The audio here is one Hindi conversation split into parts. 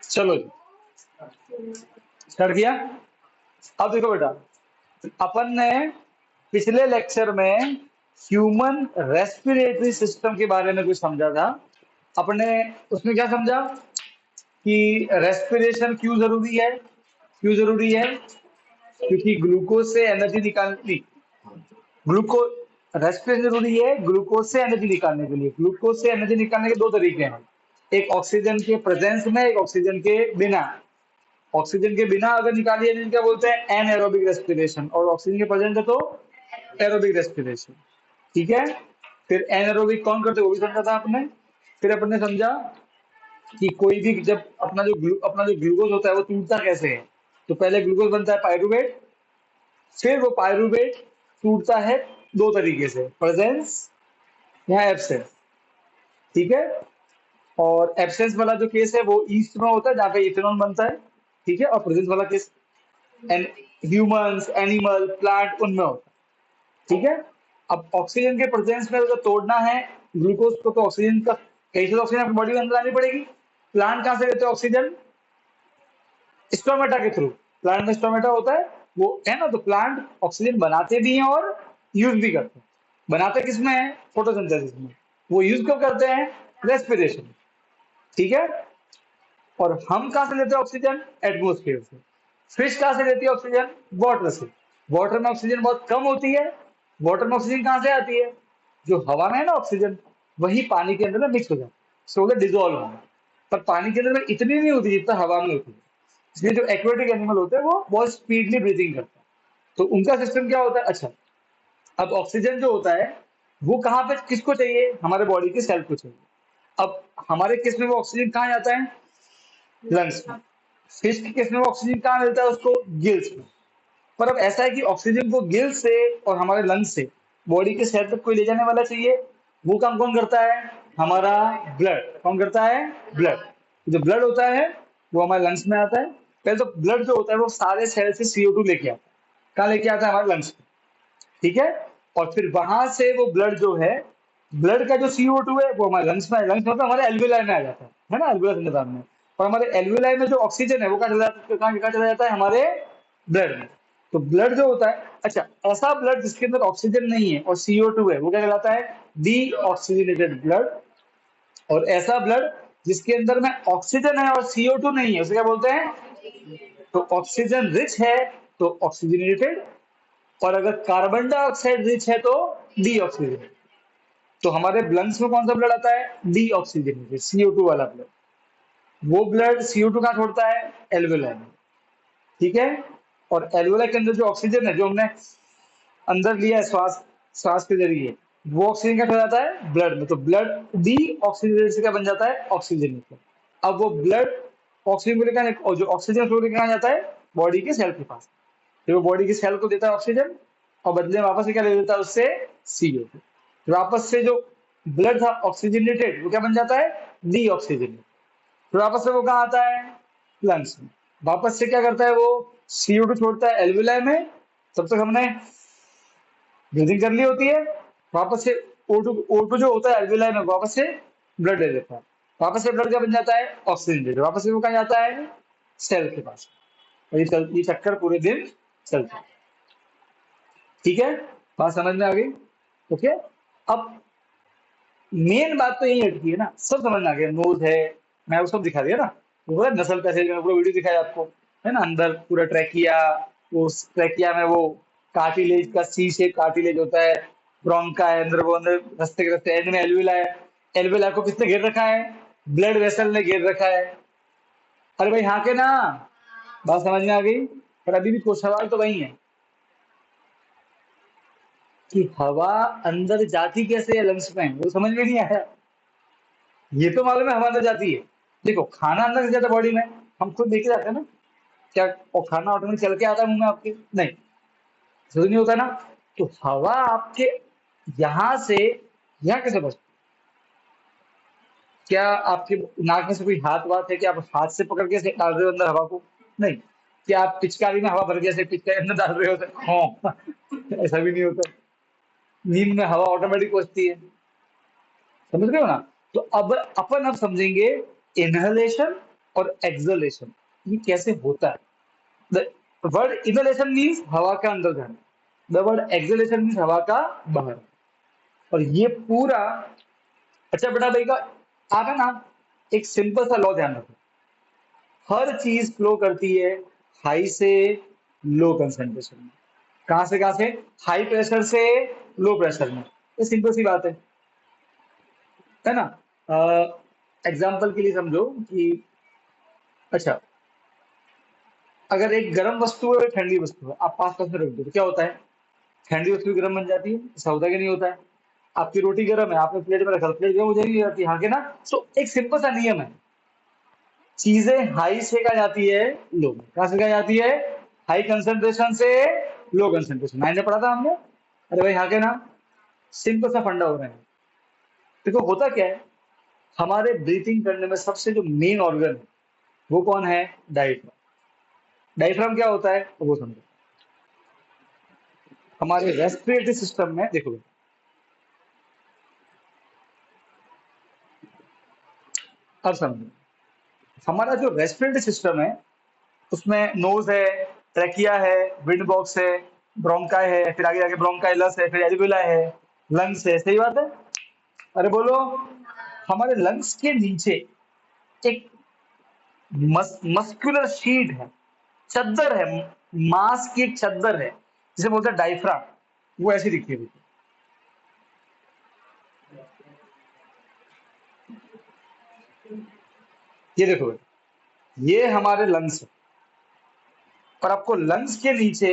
चलो स्टार्ट किया। अब देखो बेटा, अपन ने पिछले लेक्चर में ह्यूमन रेस्पिरेटरी सिस्टम के बारे में कुछ समझा था। अपने उसमें क्या समझा कि रेस्पिरेशन क्यों जरूरी है। क्यों जरूरी है? क्योंकि ग्लूकोज से एनर्जी निकालनी, ग्लूकोज रेस्पिरेशन जरूरी है ग्लूकोज से एनर्जी निकालने के लिए। ग्लूकोज से एनर्जी निकालने के दो तरीके हैं, एक ऑक्सीजन के प्रेजेंस में, एक ऑक्सीजन के बिना। ऑक्सीजन के बिना अगर निकालिए तो क्या बोलते हैं, एनएरोबिक रेस्पिरेशन, और ऑक्सीजन के प्रेजेंस है तो एरोबिक रेस्पिरेशन। ठीक है, फिर एनएरोबिक कौन करते हैं वो भी समझा था आपने। फिर अपन ने समझा कि कोई भी जब अपना जो ग्लूकोज होता है वो टूटता कैसे है। तो पहले ग्लूकोज बनता है पायरुवेट, फिर वो पायरुवेट टूटता है दो तरीके से, प्रेजेंस या एब्सेंस। ठीक है, और एब्सेंस वाला जो केस है वो ईस्ट में होता है जहाँ पे इथेनॉल बनता है। ठीक है, और प्रेजेंस वाला केस ह्यूमंस, एनिमल, प्लांट उनमें होता है। ठीक है, अब ऑक्सीजन के प्रेजेंस में अगर तोड़ना है ग्लूकोज को तो ऑक्सीजन का कहीं से ऑक्सीजन अपनी बॉडी में अंदर आनी पड़ेगी। प्लांट कहाँ से लेते हैं ऑक्सीजन? स्टोमेटा के थ्रू। प्लांट में स्टोमेटा होता है वो, है ना। तो प्लांट ऑक्सीजन बनाते भी हैं और यूज भी करते हैं। बनाते किसमें है? फोटोसिंथेसिस में। वो यूज कब करते हैं? रेस्पिरेशन। ठीक है, और हम कहां से लेते हैं ऑक्सीजन? एटमोस्फेयर से। फिश कहां से लेती है ऑक्सीजन? वाटर से। वाटर में ऑक्सीजन बहुत कम होती है। वाटर में ऑक्सीजन कहां से आती है? जो हवा में है ना ऑक्सीजन, वही पानी के अंदर में मिक्स हो जाता है, सो वो डिजोल्व होगा। पर पानी के अंदर में इतनी नहीं होती जितना हवा में होती है। इसलिए जो एक्वेटिक एनिमल होते हैं वो बहुत स्पीडली ब्रीथिंग करते हैं। तो उनका सिस्टम क्या होता है? अच्छा, अब ऑक्सीजन जो होता है वो कहाँ पे किसको चाहिए? हमारे बॉडी के सेल को चाहिए। अब हमारे केस में वो ऑक्सीजन कहाँ जाता है? लंग्स में। फिश के केस में वो ऑक्सीजन कहाँ मिलता है उसको? गिल्स में। पर अब ऐसा है कि ऑक्सीजन को गिल्स से और हमारे लंग्स से बॉडी के सेल तक कोई ले जाने वाला चाहिए। वो काम कौन करता है? हमारा ब्लड। कौन करता है? ब्लड। जो ब्लड होता है वो हमारे लंग्स में आता है। पहले तो ब्लड जो होता है वो सारे सेल से CO2 लेके आता है। कहाँ लेके आता है? हमारे लंग्स में। ठीक है, और फिर वहां से वो ब्लड जो है, ब्लड का जो CO2 है वो हमारे लंग्स में, लंग्स मतलब हमारे एल्विलाई में आ जाता है ना, एल्विलाई निजाम में। और हमारे एल्विलाई में जो ऑक्सीजन है वो कहाँ चला जाता है? हमारे ब्लड में। तो ब्लड जो होता है, अच्छा, ऐसा ब्लड जिसके अंदर ऑक्सीजन नहीं है और CO2 है वो क्या कहलाता है? D oxygenated blood. और ऐसा ब्लड जिसके अंदर में ऑक्सीजन है और CO2 नहीं है उसे क्या बोलते हैं? तो ऑक्सीजन रिच है तो ऑक्सीजनेटेड, और अगर कार्बन डाइऑक्साइड रिच है तो डी ऑक्सीजन। तो हमारे लंग्स में कौन सा ब्लड आता है? डी ऑक्सीजन, CO2 वाला ब्लड। वो ब्लड CO2 कहाँ छोड़ता है? एल्वेलाई में। ठीक है, और एल्वेलाई के अंदर जो ऑक्सीजन है जो हमने अंदर लिया है श्वास, श्वास के जरिए, वो ऑक्सीजन क्या हो जाता है? ब्लड में। तो ब्लड डी ऑक्सीजन से क्या बन जाता है? ऑक्सीजन। अब वो ब्लड ऑक्सीजन को लेकर, और जो ऑक्सीजन को लेकर कहाँ जाता है? बॉडी के सेल के पास। फिर वो बॉडी के सेल को देता है ऑक्सीजन, और बदले में वापस से क्या ले लेता है उससे? CO2। वापस से जो ब्लड था ऑक्सीजनेटेड वो क्या बन जाता है? D oxygen. फिर वापस से वो कहाँ आता है? लंग्स में। वापस से क्या करता है वो? CO2 छोड़ता है एल्विलाई में। तब तक हमने ब्रीदिंग कर ली होती है। वापस से O2 जो होता है एल्विलाई में वापस से ब्लड ले लेता है। वापस से ब्लड क्या बन जाता है? ऑक्सीजन। वापस से वो कहाँ जाता है? सेल के पास। और ये चक्कर पूरे दिन चलता है। ठीक है, बात समझ में आ गई? ओके, अब मेन बात तो यही अटकी है ना, सब समझ में आ गया। नोज है, मैं वो सब दिखा दिया ना, वो पूरा नसल पैसेज में पूरा वीडियो दिखाया आपको, है ना। अंदर पूरा ट्रैकिया, वो ट्रैकिया में वो कार्टिलेज का सी शेप कार्टिलेज होता है। ब्रोंका है अंदर, वो अंदर रस्ते के रस्ते एंड में एल्विला है। एल्विला को किसने घेर रखा है? ब्लड वेसल ने घेर रखा है। अरे भाई हाँ के ना, बात समझ में आ गई? पर अभी भी कुछ सवाल तो वही है कि हवा अंदर जाती कैसे है लंग्स में, वो समझ में नहीं आया। ये तो मालूम है हवा अंदर जाती है। देखो, खाना अंदर से जाता है बॉडी में, हम खुद देखे जाते हैं ना क्या, और खाना ऑटोमेटिक चल के आता है मुंह में आपके? नहीं, ऐसा तो नहीं होता ना। तो हवा आपके यहां से यहाँ कैसे बचती? क्या आपके नाक में से कोई हाथ वात है कि आप हाथ से पकड़ के से डाल रहे हो अंदर हवा को? नहीं। क्या आप पिचकारी में हवा भर के ऐसे पिचकारी अंदर डाल रहे हो? हाँ, ऐसा भी नहीं होता। नींद में हवा ऑटोमेटिक बचती है। समझ रहे हो ना? तो अब अपन समझेंगे इनहेलेशन और एक्सलेशन, ये कैसे होता है? द वर्ड इनहेलेशन मीन्स हवा का अंदर जाना, द वर्ड एक्सलेशन मीन्स हवा का बाहर। और ये पूरा, अच्छा बेटा भाई का आप है ना, एक सिंपल सा लॉ ध्यान रखो, हर चीज फ्लो करती है हाई से लो कंसंट्रेशन में। कहां से? हाई प्रेशर से लो प्रेशर में। ये सिंपल सी बात है ना? एग्जाम्पल के लिए समझो कि, अच्छा, अगर एक गर्म वस्तु है और एक ठंडी वस्तु है, आप पास पास में रख दो तो क्या होता है? ठंडी वस्तु भी गर्म बन जाती है, ऐसा होता है कि नहीं होता है? आपकी रोटी गर्म है, आपने प्लेट में रखा, प्लेट गर्म हो जाएगी, हो जाती है, हाँ के ना? सो एक सिंपल सा नियम है, चीजें हाई से कहा जाती है लो, कहां से कहा जाती है? हाई कंसंट्रेशन से लो कंसंट्रेशन। मैंने पढ़ा था हमने, अरे भाई हाँ के ना? सिंपल सा फंडा हो रहा है। देखो होता क्या है, हमारे ब्रीथिंग करने में सबसे जो मेन ऑर्गन है वो कौन है? डायफ्राम। डायफ्राम क्या होता है वो समझो। हमारे रेस्पिरेटरी सिस्टम में देखो, अब समझो, हमारा जो रेस्पिरेटरी सिस्टम है उसमें नोज है, ट्रैकिया है, विंड बॉक्स है, ब्रोंकाई है, फिर आगे आगे ब्रोंकाइलस है, फिर एल्वियोलाई है, लंग्स है, सही बात है? अरे बोलो। हमारे लंग्स के नीचे एक मस्कुलर शीट है, चद्दर है, मांस की एक चद्दर है, जिसे बोलते हैं डायफ्राम। वो ऐसी दिखती है। ये देखो, ये हमारे लंग्स है, और आपको लंग्स के नीचे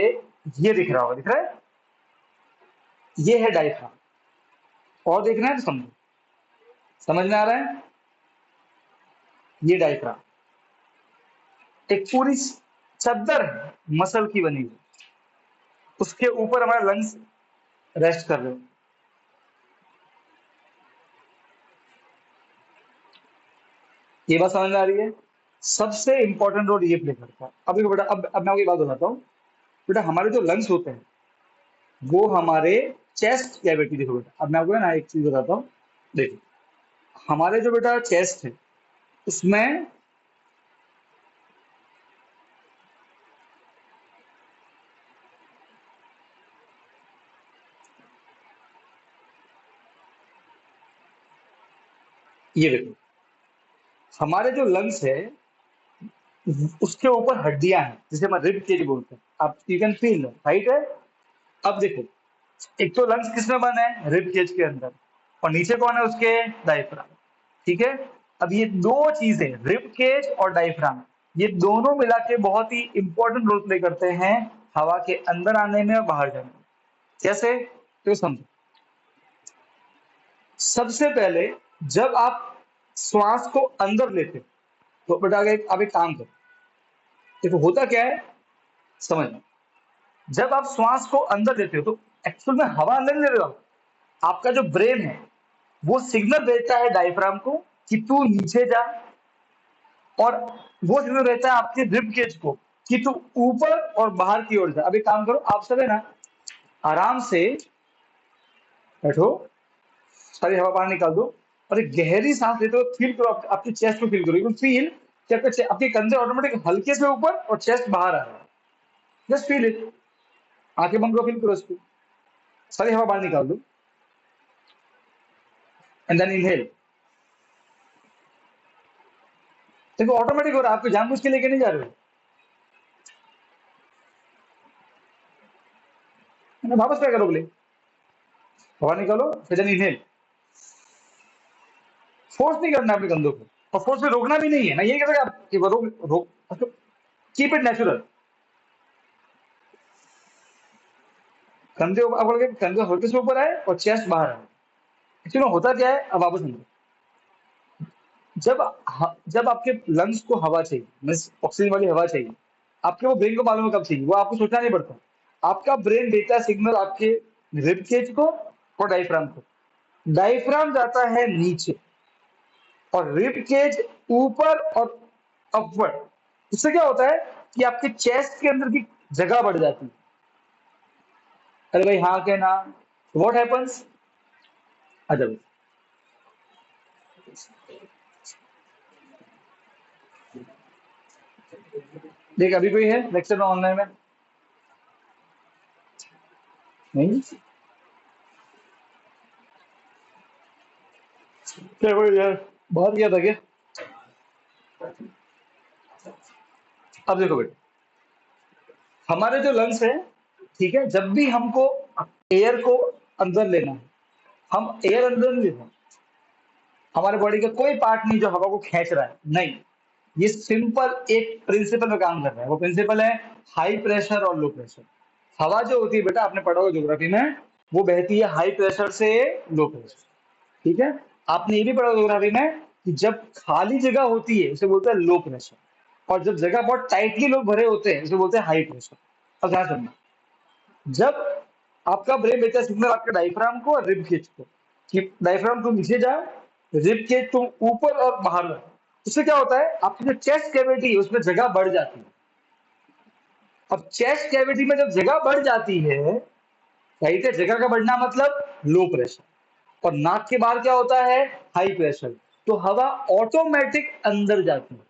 ये दिख रहा होगा, दिख रहा है? ये है डायफ्राम। और देखना है तो समझो, समझ में आ रहा है? ये डायफ्राम एक पूरी चद्दर है, मसल की बनी हुई, उसके ऊपर हमारे लंग्स रेस्ट कर रहे हो। ये बात समझ में आ रही है? सबसे इंपॉर्टेंट रोल ये प्ले करता है। अब देखो बेटा, अब मैं आपको ये बात बताता हूँ। बेटा हमारे जो लंग्स होते हैं वो हमारे चेस्ट कैविटी, देखो बेटा अब मैं आपको है ना एक चीज बताता हूँ। देखो, हमारे जो बेटा चेस्ट है उसमें, ये देखो, हमारे जो लंग्स है उसके ऊपर हड्डियां हैं जिसे हम रिब केज बोलते हैं। आप यू कैन फील, राइट है? अब देखो, एक तो लंग्स किसमें बने हैं? रिब केज के अंदर, और नीचे कौन है उसके? डायफ्राम। ठीक है? अब ये दो चीजें, रिब केज और डायफ्राम, ये दोनों मिला के बहुत ही इंपॉर्टेंट रोल प्ले करते हैं हवा के अंदर आने में और बाहर जाने में। कैसे? तो समझो, सबसे पहले जब आप श्वास को अंदर लेते हो, तो बेटा आप एक काम करो, देखो होता क्या है, समझ, जब आप श्वास को अंदर लेते हो तो एक्चुअल में हवा अंदर नहीं ले रहे हो आप। आपका जो ब्रेन है वो सिग्नल देता है डायफ्राम को कि तू नीचे जा, और वो सिग्नल देता है आपके रिब केज को कि तू ऊपर और बाहर की ओर जा। अब एक काम करो, आप सब है ना, आराम से बैठो, सारी हवा बाहर निकाल दो, और एक गहरी सांस लेते हो, फील करो, आपकी चेस्ट को फील करो, यू फील कि आपके कंधे ऑटोमेटिक हल्के से ऊपर और चेस्ट बाहर आ रहा है। जस्ट फील इट, आंखें बंद करो, फील करो इसको, सारी हवा बाहर निकाल दो, एंड देन इनहेल। देखो ऑटोमेटिक हो रहा है, आपको जानबूझ के लेके नहीं जा रहे हो, है ना? वापस क्या करो बोले, हवा निकालो, फिर देन इनहेल। फोर्स नहीं करना अपने कंधों को, और फोर्स में रोकना भी नहीं है। मैं ये कह सकता आप कि वो रोक रोक, कीप इट नेचुरल। कंधे ऊपर, कंधे हल्के से ऊपर आए और चेस्ट बाहर आए। एक्चुअली होता क्या है, अब वापस समझो, जब जब आपके लंग्स को हवा चाहिए, मीन्स ऑक्सीजन वाली हवा चाहिए, आपके वो ब्रेन को मालूम है कब चाहिए, वो आपको सोचना नहीं पड़ता। आपका ब्रेन देता है सिग्नल आपके रिब केज को और डायफ्राम को। डायफ्राम जाता है नीचे और रिब केज ऊपर और अपवर्ड। इससे क्या होता है कि आपके चेस्ट के अंदर की जगह बढ़ जाती है। अरे भाई हाँ क्या ना? What happens? अच्छा, देख अभी कोई है लेक्चर में ऑनलाइन में? नहीं, क्या कोई यार बाहर गया था क्या? अब देखो बेटा, हमारे जो लंग्स है, ठीक है, जब भी हमको एयर को अंदर लेना है, हम एयर अंदर नहीं लेते, हमारे बॉडी का कोई पार्ट नहीं जो हवा को खींच रहा है, नहीं, ये सिंपल एक प्रिंसिपल में काम कर रहा है। वो प्रिंसिपल है हाई प्रेशर और लो प्रेशर। हवा जो होती है बेटा, आपने पढ़ा होगा ज्योग्राफी में, वो बहती है हाई प्रेशर से लो प्रेशर, ठीक है। आपने ये भी पढ़ा होगा ज्योग्राफी में कि जब खाली जगह होती है उसे बोलते हैं लो प्रेशर, और जब जगह बहुत टाइटली लोग भरे होते हैं उसे बोलते हैं हाई प्रेशर। अब ध्यान सुनना, जब आपका ब्रेन भेजता है सिग्नल आपके डायफ्राम को और रिब केज को कि डायफ्राम तुम नीचे जाओ, रिब केज तुम ऊपर और बाहर जाओ, इससे क्या होता है, आपकी जो चेस्ट कैविटी है उसमें जगह बढ़ जाती है। अब चेस्ट कैविटी में जब जगह बढ़ जाती है, राइट है, जगह का बढ़ना मतलब लो प्रेशर, और नाक के बाहर क्या होता है, हाई प्रेशर, तो हवा ऑटोमेटिक अंदर जाती है,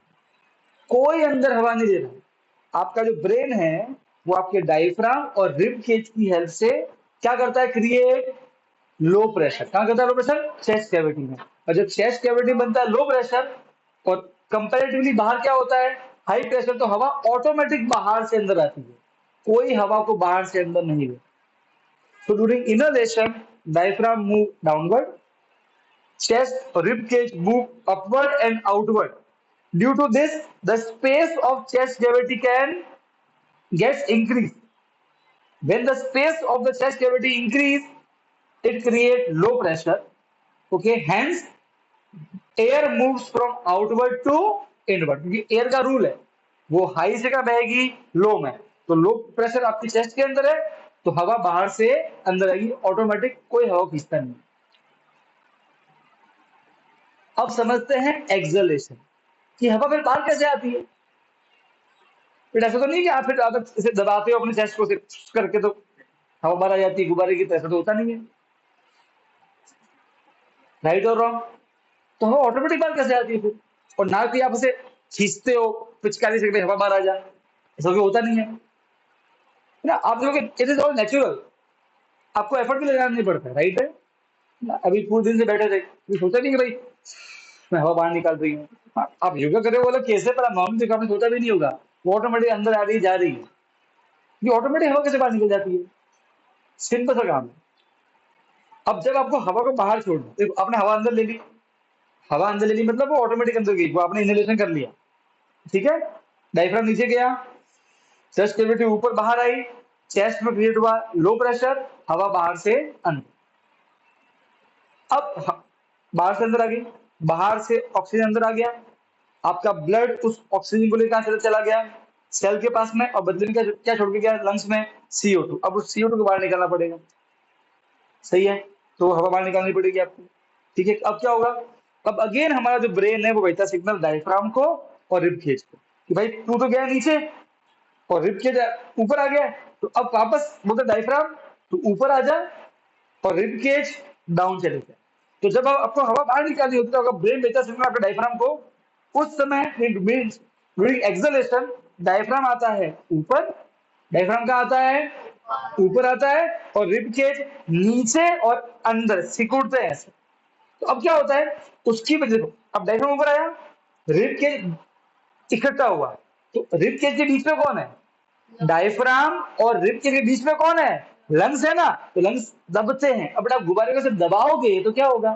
कोई अंदर हवा नहीं दे रहा। आपका जो ब्रेन है वो आपके डायफ्राम और रिब केज की हेल्प से क्या करता है, क्रिएट लो प्रेशर। कहाँ करता है लो प्रेशर, चेस्ट कैविटी में। और जब चेस्ट कैविटी बनता है लो प्रेशर और कंपैरेटिवली बाहर क्या होता है, हाई प्रेशर, तो हवा ऑटोमेटिक बाहर से अंदर आती है, कोई हवा को बाहर से अंदर नहीं ले। So during inhalation, diaphragm move downward, chest or rib cage move upward and outward. Due to this, the space of chest cavity can gets increased. When the space of the chest cavity increase, it creates low pressure. Okay, hence air moves from outward to inward. क्योंकि एयर का रूल है, वो हाई से क्या बहेगी, लो में, तो लो प्रेशर आपकी चेस्ट के अंदर है तो हवा बाहर से अंदर आएगी ऑटोमेटिक, कोई हवा खींचता नहीं। अब समझते हैं एक्सलेशन कि हवा फिर बाहर कैसे आती है। फिर ऐसा तो नहीं कि आप फिर आदत इसे दबाते हो अपने चेस्ट को करके तो हवा बाहर आ जाती है गुब्बारे की तरह, तो होता नहीं है, राइट और रॉन्ग। तो हवा ऑटोमेटिक बाहर कैसे आती है फिर, और ना कि आप उसे खींचते हो पिचकारी से हवा बाहर आ जाए, ऐसा भी होता नहीं है ना। आप देखोगे इट इज ऑल नेचुरल, आपको एफर्ट भी लगाना नहीं पड़ता, राइट है ना। अभी पूरे दिन से बैठे थे, सोचा नहीं कि भाई मैं हवा बाहर निकाल रही हूँ। हाँ, आप योगा करे बोला कैसे, पर नॉर्मल जगह आपने सोचा भी नहीं होगा, वो ऑटोमेटिक अंदर आ रही जा रही है, ये ऑटोमेटिक हवा कैसे बाहर निकल जाती है, सिंपल सा काम है। अब जब आपको हवा को बाहर छोड़ना, देखो आपने हवा अंदर ले ली, हवा अंदर ले ली मतलब वो ऑटोमेटिक अंदर गई, वो आपने इनहेलेशन कर लिया, ठीक है। डायफ्राम नीचे गया, चेस्ट कैविटी ऊपर बाहर आई, चेस्ट में क्रिएट हुआ लो प्रेशर, हवा बाहर से अंदर। अब बाहर से अंदर आ गई, बाहर से ऑक्सीजन अंदर आ गया, आपका ब्लड उस ऑक्सीजन को लेकर चला गया सेल के पास में, और बदले में क्या क्या छोड़ के गया लंग्स में, CO2। अब उस CO2 को बाहर निकालना पड़ेगा, सही है, तो हवा बाहर निकालनी पड़ेगी आपको, ठीक है। अब क्या होगा, अब अगेन हमारा जो ब्रेन है वो भेजता सिग्नल डायफ्राम को और रिब केज को कि भाई तू तो गया नीचे और रिब केज ऊपर आ गया, तो अब वापस बोलते डायफ्राम तू ऊपर आ जा और रिब केज डाउन चले जाए। तो जब आपको हवा बाहर निकालनी होती है तो ब्रेन भेजता सिग्नल आपके डायफ्राम को, उस समय ड्यूरिंग एक्सलेशन डायफ्राम आता है ऊपर, डायफ्राम का आता है ऊपर आता है, और रिब केज नीचे और अंदर सिकुड़ते हैं ऐसे। तो अब क्या होता है, उसकी वजह से अब डायफ्राम ऊपर आया, रिब केज इकट्ठा हुआ, तो रिब केज के बीच में कौन है, डायफ्राम, और रिब केज के बीच में कौन है, लंग्स है ना, तो लंग्स दबते हैं। अब आप गुब्बारे को सिर्फ दबाओगे तो क्या होगा,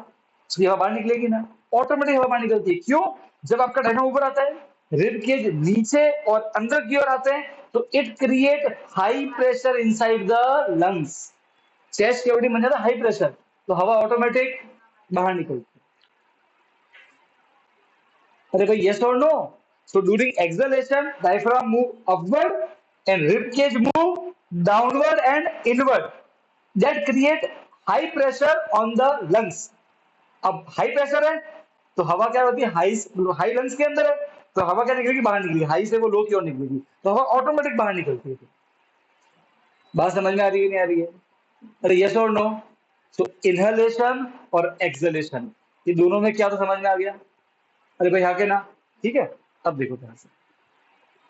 उसकी हवा बाहर निकलेगी ना, ऑटोमेटिक हवा बाहर निकलती है। क्यों, जब आपका डायफ्राम ऊपर आता है, रिब केज नीचे और अंदर की ओर आते हैं, तो it create high pressure inside the lungs, chest cavity बन जाता है हाई प्रेशर, तो हवा ऑटोमेटिक बाहर निकलती है। अरे भाई yes or no? So during exhalation, diaphragm move upward and rib cage move downward and inward. That create high pressure on the lungs. अब हाई प्रेशर है तो हवा क्या होती है, हाई हाई लंग्स के अंदर है, तो हवा क्या निकलेगी, बाहर निकलेगी, हाई से वो लो की ओर निकलेगी, तो हवा ऑटोमेटिक बाहर निकलती है। बात समझ में आ रही है नहीं आ रही है, अरे यस और नो। सो इनहेलेशन और एक्सहेलेशन, ये दोनों में क्या तो समझ में आ गया, अरे भाई हाँ के ना, ठीक है। अब देखो ध्यान से,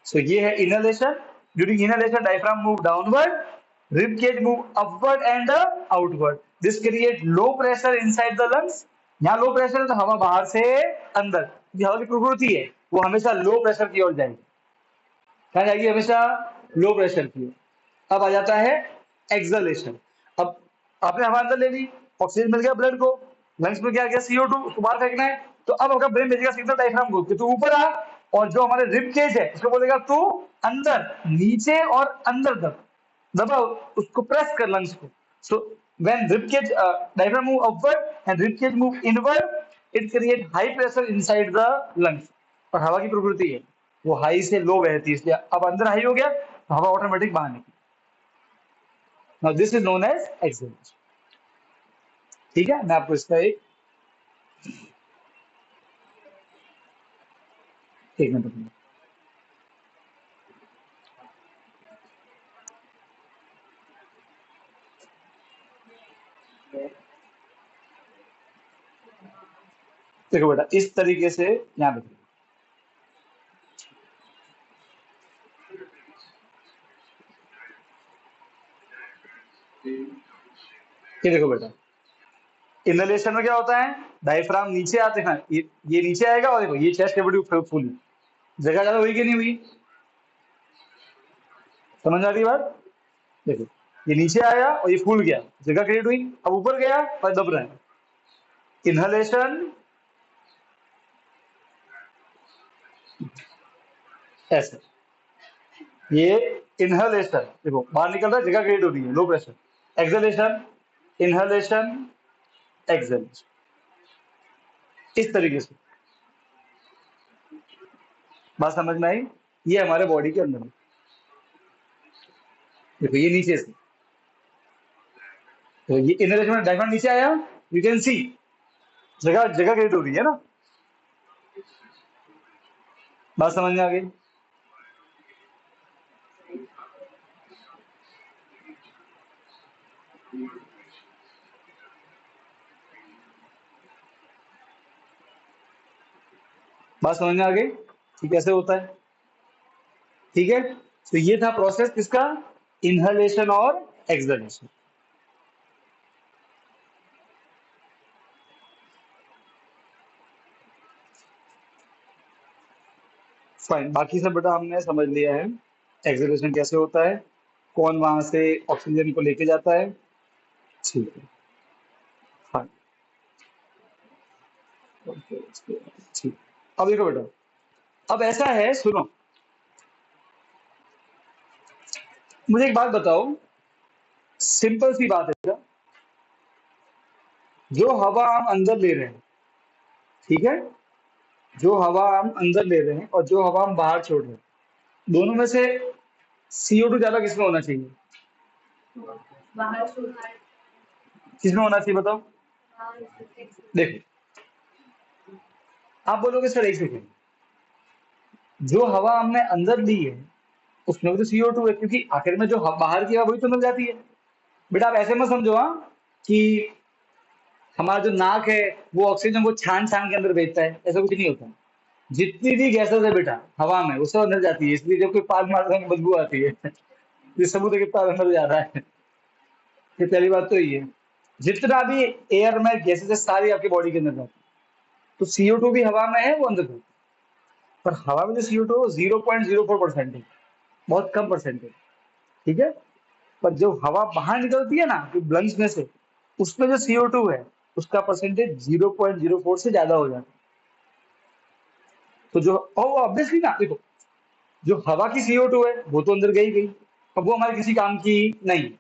सो ये है inhalation. During inhalation diaphragm move downward, rib cage move upward and outward. This create low pressure inside the lungs. यहाँ लो प्रेशर है तो हवा बाहर से अंदर, हवा की प्रकृति है वो हमेशा लो प्रेशर की ओर जाएगी. कहा जाएगी हमेशा लो प्रेशर की. अब आ जाता है एक्सलेशन. अब आपने हवा अंदर ले ली, ऑक्सीजन मिल गया ब्लड को, लंग्स में क्या गया CO2, उसको बाहर फेंकना है. तो अब आपका ब्रेन भेजेगा सिग्नल डायफ्राम को कि तू ऊपर आ, और जो हमारे रिब केज है उसको बोलेगा तू अंदर, नीचे और अंदर दबाओ, उसको प्रेस कर लंग्स को. So when rib cage diaphragm move upward and rib cage move inward, it create high pressure inside the lungs. और हवा की प्रकृति है वो हाई से लो बहती है, इसलिए अब अंदर हाई हो गया तो हवा ऑटोमेटिक बाहर निकली. Now this is known as exhalation. ठीक है, मैं आपको इसका एक मिनट बताऊंगा. देखो बेटा इस तरीके से यहाँ देखो, ये देखो बेटा इनहेलेशन में क्या होता है, डायफ्राम नीचे आते हैं, ये नीचे आएगा और देखो ये चेस्ट कैविटी फुल, जगह ज्यादा हुई कि नहीं हुई, समझ आ रही बात. देखो ये नीचे आया और ये फूल गया, जगह क्रिएट हुई. अब ऊपर गया और दब रहा है. इनहेलेशन ऐसे, ये इनहेलेशन देखो बाहर निकल रहा है, जगह क्रिएट हो रही है, low pressure. Exhalation, inhalation, exhalation, इस तरीके से. बात समझ में आई. ये हमारे बॉडी के अंदर है. देखो ये नीचे से, तो ये इनहेलेशन में डायफ्राम नीचे आया, यू कैन सी जगह जगह क्रिएट हो रही है ना. बात समझ में आ गई. बात समझ में आ गई कि कैसे होता है. ठीक है, तो ये था प्रोसेस किसका, इनहेलेशन और एक्सहेलेशन. फाइन, बाकी सब बेटा हमने समझ लिया है. एक्सहेलेशन कैसे होता है, कौन वहां से ऑक्सीजन को लेके जाता है. ठीक है, फाइन. ठीक. अब देखो बेटा, अब ऐसा है, सुनो मुझे एक बात बताओ, सिंपल सी बात है बेटा, जो हवा हम अंदर ले रहे हैं, ठीक है, जो हवा हम अंदर ले रहे हैं और जो हवा हम बाहर छोड़ रहे हैं, दोनों में से CO2 ज्यादा किसमें होना चाहिए, किसमें होना चाहिए बताओ. देखो आप बोलोगे सर एक सेकेंड, जो हवा हमने अंदर ली है उसमें भी तो CO2 है, क्योंकि आखिर में जो बाहर की हवा वही तो मिल जाती है. बेटा आप ऐसे मत समझो हाँ कि हमारा जो नाक है वो ऑक्सीजन को छान छान के अंदर भेजता है, ऐसा कुछ नहीं होता. जितनी भी गैसेस है बेटा हवा में वो सब अंदर जाती है, इसलिए जब कोई पान मारता है बदबू आती है. ये सबूत है कितना अंदर जा रहा है. ये पहली बात तो ये है. जितना भी एयर में गैसेस है सारी आपकी बॉडी के अंदर जाती है. तो CO2 भी हवा में है, वो अंदर जाती है. पर हवा में जो CO2 है 0.04% है, बहुत कम परसेंट है. ठीक है, पर जो हवा बाहर निकलती है ना लंग्स में से, उसमें जो CO2 है उसका परसेंटेज 0.04 से ज्यादा हो जाता है. तो जो ऑब्वियसली ना देखो, जो हवा की CO2 है वो तो अंदर गई गई, अब वो हमारे किसी काम की नहीं,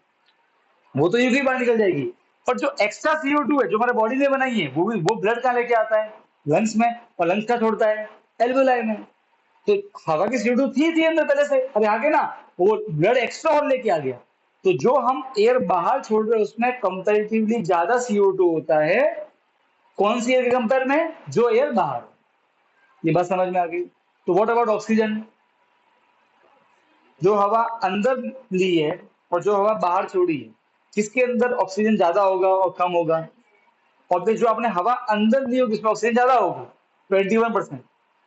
वो तो यूं ही बाहर निकल जाएगी. पर जो एक्स्ट्रा CO2 है जो हमारे बॉडी ने बनाई है वो ब्लड कहाँ लेके आता है, लंग्स में, और लंग्स का छोड़ता है एल्वेलाई में. तो हवा की CO2 थी अंदर पहले से, अब आगे ना वो ब्लड एक्स्ट्रा और लेके आ गया. तो जो हम एयर बाहर छोड़ रहे हैं उसमें कंपैरेटिवली ज्यादा CO2 होता है, कौन सी एयर के कंपेयर में, जो एयर बाहर. ये बात समझ में आ गई. तो व्हाट अबाउट ऑक्सीजन, जो हवा अंदर ली है और जो हवा बाहर छोड़ी है, किसके अंदर ऑक्सीजन ज्यादा होगा और कम होगा. और फिर जो आपने हवा अंदर ली होगी उसमें ऑक्सीजन ज्यादा होगा 21%.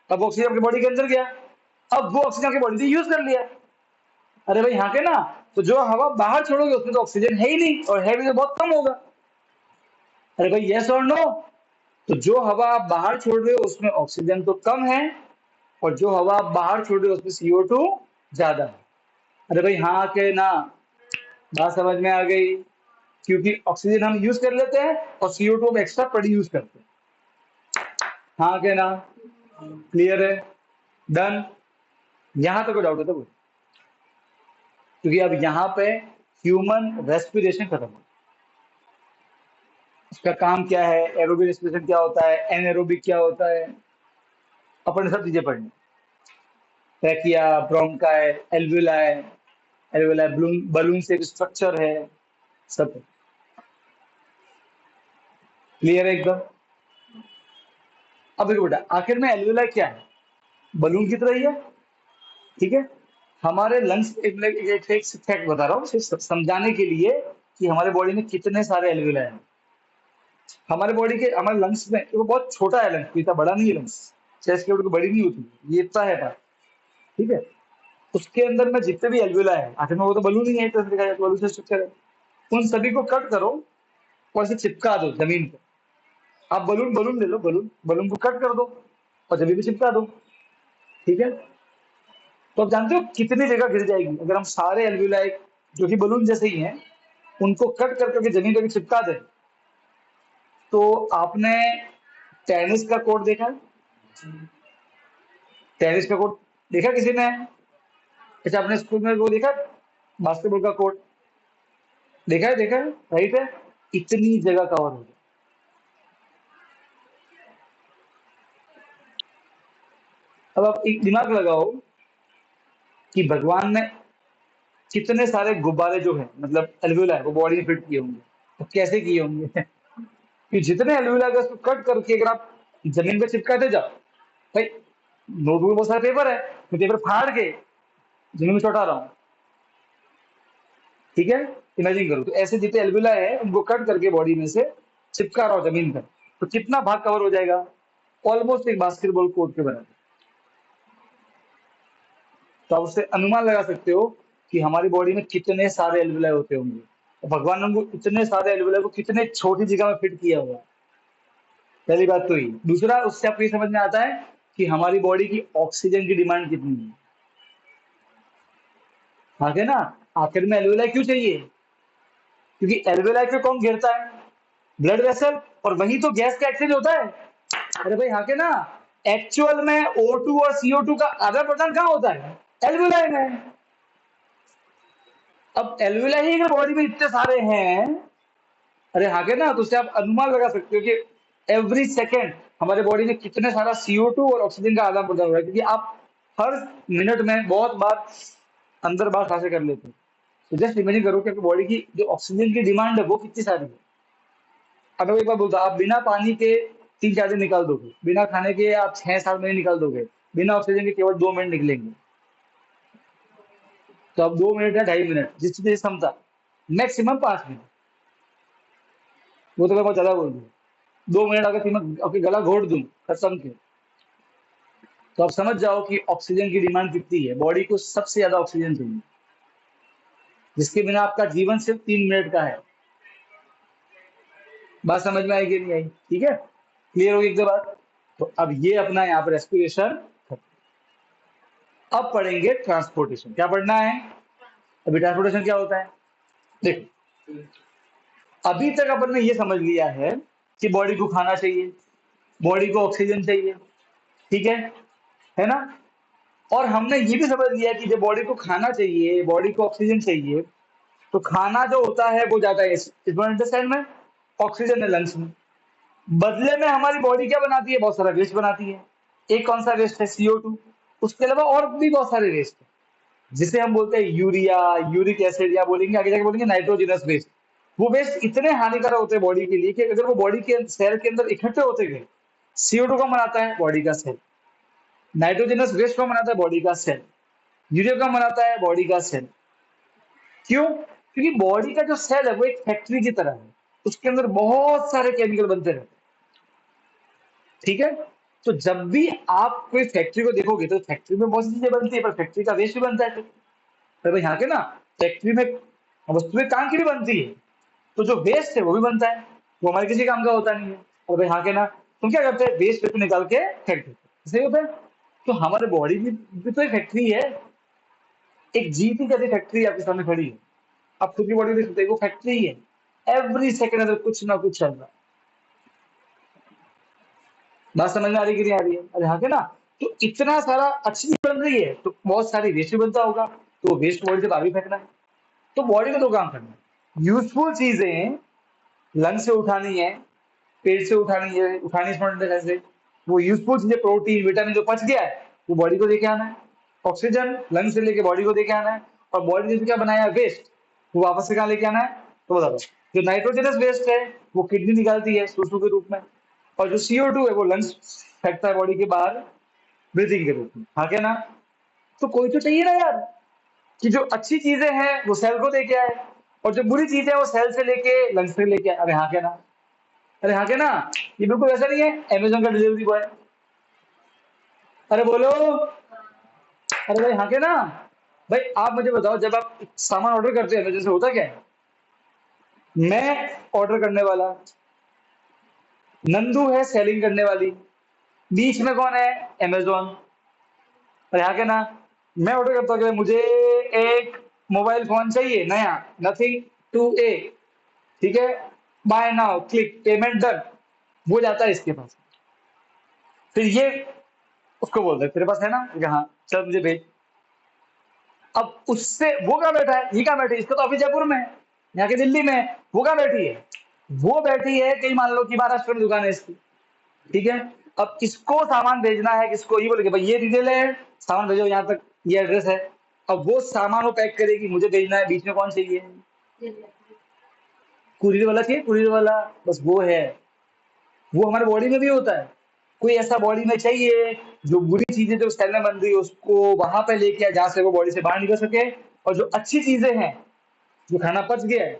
अब ऑक्सीजन आपकी बॉडी के अंदर गया, अब वो ऑक्सीजन की बॉडी ने यूज कर लिया। अरे भाई हाँ के ना, तो जो हवा बाहर छोड़ोगे उसमें तो ऑक्सीजन है ही नहीं, और है भी तो बहुत कम होगा। अरे भाई यस और नो? तो जो हवा आप बाहर छोड़ रहे हो उसमें ऑक्सीजन तो कम है, और जो हवा आप बाहर छोड़ रहे हो उसमें CO2 ज्यादा है। अरे भाई हाँ के ना? बात समझ में आ गई? क्योंकि ऑक्सीजन हम यूज कर लेते हैं और CO2 हम एक्स्ट्रा प्रोड्यूस करते हैं। हाँ के ना? क्लियर है? डन? यहां तक कोई डाउट है तो बोलो। क्योंकि अब यहाँ पे ह्यूमन रेस्पिरेशन खत्म हो, उसका काम क्या है, एरोबिक रेस्पिरेशन क्या होता है, एनएरोबिक क्या होता है, अपन ने सब चीजें पढ़नी। Trachea, bronchi, alveoli, alveoli balloon से एक स्ट्रक्चर है, सब क्लियर है एकदम। अब देखो बेटा, आखिर में एल्विलाई क्या है? बलून की तरह ही है, ठीक है। हमारे लंग्स, एक फैक्ट बता रहा हूँ सिर्फ समझाने के लिए कि हमारे बॉडी में कितने सारे एल्विलाई हैं। हमारे बॉडी के, हमारे लंग्स में, वो बहुत छोटा है लंग्स, इतना बड़ा नहीं है लंग्स, चेस्ट की बड़ी नहीं होती, ये इतना है पार्ट, ठीक है। उसके अंदर में जितने भी एल्विला है, आखिर में वो तो बलून ही है, तो देखा जाए तो बलून से स्ट्रक्चर है। उन सभी को कट करो और इसे चिपका दो जमीन पे। आप बलून बलून ले लो, बलून बलून को कट कर दो और जमीन पे चिपका दो, ठीक है। तो आप जानते हो कितनी जगह गिर जाएगी अगर हम सारे एल्विला जो कि बलून जैसे ही हैं उनको कट कर करके जमीन पे भी चिपका दें। तो आपने टेनिस का कोर्ट देखा है? टेनिस का कोर्ट देखा किसी ने? अच्छा, आपने स्कूल में वो देखा, बास्केटबॉल का कोर्ट देखा है? देखा है, राइट है। इतनी जगह कवर हो गई। अब आप एक दिमाग लगाओ कि भगवान ने कितने सारे गुब्बारे जो है, मतलब एल्वियोला है, वो बॉडी में फिट किए होंगे, तो कैसे किए होंगे? कि जितने एल्वियोला है उसको कट करके अगर आप जमीन पे चिपकाते जाओ, भाई नोटबुक में बहुत सारे पेपर है, मैं पेपर फाड़ के जमीन में चौटा रहा हूँ, ठीक है। इमेजिन करो, तो ऐसे जितने एल्वियोला है उनको कट करके बॉडी में से चिपका रहा हूँ जमीन पर, तो कितना भाग कवर हो जाएगा? ऑलमोस्ट एक बास्केटबॉल कोर्ट के बराबर। तो आप उससे अनुमान लगा सकते हो कि हमारी बॉडी में कितने सारे एल्वियोलाई होते होंगे, और भगवान ने उनको इतने सारे एल्वियोलाई को कितने छोटी जगह में फिट किया हुआ है। पहली बात तो ये। दूसरा, उससे आपको ये समझ में आता है कि हमारी बॉडी की ऑक्सीजन की डिमांड कितनी है। हाँ है ना? आखिर में एल्वियोलाई क्यों चाहिए? क्योंकि एल्वियोलाई पे कौन गिरता है? ब्लड वेसल, और वही तो गैस का एक्सचेंज होता है। अरे भाई हाँ के ना? एक्चुअल में O2 और CO2 का आदान प्रदान कहाँ होता है? एल्वियोलाई में। अब एल्वियोलाई ही अगर बॉडी में इतने सारे हैं, अरे हाँ के ना, तो उससे आप अनुमान लगा सकते हो कि एवरी सेकेंड हमारे बॉडी में कितने सारा CO2 और ऑक्सीजन का आदान प्रदान हो रहा है, क्योंकि आप हर मिनट में बहुत बार अंदर बाहर सांसें कर लेते हैं। तो जस्ट इमेजिन करो कि आपकी बॉडी की जो ऑक्सीजन की डिमांड है वो कितनी सारी है। अब मैं एक बार बोलता, आप बिना पानी के 3-4 दिन निकाल दोगे, बिना खाने के आप 6-7 महीने निकाल दोगे, बिना ऑक्सीजन के केवल 2 मिनट निकलेंगे। तो अब 2 मिनट या 2.5 मिनट जिसकी क्षमता, मैक्सिमम 5 मिनट, वो तो मैं बहुत ज्यादा बोल दूँ। 2 मिनट अगर मैं आपके गला घोट दूं कसम के, तो आप समझ जाओ कि ऑक्सीजन की डिमांड कितनी है। बॉडी को सबसे ज्यादा ऑक्सीजन चाहिए, जिसके बिना आपका जीवन सिर्फ 3 मिनट का है। बात समझ में आएगी नहीं आई? ठीक है, क्लियर होगी एक दो बात। तो अब ये अपना यहाँ पर रेस्पिरेशन। अब पढ़ेंगे ट्रांसपोर्टेशन। क्या पढ़ना है अभी? ट्रांसपोर्टेशन क्या होता है? देखो, अभी तक अपन ने ये समझ लिया है कि बॉडी को खाना चाहिए, बॉडी को ऑक्सीजन चाहिए, ठीक है ना? और हमने ये भी समझ लिया कि जब बॉडी को खाना चाहिए, बॉडी को ऑक्सीजन चाहिए, तो खाना जो होता है वो जाता है स्मॉल इंटेस्टाइन में, ऑक्सीजन है लंग्स में। बदले में हमारी बॉडी क्या बनाती है? बहुत सारा वेस्ट बनाती है। एक कौन सा वेस्ट है? CO2। उसके अलावा और भी बहुत सारे वेस्ट है, जिसे हम बोलते हैं यूरिया, यूरिक एसिड, या बोलेंगे आगे जाके बोलेंगे नाइट्रोजनस वेस्ट। वो वेस्ट इतने हानिकारक होते हैं बॉडी के लिए कि अगर वो बॉडी के सेल के अंदर इकट्ठे होते गए, CO2 को बनाता है बॉडी का सेल, नाइट्रोजनस वेस्ट को बनाता है बॉडी का सेल, यूरिया का बनाता है बॉडी का सेल। क्यों? क्योंकि बॉडी का जो सेल है वो एक फैक्ट्री की तरह है, उसके अंदर बहुत सारे केमिकल बनते रहते हैं, ठीक है। तो जब भी आप कोई फैक्ट्री को देखोगे तो फैक्ट्री में बहुत सी चीजें बनती है, पर फैक्ट्री का वेस्ट भी बनता है। तो भाई यहाँ के ना फैक्ट्री में वस्तुएं काम की भी बनती है, तो जो वेस्ट है वो भी बनता है, वो हमारे किसी काम का होता नहीं है। और भाई यहाँ के ना तुम क्या करते हैं, वेस्ट को निकाल के फेंक देते, सही होता है। तो हमारे बॉडी भी तो एक फैक्ट्री है, एक जीती जैसी फैक्ट्री आपके सामने खड़ी है। आप खुद की बॉडी देख सकते हैं, वो फैक्ट्री है। एवरी सेकंड अंदर कुछ ना कुछ चल रहा है। बात समझ में आ रही कि नहीं आ रही है? अरे हाँ के ना, तो इतना सारा अच्छी चीज बन रही है तो बहुत सारी वेस्ट भी बनता होगा, तो वेस्ट बॉडी से बाहर भी फेंकना है। तो बॉडी को दो काम करना है, यूजफुल चीजें लंग से उठानी है, पेट से उठानी है, उठानी कैसे, वो यूजफुल चीजें प्रोटीन विटामिन जो पच गया है वो बॉडी को देके आना है। ऑक्सीजन लंग से लेके बॉडी को देके आना है। और बॉडी ने क्या बनाया वेस्ट, वो वापस से कहाँ लेके आना है, तो बता दो। जो नाइट्रोजनस वेस्ट है वो किडनी निकालती है सुसु के रूप में, और जो CO2 है वो लंग्स फेंकता है बॉडी के बाहर ब्रीथिंग के रूप में। हाँ क्या ना? तो कोई तो चाहिए ना यार, कि जो अच्छी चीजें हैं वो सेल को देके आए, और जो बुरी चीजें हैं वो सेल से लेके लंग्स से लेके आए। अरे हाँ क्या ना? अरे हाँ क्या ना? ये बिल्कुल ऐसा नहीं है अमेजोन का डिलीवरी बॉय। अरे बोलो। अरे भाई हाँ क्या ना? भाई आप मुझे बताओ, जब आप सामान ऑर्डर करते हैं अमेजोन से होता क्या है? मैं ऑर्डर करने वाला, नंदू है सेलिंग करने वाली, बीच में कौन है? अमेजोन। अरे हाँ क्या ना? मैं ऑर्डर करता हूँ कि मुझे एक मोबाइल फोन चाहिए नया, नथिंग 2A, ठीक है, buy now click payment done, वो जाता है इसके पास। फिर ये उसको बोलते हैं तेरे पास है ना, कि हाँ चल मुझे भेज। अब उससे वो कहाँ बैठा है, ये कहाँ बैठी है, इसका तो ऑफिस जयपुर में है, यहाँ के दिल्ली में है। वो कहाँ बैठी है, वो बैठी है कहीं मान लो कि महाराष्ट्र में दुकान है इसकी, ठीक है। अब इसको सामान भेजना है किसको, ये बोलेगे भाई ये डिटेल है, सामान भेजो यहाँ तक, ये एड्रेस है। अब वो सामान वो पैक करेगी, मुझे भेजना है, बीच में कौन चाहिए? कुरियर वाला चाहिए, कुरियर वाला, बस वो है। वो हमारे बॉडी में भी होता है। कोई ऐसा बॉडी में चाहिए जो बुरी चीजें जो सेल में बन रही है उसको वहां पे लेके आए जहां से वो बॉडी से बाहर निकल सके, और जो अच्छी चीजें हैं, जो खाना पच गया है,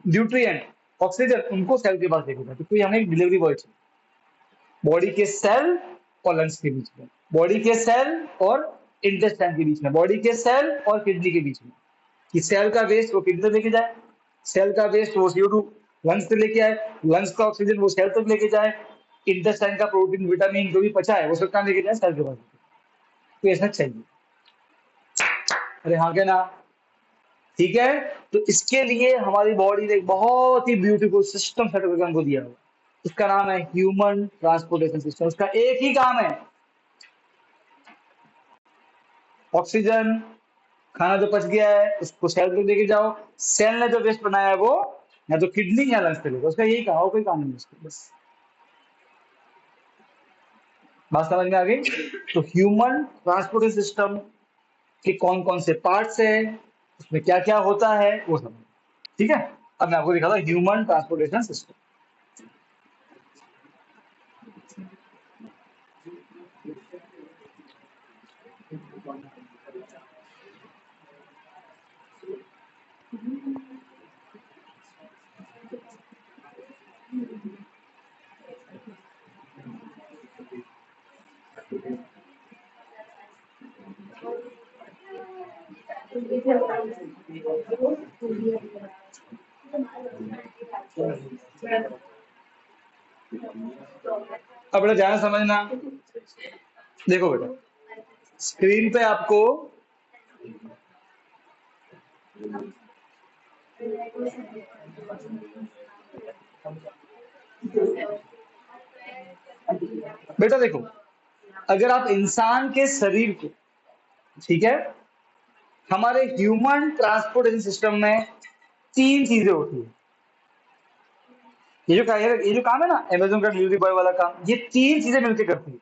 न्यूट्रिएंट, ऑक्सीजन, उनको सेल के पास लेके जाए। तो कोई हमें एक डिलीवरी बॉय चाहिए बॉडी के सेल और लंग्स के बीच में, बॉडी के सेल और इंटेस्टाइन के बीच में, बॉडी के सेल और किडनी के बीच में, कि सेल का वेस्ट वो किडनी तक लेके जाए, सेल का वेस्ट वो CO2 लंग्स से लेके आए, लंग्स का ऑक्सीजन वो सेल तक लेके जाए, इंटेस्टाइन का प्रोटीन विटामिन जो भी पचा है वो सब कहाँ लेके जाए, सेल के पास। तो ऐसा चाहिए। अरे हाँ क्या ना? ठीक है। तो इसके लिए हमारी बॉडी ने एक बहुत ही ब्यूटीफुल सिस्टम सेट करके हमको दिया हुआ, उसका नाम है ह्यूमन ट्रांसपोर्टेशन सिस्टम। उसका एक ही काम है, ऑक्सीजन, खाना जो पच गया है उसको सेल को लेके जाओ, सेल ने जो वेस्ट बनाया है वो या तो किडनी या लंग्स पे लेके, उसका यही काम, और कोई काम नहीं है उसका, बस। बात समझ में आ गई? तो ह्यूमन ट्रांसपोर्टेशन सिस्टम के कौन कौन से पार्ट्स है, उसमें क्या क्या होता है, वो सब। ठीक है। अब मैं आपको दिखाता हूँ ह्यूमन ट्रांसपोर्टेशन सिस्टम। अब बेटा ध्यान से समझना, देखो बेटा स्क्रीन पे आपको बेटा देखो, अगर आप इंसान के शरीर को, ठीक है, हमारे ह्यूमन ट्रांसपोर्टेशन सिस्टम में तीन चीजें होती है। ये जो काम है ना अमेजोन का डिलीवरी बॉय वाला काम, ये तीन चीजें मिलकर करती है।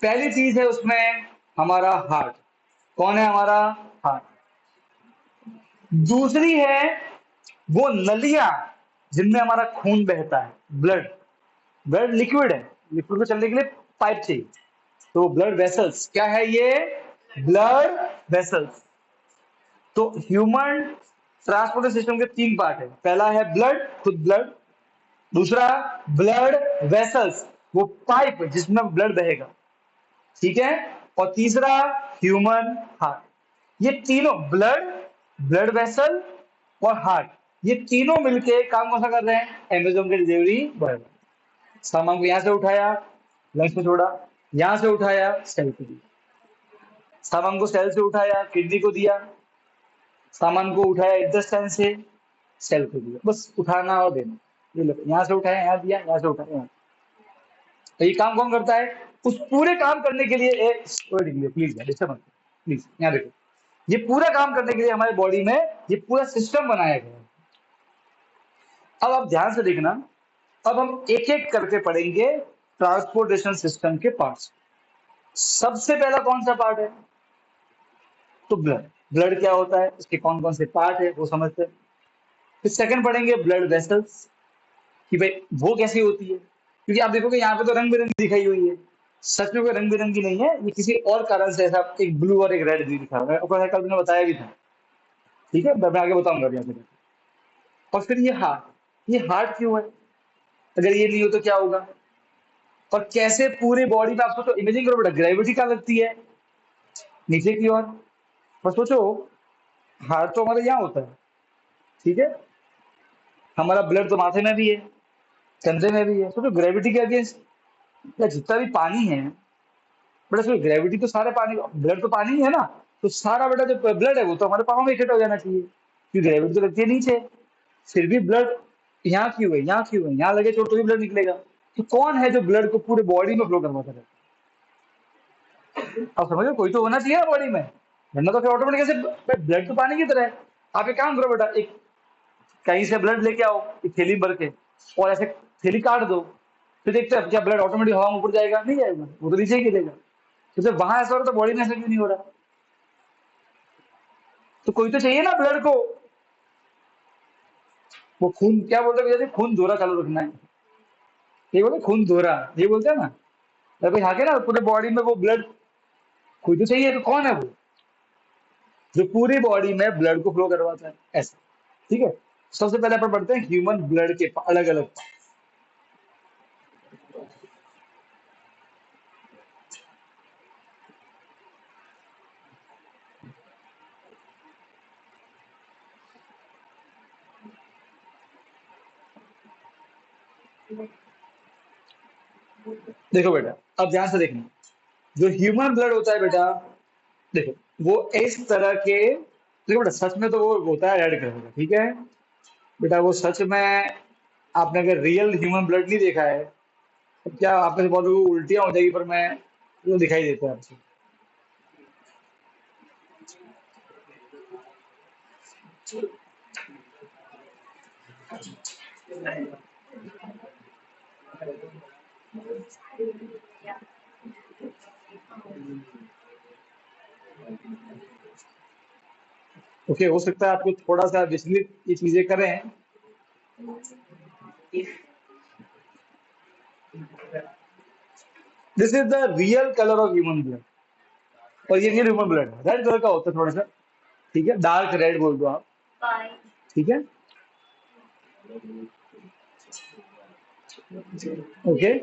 पहली चीज है उसमें हमारा हार्ट। कौन है हमारा? हार्ट। दूसरी है वो नलियां जिनमें हमारा खून बहता है, ब्लड। ब्लड लिक्विड है, लिक्विड को चलने के लिए पाइप चाहिए, तो ब्लड वेसल्स क्या है ये? Blood vessels. तो ह्यूमन ट्रांसपोर्टेशन सिस्टम के तीन पार्ट है, पहला है ब्लड, खुद ब्लड, दूसरा ब्लड वेसल्स, वो पाइप जिसमें ब्लड बहेगा, ठीक है। और तीसरा ह्यूमन हार्ट। ये तीनों ब्लड, ब्लड वेसल और हार्ट, ये तीनों मिलके काम कौन सा कर रहे हैं, एमेजोन की डिलीवरी बॉय। सामान को यहां से उठाया, लंग्स में छोड़ा, यहां से उठाया, सेल को दिया, सामान को सेल से उठाया, किडनी को दिया, सामान को उठाया इंटेस्टाइन से, सेल को दिया। बस उठाना और देना, ये लो, यहाँ से उठाया, यहाँ दिया, यहाँ से उठाया, यहाँ। तो ये काम कौन करता है, उस पूरे काम करने के लिए प्लीज डिस्टर्ब मत, प्लीज यहाँ देखो, ये पूरा काम करने के लिए हमारे बॉडी में ये पूरा सिस्टम बनाया गया है। अब आप ध्यान से देखना, अब हम एक एक करके पढ़ेंगे ट्रांसपोर्टेशन सिस्टम के पार्ट्स। सबसे पहला कौन सा पार्ट है, तो ब्लड। ब्लड क्या होता है, इसके कौन कौन से पार्ट है वो समझते हैं। फिर सेकंड पढ़ेंगे ब्लड वेसल्स, कि भाई वो कैसी होती है, क्योंकि आप देखोगे यहाँ पे तो रंग बिरंगी दिखाई हुई है, सच में कोई रंग बिरंगी नहीं है, ये किसी और कारण से ऐसा एक ब्लू और एक रेड भी दिखा हुआ है, और कल मैंने बताया भी था, ठीक है, मैं आगे बताऊंगा अभी आपको। और फिर ये हार्ट क्यों है, अगर ये नहीं हो तो क्या होगा, और कैसे पूरे बॉडी में, आप सोचो, इमेजिंग करो बेटा, ग्रेविटी क्या लगती है नीचे की ओर, और सोचो हार्ट तो हमारे यहाँ होता है, ठीक है, हमारा ब्लड तो माथे में भी है, कंधे में भी है, सोचो ग्रेविटी के अगेंस्ट जितना भी पानी है, बेटा सो ग्रेविटी तो सारे पानी, ब्लड तो पानी ही है ना, तो सारा बेटा जो ब्लड है वो तो हमारे पाँव में इकट्ठा हो जाना चाहिए, क्योंकि ग्रेविटी तो लगती है नीचे, फिर भी ब्लड यहाँ क्यों है, यहाँ क्यों है, यहाँ लगे तो भी ब्लड निकलेगा। तो कौन है जो ब्लड को पूरे बॉडी में फ्लो करवाता है, आप समझो, कोई तो होना चाहिए ना बॉडी में, वरना तो फिर ऑटोमेटिक ऐसे ब्लड तो पानी की तरह है। आप एक काम करो बेटा, एक कहीं से ब्लड लेके आओ एक थैली भर के, और ऐसे थैली काट दो, फिर देखते हैं क्या ब्लड ऑटोमेटिक हवा में ऊपर जाएगा, नहीं जाएगा, वो तो नीचे ही गिरेगा। तो जब वहां ऐसा हो रहा तो बॉडी में ऐसा क्यों नहीं हो रहा, तो कोई तो चाहिए ना ब्लड को, वो खून क्या बोलते हैं, खून दोहरा चालू रखना है, ये बोलते खून दोहरा, ये बोलते हैं ना, अरे भाई आगे ना पूरे बॉडी में वो ब्लड कोई तो चाहिए, तो कौन है वो जो पूरी बॉडी में ब्लड को फ्लो करवाता है, ऐसा, ठीक है। सबसे पहले अपन पढ़ते हैं ह्यूमन ब्लड के अलग अलग। देखो बेटा, अब ध्यान से देखना, जो ह्यूमन ब्लड होता है बेटा, देखो वो इस तरह के, देखो बेटा सच में तो वो होता है रेड कलर का, ठीक है बेटा, वो सच में आपने अगर रियल ह्यूमन ब्लड नहीं देखा है, तो क्या आपने बहुत उल्टियां हो जाएगी, पर मैं वो दिखाई देता है आपसे। ओके, हो सकता है आपको थोड़ा सा विचलित ये चीजें करें। This is the real colour of human blood, और ये रियल ह्यूमन ब्लड है, रेड कलर का होता है थोड़ा सा, ठीक है, डार्क रेड बोल दो आप, ठीक है, ओके।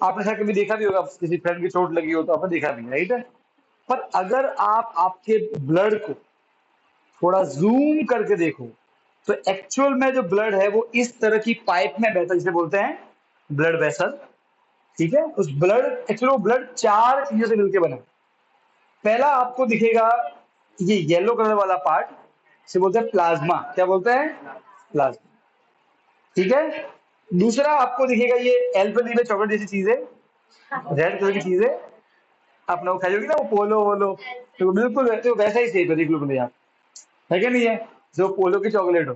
आपने शायद कभी देखा भी होगा, किसी फ्रेंड की चोट लगी हो तो आपने देखा भी, राइट है। पर अगर आप आपके ब्लड को थोड़ा जूम करके देखो, तो एक्चुअल में जो ब्लड है वो इस तरह की पाइप में बहता है, जिसे बोलते हैं ब्लड वेसल, ठीक है। उस ब्लड, एक्चुअली वो ब्लड चार चीजों से मिलकर बना है। पहला आपको दिखेगा ये येलो कलर वाला पार्ट, इसे बोलते हैं प्लाज्मा, क्या बोलते हैं, प्लाज्मा, ठीक है। दूसरा आपको दिखेगा ये एल्पनी में चॉकलेट जैसी चीजें, रेड कलर की चीजें, आपने वो खाई होगी ना, वो पोलो वोलो, तो बिल्कुल तो वैसा ही शेप है, देख लो भले आप, है क्या नहीं है, जो पोलो की चॉकलेट हो,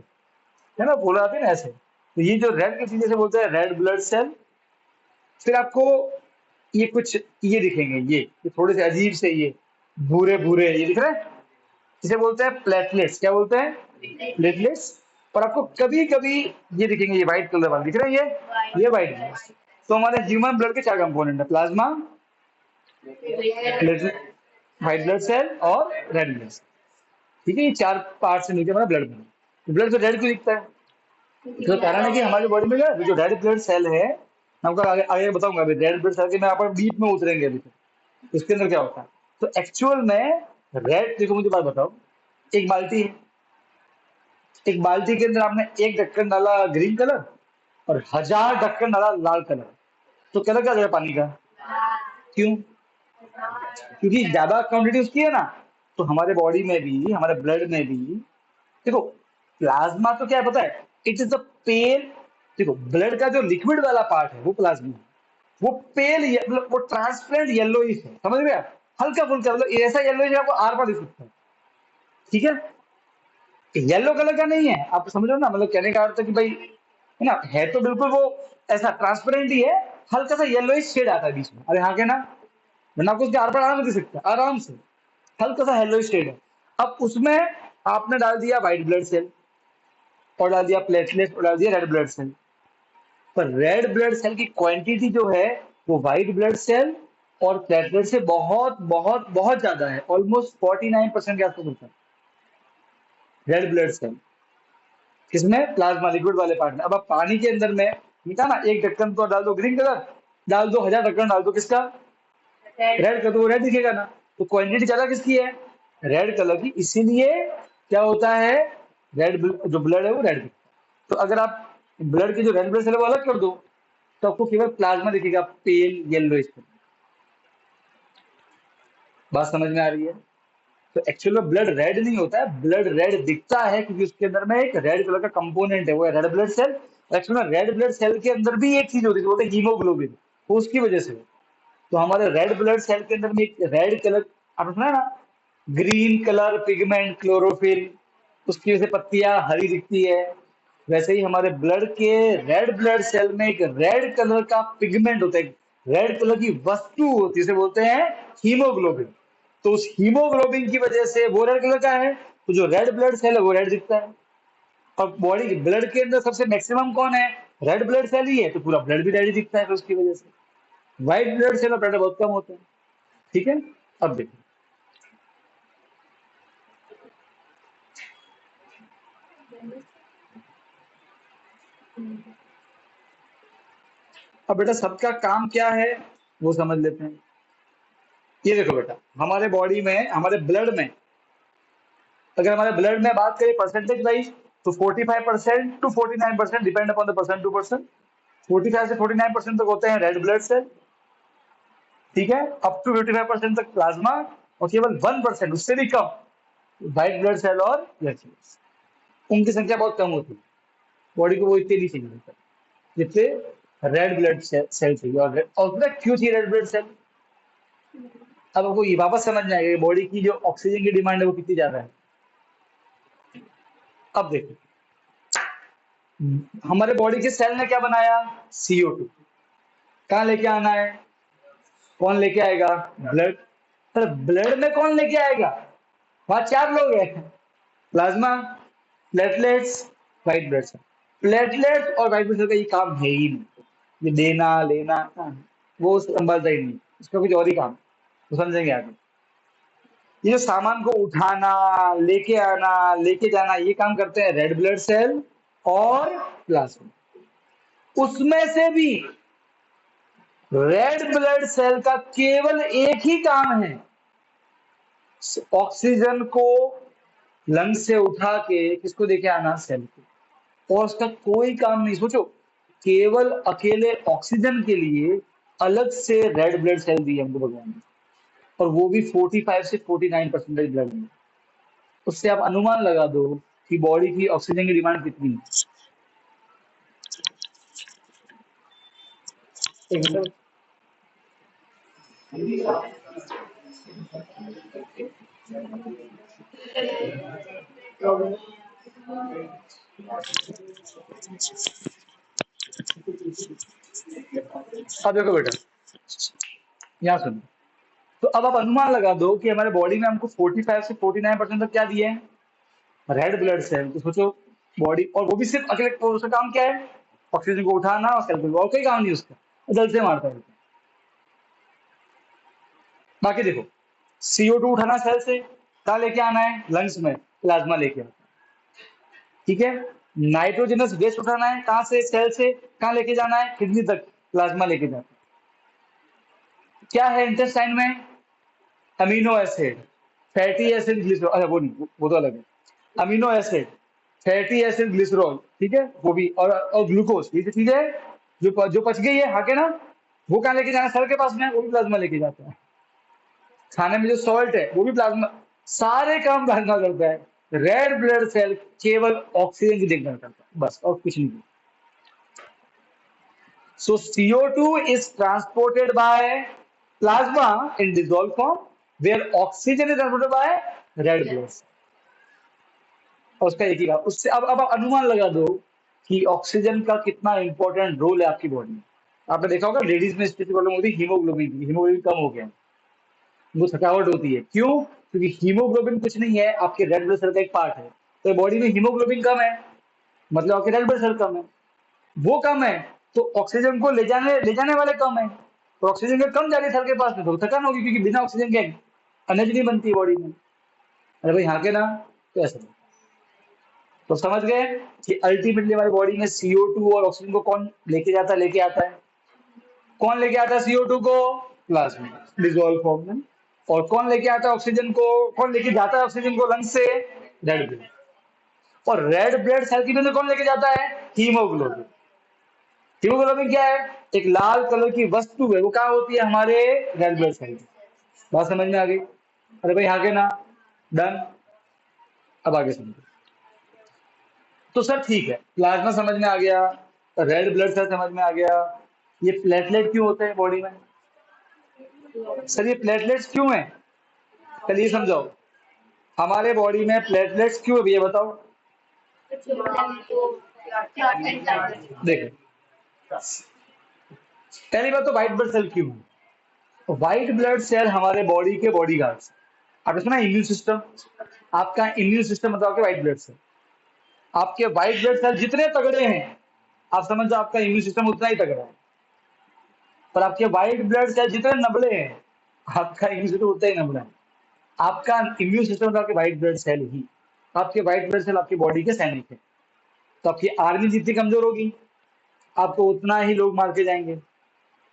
है ना, पोलो आती है ना ऐसे। तो ये जो रेड की चीजें से बोलते हैं रेड ब्लड सेल। फिर आपको ये कुछ ये दिखेंगे, ये थोड़े से अजीब से, ये भूरे भूरे ये दिख रहे हैं, इसे बोलते हैं प्लेटलेट्स, क्या बोलते हैं, प्लेटलेट्स। और आपको कभी कभी ये दिखेंगे, ये व्हाइट कलर वाले दिख रहे हैं, ये व्हाइट। तो हमारे ह्यूमन ब्लड के चार कंपोनेंट है, प्लाज्मा, व्हाइट ब्लड सेल और रेड ब्लड सेल, ठीक है। ये चार पार्ट से मिलकर हमारा ब्लड बना। ब्लड तो रेड क्यों दिखता है, तो कारण है कि हमारी बॉडी में जो रेड ब्लड सेल है मैं आपको आगे आगे बताऊंगा। अभी रेड ब्लड सेल के मैं अपन डीप में उतरेंगे अभी, तो इसके अंदर क्या होता है। तो एक्चुअल में रेड, देखो मुझे बात बताओ, एक बाल्टी है, एक बाल्टी के अंदर आपने एक ढक्कन डाला ग्रीन कलर और 1000 ढक्कन डाला लाल कलर, तो कलर क्या जाएगा पानी का? क्यों? क्योंकि ज्यादा क्वांटिटी उसकी है ना। तो हमारे बॉडी में भी, हमारे ब्लड में भी, देखो प्लाज्मा तो क्या है पता है, इट इज द पेल। देखो ब्लड का जो लिक्विड वाला पार्ट है वो प्लाज्मा है, वो पेल मतलब वो ट्रांसपेरेंट येलोइश है, समझ गए आप? हल्का फुल्का मतलब ऐसा येलोइश आपको आर पार दिख सकता है, ठीक है। येलो कलर का नहीं है, आप समझ रहे हो ना, मतलब कहने का अर्थ है कि भाई है ना, है तो बिल्कुल वो ऐसा ट्रांसपेरेंट ही है, हल्का सा येलोइश शेड आता है बीच में, अरे हाँ के ना, वरना आपको उसके आर पार आराम से दिख सकता है, आराम से हल्का सा येलोइश शेड है। अब उसमें आपने डाल दिया व्हाइट ब्लड सेल और डाल दिया प्लेटलेट और डाल दिया रेड ब्लड सेल। पर रेड ब्लड सेल की क्वांटिटी जो है वो व्हाइट ब्लड सेल और प्लेटलेट से बहुत बहुत बहुत ज्यादा है, ऑलमोस्ट 49% के आसपास होता है रेड ब्लड सेल, किसमें? प्लाज्मा लिक्विड वाले पार्ट में। अब आप पानी के अंदर में लिखा ना, एक ढक्कन तो डाल दो ग्रीन कलर, डाल दो 1000 ढक्कन डाल दो किसका? रेड का, तो वो रेड दिखेगा ना। तो क्वांटिटी ज्यादा किसकी है? रेड कलर की, इसीलिए क्या होता है, रेड जो ब्लड है वो रेड। तो अगर आप ब्लड की जो रेड ब्लड सेल है वो अलग कर दो, तो आपको केवल प्लाज्मा दिखेगा, पेल येलो। बात समझ में आ रही है? तो एक्चुअल में ब्लड रेड नहीं होता है, ब्लड रेड दिखता है क्योंकि उसके अंदर में एक रेड कलर का कंपोनेंट है, वो है रेड ब्लड सेल। एक्चुअल में रेड ब्लड सेल के अंदर भी एक चीज होती है, बोलते हैं हीमोग्लोबिन, तो उसकी वजह से। तो हमारे रेड ब्लड सेल के अंदर में एक रेड कलर, आपने सुना है ना, ग्रीन कलर पिगमेंट क्लोरोफिल, उसकी वजह से पत्तियां हरी दिखती है। वैसे ही हमारे ब्लड के रेड ब्लड सेल में एक रेड कलर का पिगमेंट होता है, रेड कलर की वस्तु होती है, उसे बोलते हैं हीमोग्लोबिन। तो उस हीमोग्लोबिन की वजह से वो रेड कलर का है, तो जो रेड ब्लड सेल है वो रेड दिखता है। और बॉडी ब्लड के अंदर सबसे मैक्सिमम कौन है? रेड ब्लड सेल ही है, तो पूरा ब्लड भी रेड ही दिखता है, तो उसकी वजह से व्हाइट ब्लड सेल और ब्लड बहुत कम होते हैं, ठीक है। अब देखो, अब बेटा सबका काम क्या है वो समझ लेते हैं। ये देखो बेटा, हमारे बॉडी में, हमारे ब्लड में, अगर हमारे ब्लड में बात करें परसेंटेज वाइज, तो 45% to 49% depend upon the person to person. 45 से 49% तक होते हैं रेड ब्लड सेल, ठीक है, अप टू 55% तक प्लाज्मा, और केवल 1% उससे भी कम व्हाइट ब्लड सेल और ब्लड सेल्स। उनकी संख्या बहुत कम होती है, बॉडी को वो इतने नहीं चाहिए होता जितने रेड ब्लड सेल चाहिए। और पता है क्यों चाहिए रेड ब्लड सेल? अब आपको ये वापस समझ में आएगा बॉडी की जो ऑक्सीजन की डिमांड है वो कितनी ज्यादा है। अब देखो, हमारे बॉडी के सेल ने क्या बनाया? CO2। कहाँ लेके आना है? कौन लेके आएगा? ब्लड। पर ब्लड में कौन लेके आएगा? वहां 4 लोग हैं, plasma, platelets, white blood cell. Platelets और व्हाइट ब्लड सेल का ये काम है ही नहीं, ये देना लेना वो संभलता ही नहीं, इसका कुछ और ही काम, तो समझेंगे आगे। ये जो सामान को उठाना, लेके आना, लेके जाना, ये काम करते हैं रेड ब्लड सेल और प्लाज्मा। उसमें से भी रेड ब्लड सेल का केवल एक ही काम है, ऑक्सीजन को लंग से उठा के किसको देके आना? सेल को। और उसका कोई काम नहीं, सोचो, केवल अकेले ऑक्सीजन के लिए अलग से रेड ब्लड सेल दिए हमको भगवान ने, और वो भी 45 से 49% ब्लड में। उससे आप अनुमान लगा दो कि बॉडी की ऑक्सीजन की डिमांड कितनी है। एक मिनट। अब देखो बेटा, यहाँ सुनो, तो अब आप अनुमान लगा दो कि हमारे बॉडी में हमको 45 से 49% तक क्या दिए हैं? Red blood cell. तो सोचो बॉडी, और वो भी सिर्फ अकेले, और उसका काम क्या है? ऑक्सीजन को उठाना और सेल को, और कोई काम नहीं उसका, जल से मारता है। बाकी देखो, CO2 उठाना सेल से, कहाँ लेके आना है? लंग्स में, प्लाज्मा लेके आना, ठीक है। नाइट्रोजनस वेस्ट उठाना है कहाँ से? सेल से, कहाँ लेके जाना है? किडनी तक, प्लाज्मा लेके जाता है। क्या है इंटेस्टाइन में? Amino acid, fatty acid, glycerol, अच्छा वो नहीं, वो तो अलग है। Amino acid, fatty acid, glycerol, ठीक है, वो भी, और ग्लूकोज, ये चीजें जो पच गई है, हाँ के ना, वो कहाँ लेके जाना है? सेल के पास में, वो भी प्लाज्मा लेके जाता है। खाने में जो सॉल्ट है वो भी प्लाज्मा, सारे काम प्लाज्मा करता है। रेड ब्लड सेल केवल ऑक्सीजन की देखभाल करता है, बस, और कुछ नहीं। So CO2 is transported by plasma in dissolved form, where oxygen is transported by red blood cell. और उसका एक ही काम, उससे अब आप अनुमान लगा दो कि ऑक्सीजन का कितना इंपॉर्टेंट रोल है आपकी बॉडी में। आपने देखा होगा लेडीज में स्पेशली प्रॉब्लम होती है हीमोग्लोबिन की, हीमोग्लोबिन कम हो गया, वो थकावट होती है। क्यों? क्योंकि हीमोग्लोबिन कुछ नहीं है, आपके रेड ब्लड सेल का एक पार्ट है। तो बॉडी में हीमोग्लोबिन कम है, मतलब आपके रेड ब्लड सेल कम है, वो कम है, तो ऑक्सीजन को ले जाने वाले कम है, तो ऑक्सीजन का कम जा रही है सेल के पास में, तो थकान होगी, क्योंकि बिना ऑक्सीजन के एनर्जी नहीं बनती है बॉडी में। अरे भाई हाँ के ना, तो ऐसा। तो समझ गए कि अल्टीमेटली हमारी बॉडी में CO2 और ऑक्सीजन को कौन लेके आता है? कौन लेके आता है CO2 को? प्लाज्मा डिसॉल्व फॉर्म में। और कौन लेके आता है ऑक्सीजन को, कौन लेके जाता है ऑक्सीजन को लंग से? Red blood. और रेड ब्लड सेल की में कौन लेके जाता है? हीमोग्लोबिन। हीमोग्लोबिन क्या है? एक लाल कलर की वस्तु है, वो क्या होती है? हमारे रेड ब्लड सेल। बात समझ में आ गई? अरे भाई आगे ना, डन। अब आगे समझो। तो सर ठीक है, प्लाज्मा समझ में आ गया, रेड ब्लड सेल समझ में आ गया, ये प्लेटलेट क्यों होते हैं बॉडी में? सर ये प्लेटलेट्स क्यों है? चलिए समझाओ, हमारे बॉडी में प्लेटलेट्स क्यों है, ये बताओ। देखो, पहली बात तो व्हाइट ब्लड सेल क्यों है? व्हाइट ब्लड सेल हमारे बॉडी के बॉडी गार्ड्स। आपने सुना इम्यून सिस्टम? आपका इम्यून सिस्टम मतलब आपके व्हाइट ब्लड सेल। आपके व्हाइट ब्लड सेल जितने तगड़े हैं, आप समझ जाओ आपका इम्यून सिस्टम उतना ही तगड़ा है। पर आपके व्हाइट ब्लड सेल जितने नबळे हैं, आपका इम्यून सिस्टम उतना ही नबड़ा है। आपका इम्यून सिस्टम मतलब आपके व्हाइट ब्लड सेल ही। आपके व्हाइट ब्लड सेल आपकी बॉडी के सैनिक है। तो आपकी आर्मी जितनी कमजोर होगी, आपको उतना ही लोग मार के जाएंगे,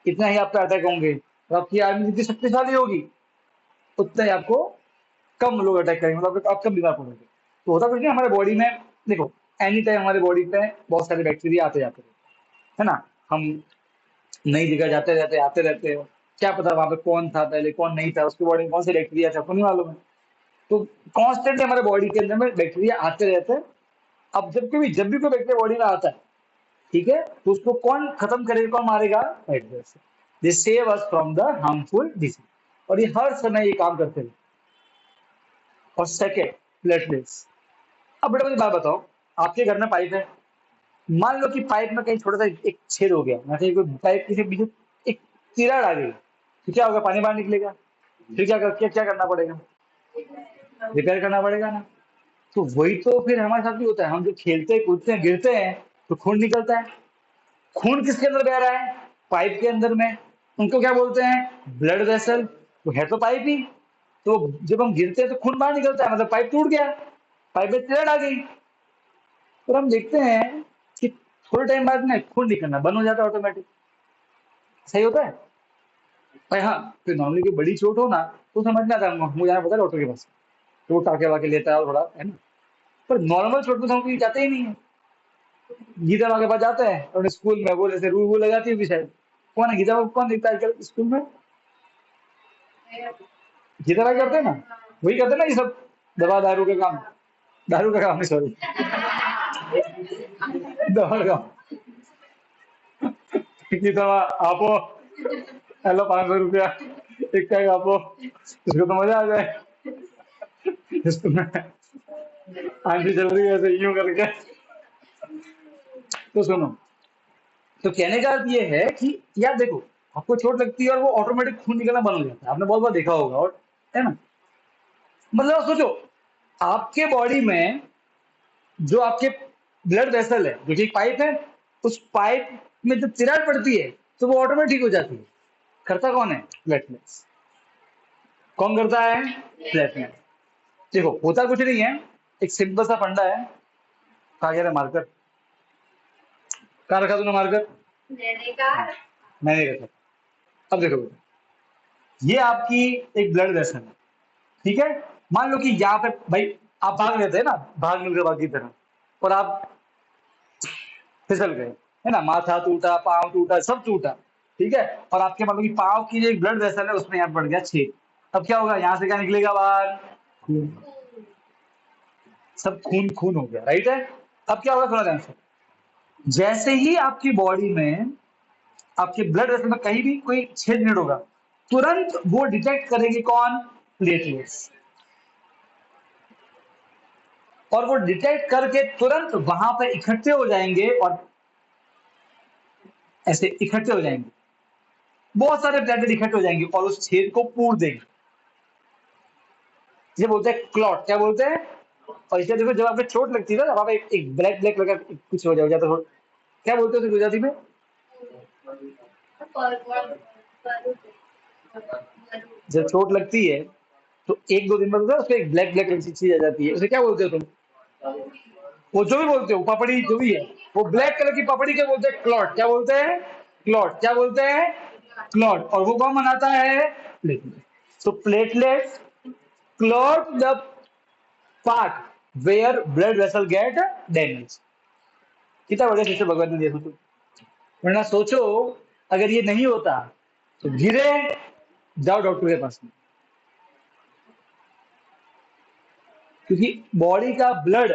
इतना ही आप पे अटैक होंगे। और आपकी आर्मी जितनी शक्तिशाली होगी, उतना ही आपको कम लोग अटैक करेंगे, मतलब आप कम बीमार पड़ोगे। तो होता कुछ नहीं हमारे बॉडी में। देखो, एनी टाइम हमारे बॉडी पे बहुत सारे बैक्टीरिया आते जाते रहते हैं, है ना। हम नई जगह जाते रहते, आते रहते हो, क्या पता वहां पे कौन था पहले, कौन नहीं था, उसकी बॉडी में कौन से बैक्टीरिया था, आपको नहीं मालूम है। तो कॉन्स्टेंटली हमारे बॉडी के अंदर में बैक्टीरिया आते रहते हैं। अब जब भी कोई बैक्टीरिया बॉडी में आता है, ठीक है, तो उसको कौन खत्म करेगा, कौन मारेगा? White blood cell. They save us from the harmful disease. और ये हर समय ये काम करते हैं। और सेकेंड, प्लेटलेट्स। अब बेटा मुझे बात बताओ, आपके घर में पाइप है, मान लो कि पाइप में कहीं छोटा सा एक छेद हो गया, या फिर कोई पाइप के बीच में एक चिराड़ आ गई, तो क्या होगा? पानी बाहर निकलेगा। फिर क्या करना पड़ेगा? रिपेयर करना पड़ेगा ना। तो वही तो फिर हमारे साथ भी होता है, हम जो खेलते कूदते हैं, गिरते हैं, तो खून निकलता है। खून किसके अंदर बह रहा है? पाइप के अंदर में। उनको क्या बोलते हैं? Blood vessel. तो है तो पाइप ही। तो जब हम गिरते हैं तो खून बाहर निकलता है, मतलब पाइप टूट गया, पाइप में चिराड़ आ गई। तो हम देखते हैं कि थोड़े टाइम बाद में खून निकलना बंद हो जाता है ऑटोमेटिक। सही होता है भाई। हाँ, तो नॉर्मली कोई बड़ी चोट हो ना, तो समझ में आता है, मुझे जाना पता है डॉक्टर के पास, तो वो टाके वाके लेता है और थोड़ा, है ना। पर नॉर्मल चोट में तो हम कहीं जाते ही नहीं है। गीता माँ के पास जाते हैं, और स्कूल में वो जैसे रूल वो लगाती होगी शायद। कौन है गीता माँ, कौन दिखता है आजकल स्कूल में? गीता माँ करते हैं ना, वही करते हैं ना ये सब, दवा दारू का काम। दारू का काम है, सॉरी, दवा का काम। गीता माँ आपो, हेलो 500 रुपया एक का आपो, इसको तो मजा आ जाए। स्कूल में आंटी चल रही है ऐसे यूं करके। तो सुनो, तो कहने का अर्थ ये है कि यार देखो, आपको चोट लगती है और वो ऑटोमेटिक खून निकलना बंद हो जाता है, आपने बहुत बार देखा होगा, और है ना। मतलब आप सोचो, आपके बॉडी में जो आपके ब्लड वेसल है, जो कि एक पाइप है, उस पाइप में जब चिराड़ पड़ती है तो वो ऑटोमेटिक हो जाती है। करता कौन है? प्लेटलेट्स। कौन करता है? प्लेटलेट। देखो होता कुछ नहीं है, एक सिंपल सा फंडा है। कहा गया था मार्कर? कहाँ रखा तूने मार्कर? मैं नहीं कर सकता। अब देखो बेटा, ये आपकी एक ब्लड वेसल है, ठीक है। मान लो कि यहाँ पे भाई आप भाग रहे थे ना, भाग मिल गए की तरह, और आप फिसल गए, है ना, माथा टूटा, पाँव टूटा, सब टूटा, ठीक है। और आपके मान लो कि पाँव की जो एक ब्लड वेसल है उसमें यहाँ पड़ गया छेद। अब क्या होगा, यहाँ से क्या निकलेगा बाहर, खून। सब खून खून हो गया, राइट है। अब क्या होगा, थोड़ा ध्यान से, जैसे ही आपकी बॉडी में, आपके ब्लड वेसल में कहीं भी कोई छेद नहीं होगा, तुरंत वो डिटेक्ट करेंगे कौन, प्लेटलेट्स। और वो डिटेक्ट करके तुरंत वहां पे इकट्ठे हो जाएंगे, और ऐसे इकट्ठे हो जाएंगे, बहुत सारे प्लेटलेट इकट्ठे हो जाएंगे और उस छेद को पूर देंगे। ये बोलते हैं क्लॉट, क्या बोलते हैं। और इसलिए देखो, जब आपको चोट लगती है ना, वहां पे एक ब्लैक ब्लैक लगा कुछ हो जाता है, क्या बोलते हैं गुजराती में, जब चोट लगती है तो एक दो दिन बाद होता है उसपे एक ब्लैक ब्लैक चीज आ जाती है, उसे क्या बोलते हो तुम, वो जो भी बोलते हो, पपड़ी जो भी है, वो ब्लैक कलर की पपड़ी क्या बोलते हैं, क्लॉट। क्या बोलते हैं, क्लॉट। क्या बोलते हैं, क्लॉट। और वो कौन बनाता है, platelet. So platelet clot the part where blood vessel get damage. कितना बढ़िया सिस्टम भगवान ने दिया सोचो। वरना सोचो, अगर ये नहीं होता तो गिरे, जाओ डॉक्टर के पास में, क्योंकि बॉडी का ब्लड,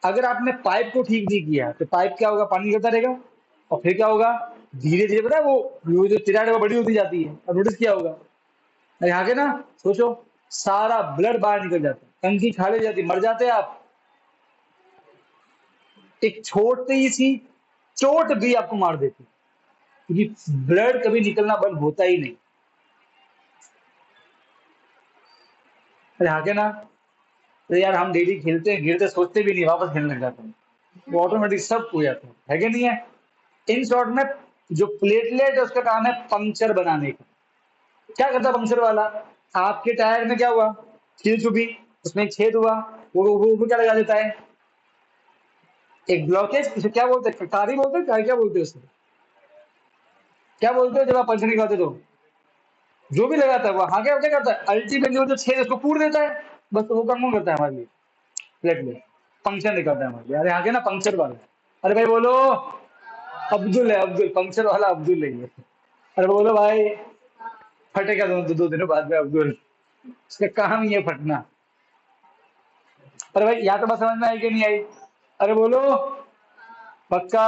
अगर आपने पाइप को ठीक नहीं किया तो पाइप क्या होगा, पानी निकलता रहेगा, और फिर क्या होगा, धीरे धीरे पता है वो जो तिराड़ है वो बड़ी होती जाती है। और नोटिस किया होगा, यहाँ के ना, सोचो, सारा ब्लड बाहर निकल जाता है, टंकी खाली हो जाती, मर जाते हैं आप। एक छोटी सी चोट भी आपको मार देती है, क्योंकि ब्लड कभी निकलना बंद होता ही नहीं। यहाँ के ना, तो यार हम डेली खेलते हैं, गिरते सोचते भी नहीं, वापस खेलने लग जाते हैं, वो ऑटोमेटिक सब हो जाता है कि नहीं है। इन शॉर्ट में, जो प्लेटलेट है उसका काम है पंक्चर बनाने का। क्या करता है पंक्चर वाला, आपके टायर में क्या हुआ, कील चुभी, उसमें एक छेद हुआ, वो क्या लगा देता है, एक ब्लॉकेज। इसे क्या बोलते हैं, कारी बोलते हैं, क्या बोलते हैं उसे, क्या बोलते हो जब आप पंक्चर निकालते तो, जो भी लगाता है वो आगे क्या करता है, अल्टीमेटली वो जो छेद है उसको पूर देता है। बस तो वो काम कौन करता है हमारे लिए, प्लेटलेट, पंक्चर निकालता है हमारे लिए। अरे आगे ना पंक्चर वाला, अरे भाई बोलो, अब्दुल है, अब्दुल, पंक्चर वाला अब्दुल है ये। अरे बोलो भाई, फटेगा दो दिनों बाद में अब्दुल, उसका काम ही है फटना। अरे भाई यहाँ तो बात समझ में आई कि नहीं आई, अरे बोलो, पक्का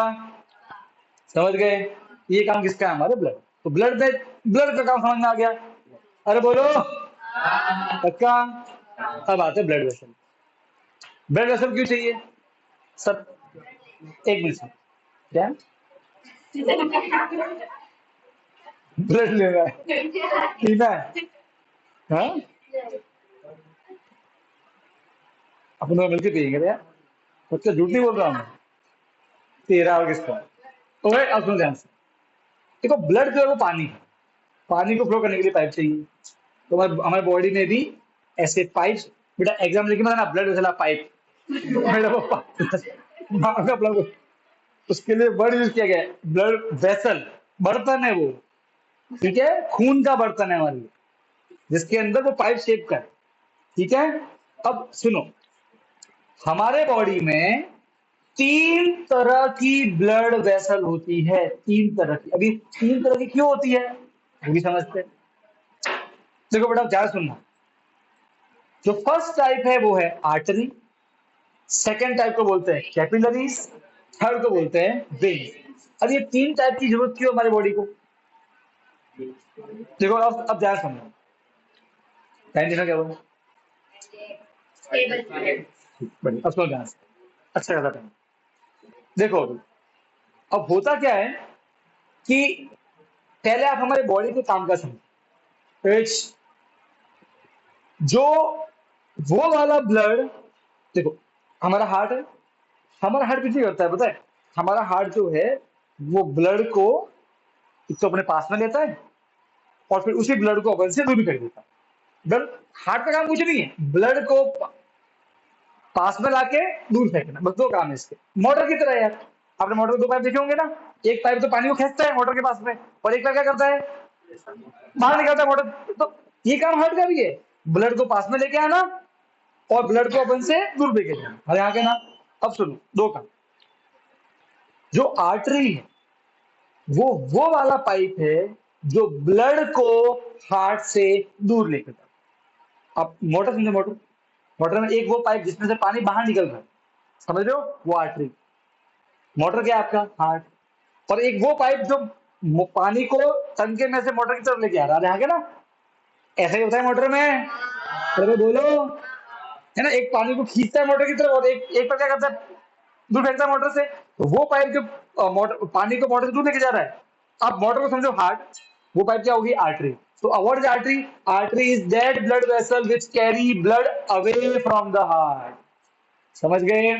समझ गए। ये काम किसका है, हमारे ब्लड। तो ब्लड में, ब्लड का काम समझ में आ गया, अरे बोलो, पक्का। अब आते ब्लड वेसल। ब्लड वेसल क्यों चाहिए सब, एक मिनट से, क्या ब्लड लेना है, पीना है, हाँ अपन लोग मिलकर पियेंगे यार, बच्चा झूठ नहीं बोल रहा हूँ, तेरा और किसका। तो भाई अब सुनो ध्यान से, देखो ब्लड जो है वो पानी है, पानी को फ्लो करने के लिए पाइप चाहिए। तो हमारे बॉडी में भी ऐसे पाइप, बेटा एग्जाम लेके ना, ब्लड वेसल पाइप, बेटा वो माँ का ब्लड, उसके लिए वर्ड यूज किया गया है, ब्लड वेसल, बर्तन है वो, ठीक है, खून का बर्तन है हमारे लिए, जिसके अंदर वो पाइप शेप का है, ठीक है। अब सुनो, हमारे बॉडी में तीन तरह की ब्लड वेसल होती है, तीन तरह की। अभी तीन तरह की क्यों होती है वो भी समझते हैं। देखो बेटा ध्यान सुनना, जो फर्स्ट टाइप है वो है आर्टरी, सेकेंड टाइप को बोलते हैं कैपिलरीज, थर्ड को बोलते हैं वेन। अब ये तीन टाइप की जरूरत क्यों हमारी बॉडी को, देखो अब ध्यान सुनना, टाइम देखा क्या बोला, अब सुनो ध्यान से, अच्छा खासा टाइम। देखो अब होता क्या है कि पहले आप हमारे बॉडी के काम का समझो। जो वो वाला ब्लड, देखो हमारा हार्ट है, हमारा हार्ट कितनी करता है पता है, हमारा हार्ट जो है वो ब्लड को एक तो अपने पास में लेता है, और फिर उसी ब्लड को अपन से दूर कर देता है। ब्लड, हार्ट का काम कुछ नहीं है, ब्लड को पास में लाके दूर फेंकना, बस दो काम है इसके। मोटर की तरह यार, आपने मोटर के दो पाइप देखे होंगे ना, एक पाइप तो पानी को खींचता है मोटर के पास में, और एक पाइप क्या करता है, बाहर निकलता है मोटर। तो ये काम हार्ट का भी है, ब्लड को पास में लेके आना और ब्लड को अपन से दूर लेके जाना। अरे आगे ना, अब सुनो दो काम। जो आर्टरी है वो वाला पाइप है जो ब्लड को हार्ट से दूर लेके जाता। अब मोटर समझो, मोटर, मोटर में एक वो पाइप जिसमें से पानी बाहर निकल रहा है, समझ रहे हो, वो आर्टरी। मोटर क्या है आपका, हार्ट। और एक वो पाइप जो पानी को टंके में से मोटर की तरफ लेके आ रहा है, आगे ना, ऐसा ही होता है मोटर में। अरे बोलो, है ना, एक पानी को खींचता है मोटर की तरफ और एक पर क्या करता है, दूर फेंकता है मोटर से। तो वो पाइप जो मोटर पानी को मोटर से दूर लेके जा रहा है, आप मोटर को समझो हार्ट, वो पाइप क्या होगी, artery. So what is artery? Artery is that blood vessel which carry blood away from the heart. समझ गए?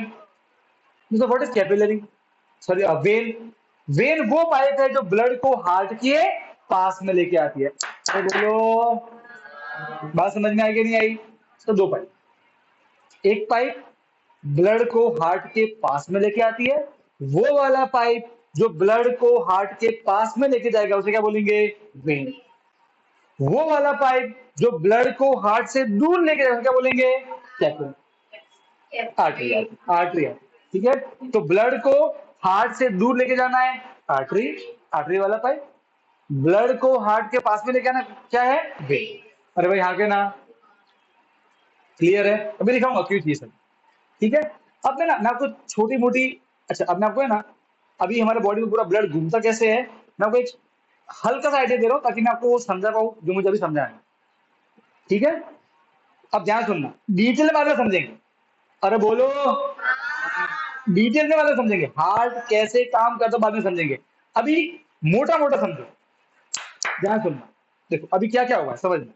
So what is capillary? Sorry, vein. When वो पाइप है जो ब्लड को हार्ट के पास में लेके आती है। तो बोलो, बात समझ में आई कि नहीं आई? तो दो पाइप, एक पाइप ब्लड को हार्ट के पास में लेके आती है, वो वाला पाइप जो ब्लड को हार्ट के पास में लेके जाएगा उसे क्या बोलेंगे, वेन। वो वाला पाइप जो ब्लड को हार्ट से दूर लेके जाएगा क्या बोलेंगे, कैपिलरी, आर्टरी, आर्टरी। ठीक है, तो ब्लड को हार्ट से दूर लेके जाना है, आर्टरी, आर्टरी वाला पाइप। ब्लड को हार्ट के पास में लेके आना क्या है, वेन। अरे भाई यहाँ के ना, क्लियर है? अभी दिखाऊंगा क्यों चीज है। ठीक है, अब मैं आपको छोटी मोटी, अच्छा अब मैं आपको है ना, अभी हमारे बॉडी में पूरा ब्लड घूमता कैसे है, मैं आपको एक हल्का सा आइडिया दे रहा हूँ ताकि मैं आपको वो समझा पाऊँ जो मुझे अभी समझाना। ठीक है, अब ध्यान सुनना, डिटेल में बाद में समझेंगे। अरे बोलो, डिटेल में बाद में समझेंगे, हार्ट कैसे काम करता बाद में समझेंगे, अभी मोटा मोटा समझो, ध्यान सुनना। देखो अभी क्या क्या हुआ है समझ में।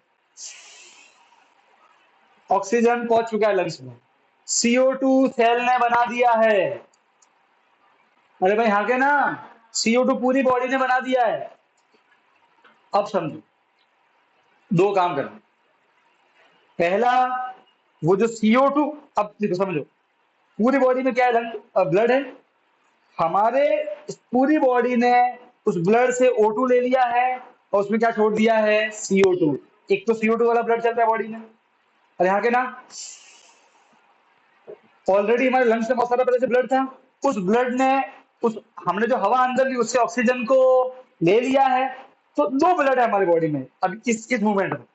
ऑक्सीजन पहुंच चुका है लंग्स में, CO2 सेल ने बना दिया है। अरे भाई हाँ के ना, CO2 पूरी बॉडी ने बना दिया है। अब समझो, दो काम करना। पहला, वो जो CO2, अब देखो समझो, पूरी बॉडी में क्या है, ब्लड है। हमारे पूरी बॉडी ने उस ब्लड से O2 ले लिया है और उसमें क्या छोड़ दिया है, CO2। एक तो CO2 वाला ब्लड चलता है बॉडी में। और यहाँ के ना, ऑलरेडी हमारे लंग्स में बहुत सारा पहले से ब्लड था, उस ब्लड ने उस हमने जो हवा अंदर ली उससे ऑक्सीजन को ले लिया है। तो दो ब्लड है हमारी बॉडी में अभी इस मूवमेंट में।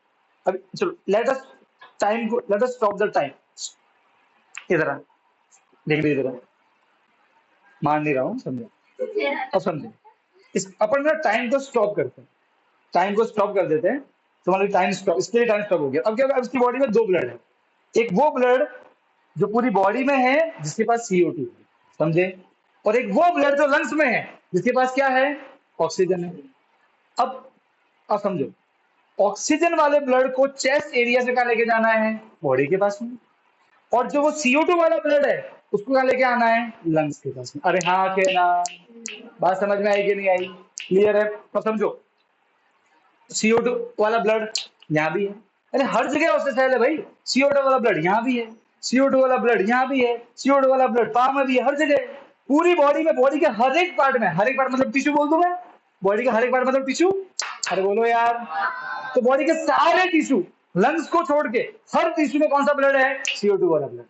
अभी चलो let us stop the time. इधर आ, देख लीजिए, इधर मान नहीं रहा हूँ, समझे, अब समझे। इस अपन ना टाइम को स्टॉप करते हैं, टाइम को स्टॉप कर देते हैं, तो हमारी टाइम स्टॉप, इसके लिए टाइम स्टॉप हो गया। अब क्या होगा, इसकी बॉडी में दो ब्लड है, एक वो ब्लड जो पूरी बॉडी में है जिसके पास CO2 है, समझे, और एक वो ब्लड जो लंग्स में है जिसके पास क्या है, ऑक्सीजन है। अब अब समझो, ऑक्सीजन वाले ब्लड को चेस्ट एरिया से कहा लेके जाना है, बॉडी के पास में, और जो वो CO2 वाला ब्लड है उसको कहा लेके आना है, लंग्स के पास में। अरे हाँ के ना, बात समझ में आई कि नहीं आई? क्लियर है? तो समझो, CO2 वाला ब्लड यहाँ भी है, अरे हर जगह ऑक्सीजन है भाई। CO2 वाला ब्लड यहाँ भी है, CO2 वाला ब्लड यहाँ भी है, CO2 वाला ब्लड पाँव में भी है, हर जगह, पूरी बॉडी में, बॉडी के हर एक पार्ट में, हर एक पार्ट मतलब टिश्यू बोल दूं मैं, बॉडी का हर एक पार्ट मतलब टिश्यू। अरे बोलो यार, तो बॉडी के सारे टिश्यू, लंग्स को छोड़ के हर टिश्यू में कौन सा ब्लड है, CO2 वाला ब्लड।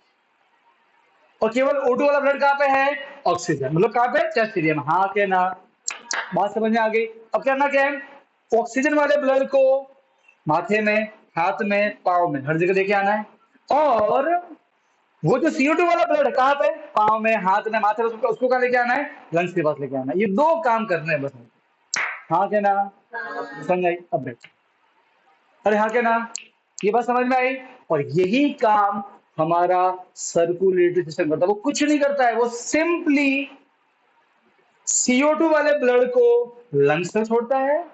और केवल O2 वाला ब्लड कहाँ पे है, ऑक्सीजन, मतलब कहाँ पे, चेस्ट एरिया में। हाँ के ना, बात समझ में आ गई? अब करना क्या है, ऑक्सीजन वाले ब्लड को माथे में, हाथ में, पाँव में, हर जगह लेके आना है। और वो जो CO2 वाला ब्लड है कहाँ पे, पाँव में, हाथ में, माथे में, उसको कहाँ लेके आना है, लंग्स के पास लेके आना है। ये दो काम करने हैं बस। हाँ क्या ना, समझ आई? अब बैठ, अरे हाँ क्या ना, ये बात समझ में आई? और यही काम हमारा सर्कुलेटरी सिस्टम करता है, वो कुछ नहीं करता है, वो सिंपली CO2 वाले ब्लड को लंग्स में छोड़ता है,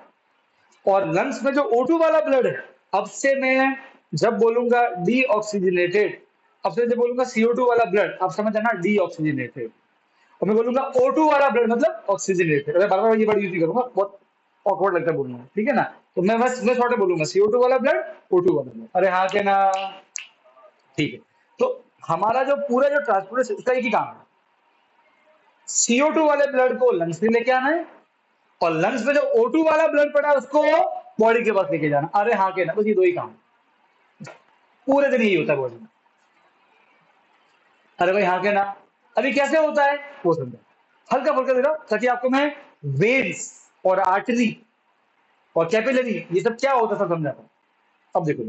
और लंग्स में जो O2 वाला ब्लड है, अब से मैं जब बोलूंगा डीऑक्सीजनेटेड, अब से जब बोलूंगा CO2 वाला ब्लड, आप समझ आना, डीऑक्सीजनेटेड। और मैं बोलूंगा O2 वाला ब्लड मतलब ऑक्सीजनेटेड। अरे बार बार ये वर्ड यूज नहीं करूंगा, बहुत ऑकवर्ड लगता है बोलना, ठीक है ना। तो मैं शॉर्ट में बोलूंगा CO2 वाला ब्लड, O2 वाला ब्लड। अरे हाँ के ना, ठीक है। तो हमारा जो पूरा जो ट्रांसपोर्टेशन उसका एक ही काम है, CO2 वाले ब्लड को लंग्स में लेके आना है, और लंग्स में जो O2 वाला ब्लड पड़ा है उसको बॉडी के पास लेके जाना। अरे हाँ के ना, बस ये दो ही काम, पूरे दिन यही होता है बॉडी में। अरे भाई हाँ के ना, अभी कैसे होता है वो समझा, हल्का फुल्का दे रहा हूं, ताकि आपको मैं वेन्स और आर्टरी और कैपिलरी ये सब क्या होता है सब समझाता हूं। अब देखो,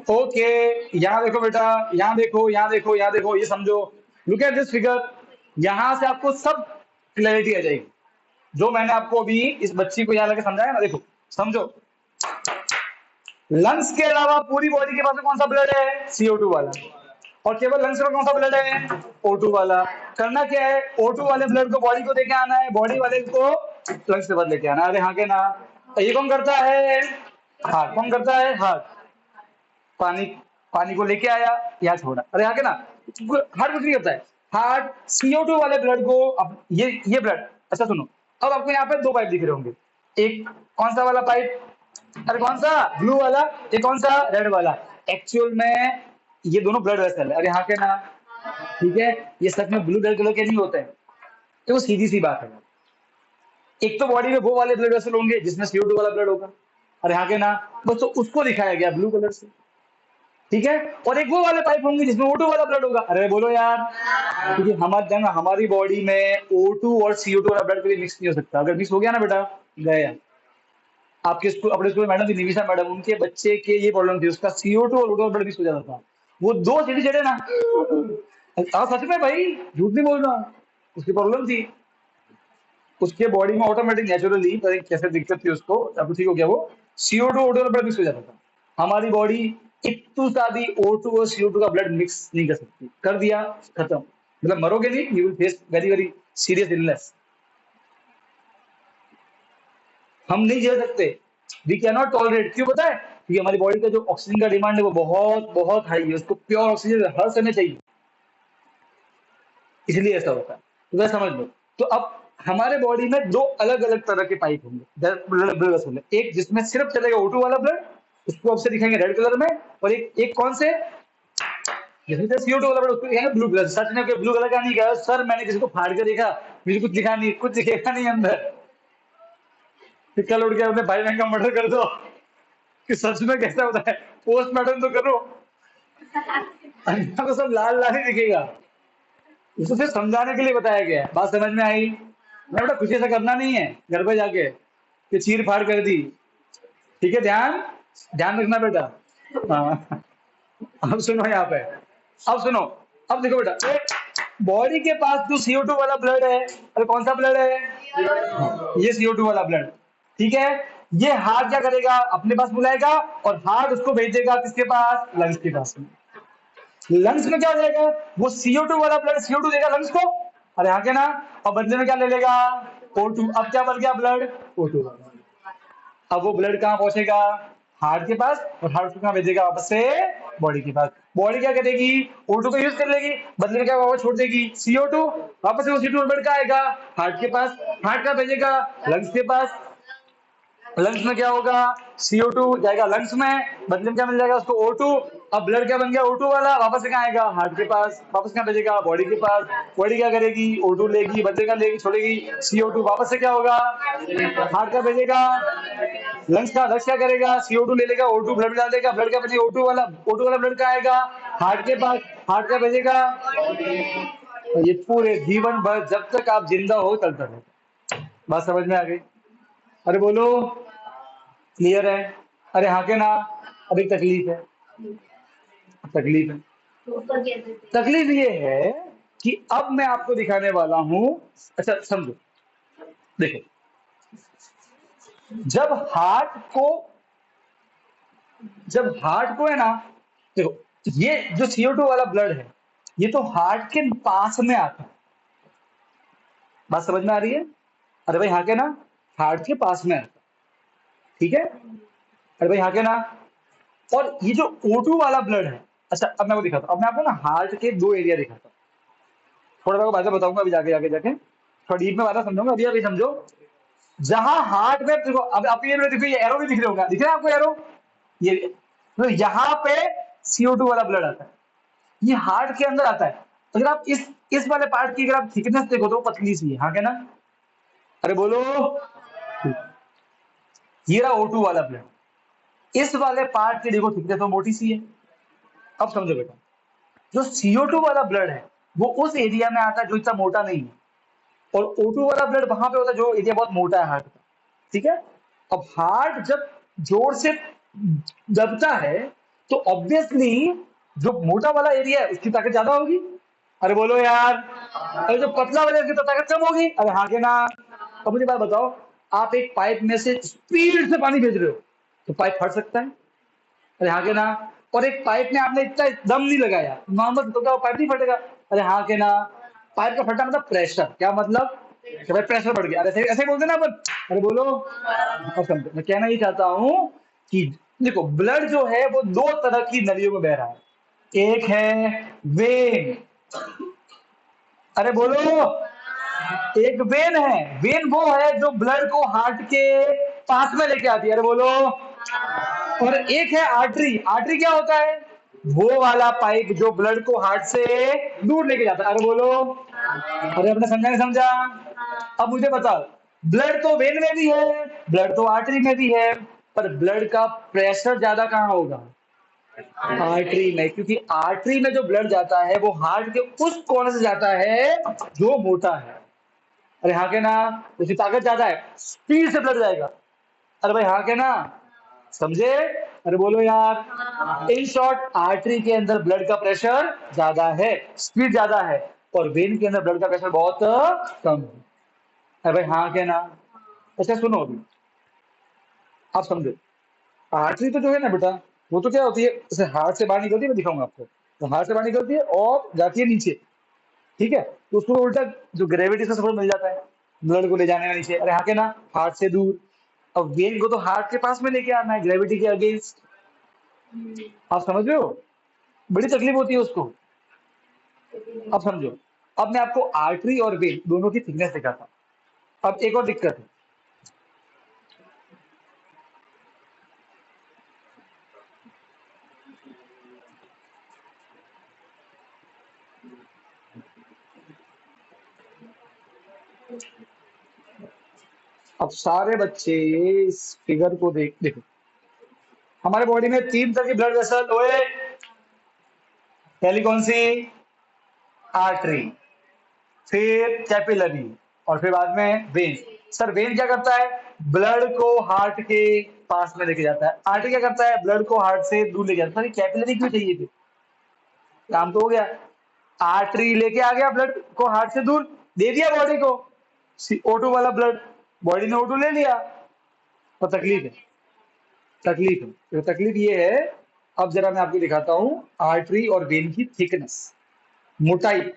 ओके, यहाँ देखो बेटा, यहाँ देखो, यहाँ देखो, यहाँ देखो, ये समझो, लुक एट दिस फिगर, यहां से आपको सब क्लैरिटी आ जाएगी। जो मैंने आपको अभी इस बच्ची को यहाँ लगे समझाया ना, देखो समझो, लंग्स के अलावा पूरी बॉडी के पास में कौन सा ब्लड है, CO2 वाला, और केवल लंग्स में कौन सा ब्लड है, O2 वाला। करना क्या है, O2 वाले ब्लड को बॉडी को लेके आना है, बॉडी वाले को लंग्स के बाद लेके आना है। अरे हाँ के ना, तो ये कौन करता है, हार्ट। कौन करता है, हार्ट। पानी, पानी को लेके आया, या छोड़ा। अरे हाँ के ना, हार्ट कुछ नहीं करता है, हार्ट CO2 वाले ब्लड को, अब ये ब्लड, अच्छा सुनो, अब आपको यहाँ पे दो पाइप दिख रहे होंगे, एक कौन सा वाला पाइप, अरे कौन सा, ब्लू वाला, ये कौन सा, रेड वाला। एक्चुअल में ये दोनों ब्लड वेसल है। अरे हाँ के ना, ठीक है, ये सच में ब्लू रेड कलर के नहीं होते हैं, तो वो सीधी सी बात है। एक तो बॉडी में वो वाले ब्लड वेसल होंगे जिसमें CO2 वाला ब्लड होगा, अरे हाँ के ना, बस तो उसको दिखाया गया ब्लू कलर से, ठीक है, और एक वो वाले पाइप होंगे जिसमें O2 वाला ब्लड होगा। अरे बोलो यार, क्योंकि हमारी बॉडी में O2 और CO2 वाला ब्लड कभी मिक्स नहीं हो सकता। अगर मिक्स हो गया ना बेटा, गया। आपके स्कूल, अपने स्कूल मैडम थी निविशा मैडम, उनके बच्चे के ये प्रॉब्लम थी, उसका CO2 और O2 ब्लड मिक्स हो जाता था, वो दो सीढ़ी चढ़े ना, सच में भाई, झूठ नहीं बोल रहा, उसकी प्रॉब्लम थी, उसके बॉडी में ऑटोमेटिक नेचुरली पता नहीं कैसे दिक्कत थी उसको, अब ठीक हो गया वो, CO2 O2 का ब्लड मिक्स हो जाता था। हमारी बॉडी इतनी सारी O2 और CO2 का ब्लड मिक्स नहीं कर सकती, कर दिया खत्म, मतलब मरोगे नहीं, you will face very very serious illness. हम नहीं झेल सकते, वी कैन नॉट टॉलरेट, क्यों पता है, क्योंकि हमारी बॉडी का जो ऑक्सीजन का डिमांड है वो बहुत बहुत हाई है, उसको प्योर ऑक्सीजन हर समय चाहिए, इसलिए ऐसा होता है, तो वह समझ लो। तो अब हमारे बॉडी में दो अलग अलग तरह के पाइप होंगे, ब्लड वेसल, एक जिसमें सिर्फ चलेगा O2 वाला ब्लड, उसको आपसे दिखाएंगे रेड कलर में, और एक एक कौन से, जिसमें CO2 वाला ब्लड, उसको दिखाएंगे ब्लू कलर। सच ने ब्लू कलर का नहीं कहा सर, मैंने किसी को फाड़ कर देखा, मुझे कुछ दिखा नहीं, कुछ दिखेगा नहीं अंदर, फिर कल उठ के अपने भाई बहन का मर्डर कर दो, कि सच में कैसा होता है, पोस्टमार्टम तो करो, अंदर तो सब लाल लाल ही दिखेगा। इसको सिर्फ समझाने के लिए बताया गया है, बात समझ में आई, मैं बेटा खुशी से करना नहीं है घर पे जाके कि चीर फाड़ कर दी, ठीक है, ध्यान ध्यान रखना बेटा। हाँ, अब सुनो यहाँ पे, अब सुनो, अब देखो बेटा, बॉडी के पास जो CO2 वाला ब्लड है, अरे कौन सा ब्लड है, ये CO2 वाला ब्लड, ठीक है, ये हार्ट क्या करेगा, अपने पास बुलाएगा, और हार्ट उसको भेजेगा किसके पास, लंग्स के पास में। लंग्स में क्या हो जाएगा, वो CO2 वाला ब्लड CO2 देगा लंग्स को, अरे हाँ के ना, और बदले में क्या ले लेगा, O2। अब क्या बन गया ब्लड, O2 वाला। अब वो ब्लड कहाँ पहुंचेगा, हार्ट के पास, और हार्ट को कहाँ भेजेगा, वापस से बॉडी के पास। बॉडी क्या करेगी, O2 को यूज कर लेगी, बदले में क्या वापस छोड़ देगी, CO2, वापस से वो CO2 ब्लड का आएगा हार्ट के पास, हार्ट का भेजेगा लंग्स के पास, लंग्स में क्या होगा, CO2 जाएगा लंग्स में, बदले में क्या मिल जाएगा उसको, O2। अब ब्लड क्या बन गया, O2 वाला, वापस से कहाँ आएगा, हार्ट के पास, वापस कहाँ भेजेगा, बॉडी के पास। बॉडी क्या करेगी, O2 लेगी, बदले का लेगी, छोड़ेगी, CO2 वापस से क्या होगा, हार्ट का भेजेगा, लंग्स क्या करेगा, CO2 ले लेगा, O2 ब्लड डाल देगा, ब्लड का बचेगा O2 वाला ब्लड का आएगा हार्ट के पास, हार्ट का भेजेगा। और ये पूरे जीवन भर जब तक आप जिंदा हो चलता रहेगा। बात समझ में आ गई, अरे बोलो, क्लियर है, अरे हाँ के ना। अब एक तकलीफ है, तकलीफ है, तकलीफ ये है कि अब मैं आपको दिखाने वाला हूं, अच्छा समझो, देखो, जब हार्ट को, जब हार्ट को है ना, देखो, ये जो CO2 वाला ब्लड है, ये तो हार्ट के पास में आता है। बात समझ में आ रही है? अरे भाई हाँ के ना, हार्ट के पास में आता है। ठीक है, अरे भाई हाँ के ना। और ये जो O2 वाला ब्लड है, अच्छा अब मैं आपको दिखाता हूँ, अब मैं आपको ना हार्ट के दो एरिया दिखाता हूँ। थोड़ा सा बातें बताऊंगा अभी, जाके जाके जाके थोड़ा डीप में बातें समझाऊंगा, अभी अभी समझो। जहां हार्ट में देखो, अब आप ये देखो, ये एरो भी दिख रहा होगा, दिख रहा है आपको एरो? ये तो यहाँ पे CO2 वाला ब्लड आता है, ये हार्ट के अंदर आता है। अगर आप इस वाले पार्ट की अगर आप थिकनेस देखो तो पतली सी है, हाँ क्या ना? अरे बोलो। ये रहा O2 वाला ब्लड, इस वाले पार्ट की देखो थिकनेस तो मोटी सी है। अब समझो बेटा, जो CO2 वाला ब्लड है वो उस एरिया में आता है जो इतना मोटा नहीं है, और O2 वाला ब्लड वहां पे होता है जो एरिया बहुत मोटा है हार्ट का। ठीक है, अब हार्ट जब जोर से दबता है तो ऑब्वियसली जो मोटा वाला एरिया है उसकी ताकत ज्यादा होगी। अरे बोलो यार। अरे जो पतला वाला उसकी तो ताकत कम होगी। अरे हाँ के ना। अब मुझे बात बताओ, आप एक पाइप में से स्पीड से पानी भेज रहे हो तो पाइप फट सकता है। अरे हाँ के ना। और एक पाइप में आपने इतना दम नहीं लगाया, नॉर्मल तो क्या वो पाइप नहीं फटेगा? अरे हाँ के ना। पाइप का फटना मतलब प्रेशर, क्या मतलब कि भाई प्रेशर बढ़ गया। अरे ऐसे ऐसे बोलते ना अपन। अरे बोलो। अब समझो, मैं कहना ही चाहता हूँ कि देखो ब्लड जो है वो दो तरह की नलियों में बह रहा है। एक है वेन। अरे बोलो। एक वेन है, वेन वो है जो ब्लड को हार्ट के पास में लेके आती है। अरे बोलो। और एक है आर्टरी। आर्टरी क्या होता है? वो वाला पाइप जो ब्लड को हार्ट से दूर लेके जाता है। अरे बोलो। अरे आपने समझा नहीं समझा? अब मुझे बताओ, ब्लड तो वेन में भी है, ब्लड तो आर्टरी में भी है, पर ब्लड का प्रेशर ज्यादा कहाँ होगा? आर्टरी में, क्योंकि आर्टरी में जो ब्लड जाता है वो हार्ट के उस कोने से जाता है जो मोटा है। अरे हाँ के ना, उसकी ताकत ज्यादा है, स्पीड से ब्लड जाएगा। अरे भाई हाँ के ना, समझे? अरे बोलो यार। इन शॉर्ट, आर्टरी के अंदर ब्लड का प्रेशर ज्यादा है, स्पीड ज्यादा है, और वेन के अंदर ब्लड का प्रेशर बहुत कम है। अरे भाई हाँ के ना। अच्छा सुनो अभी, आप समझो। आर्टरी तो जो है ना बेटा, वो तो क्या होती है, जैसे हार्ट से बाहर निकलती है, मैं दिखाऊंगा आपको। तो हार्ट से बाहर निकलती है और जाती है नीचे। ठीक है, तो उसको उल्टा जो ग्रेविटी से सपोर्ट मिल जाता है ब्लड को ले जाने में नीचे। अरे हाँ के ना, हार्ट से दूर। अब वेन को तो हार्ट के पास में लेके आना है ग्रेविटी के अगेंस्ट। आप समझ रहे हो? बड़ी तकलीफ होती है उसको। अब समझो, अब मैं आपको आर्टरी और वेन दोनों की थिकनेस दिखाता हूँ। अब एक और दिक्कत है, अब सारे बच्चे इस फिगर को देखो। हमारे बॉडी में तीन तरह की ब्लड वेसल ओए। पहली कौन सी? आर्टरी, फिर कैपिलरी, और फिर बाद में वेन। सर वेन क्या करता है? ब्लड को हार्ट के पास में लेके जाता है। आर्टरी क्या करता है? ब्लड को हार्ट से दूर लेके जाता है। कैपिलरी क्यों चाहिए थी? काम तो हो गया। आर्टरी लेके आ गया ब्लड को हार्ट से दूर, दे दिया बॉडी को O2 वाला ब्लड, बॉडी ने O2 ले लिया। तो तकलीफ है, तकलीफ है, तो तकलीफ ये है। अब जरा मैं आपको दिखाता हूं आर्टरी और वेन की थिकनेस, मोटाई।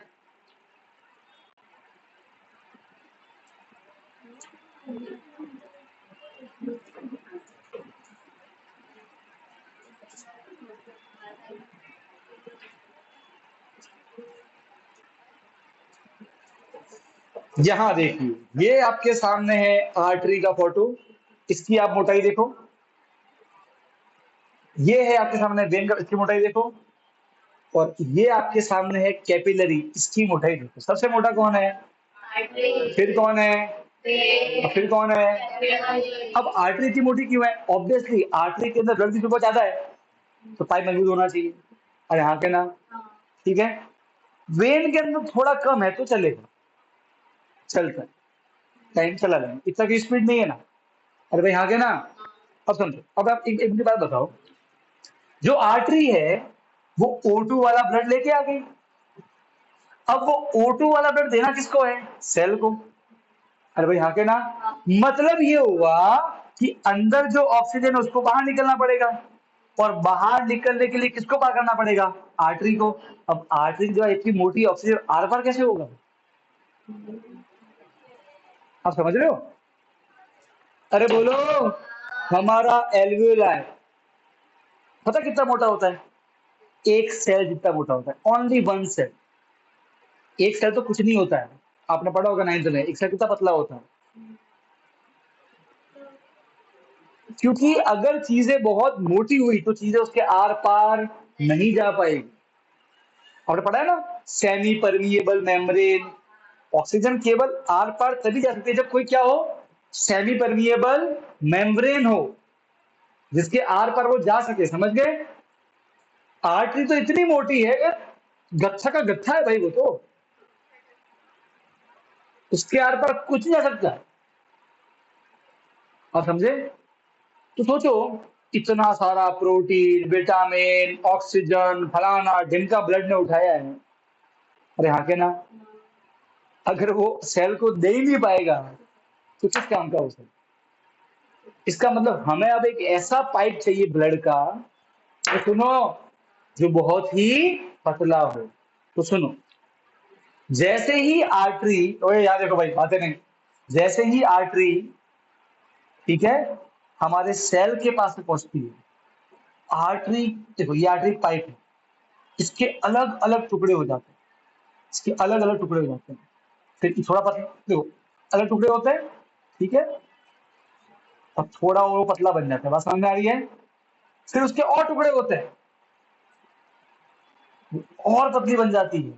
यहां देखिए, ये आपके सामने है आर्टरी का फोटो, इसकी आप मोटाई देखो। ये है आपके सामने वेन का, इसकी मोटाई देखो। और ये आपके सामने है कैपिलरी, इसकी मोटाई देखो। सबसे मोटा कौन है? फिर कौन है? और फिर कौन है? अब आर्टरी इतनी मोटी क्यों है? ऑब्वियसली आर्टरी के अंदर ब्लड की सुपर ज्यादा है, तो पाइप मजबूत होना चाहिए। अरे हाँ के ना। ठीक है, वेन के अंदर थोड़ा कम है तो चलेगा, चलता है, टाइम चला जाए, इतना की स्पीड नहीं है ना। अरे भाई हाँ के ना। अब समझो, अब आप एक मुझे बात बताओ, जो आर्टरी है वो O2 वाला ब्लड लेके आ गई। अब वो O2 वाला ब्लड देना किसको है? सेल को। अरे भाई हाँ के ना। मतलब ये हुआ कि अंदर जो ऑक्सीजन है उसको बाहर निकलना पड़ेगा। और बाहर निकलने के लिए किसको पार करना पड़ेगा? आर्टरी को। अब आर्टरी जो है इतनी मोटी, ऑक्सीजन आर पार कैसे होगा? आप समझ रहे हो? अरे बोलो। हमारा एल्वियोलाई पता कितना मोटा होता है? एक सेल जितना मोटा होता है, ओनली वन सेल। एक सेल तो कुछ नहीं होता है, आपने पढ़ा होगा नाइन्थ में, एक सेल कितना पतला होता है। क्योंकि अगर चीजें बहुत मोटी हुई तो चीजें उसके आर पार नहीं जा पाएगी। आपने पढ़ा है ना, सेमी परमिएबल मेम्ब्रेन। ऑक्सीजन केवल आर पार तभी जा सकती है जब कोई क्या हो, सेमी परमिएबल मेम्ब्रेन हो, जिसके आर पार वो जा सके। समझ गए? आर्टरी तो इतनी मोटी है, गत्था का गत्था है भाई वो तो, उसके आर पार कुछ नहीं जा सकता। आप समझे? तो सोचो, इतना सारा प्रोटीन, विटामिन, ऑक्सीजन, फलाना ढिमका ब्लड ने उठाया है। अरे हाँ के ना? अगर वो सेल को दे ही नहीं पाएगा तो किस काम का उसे? इसका मतलब हमें अब एक ऐसा पाइप चाहिए ब्लड का, तो सुनो, जो बहुत ही पतला हो। तो सुनो, जैसे ही आर्टरी, ओए यार देखो भाई बातें नहीं, जैसे ही आर्टरी, ठीक है, हमारे सेल के पास में पहुंचती है, आर्टरी, देखो ये आर्टरी पाइप है, इसके अलग अलग टुकड़े हो जाते हैं, इसके अलग अलग टुकड़े हो जाते हैं। फिर थोड़ा पतला, देखो अलग टुकड़े होते हैं, ठीक है, और थोड़ा वो पतला बन जाता है। बात समझ में आ रही है? फिर उसके और टुकड़े होते हैं, और पतली बन जाती है,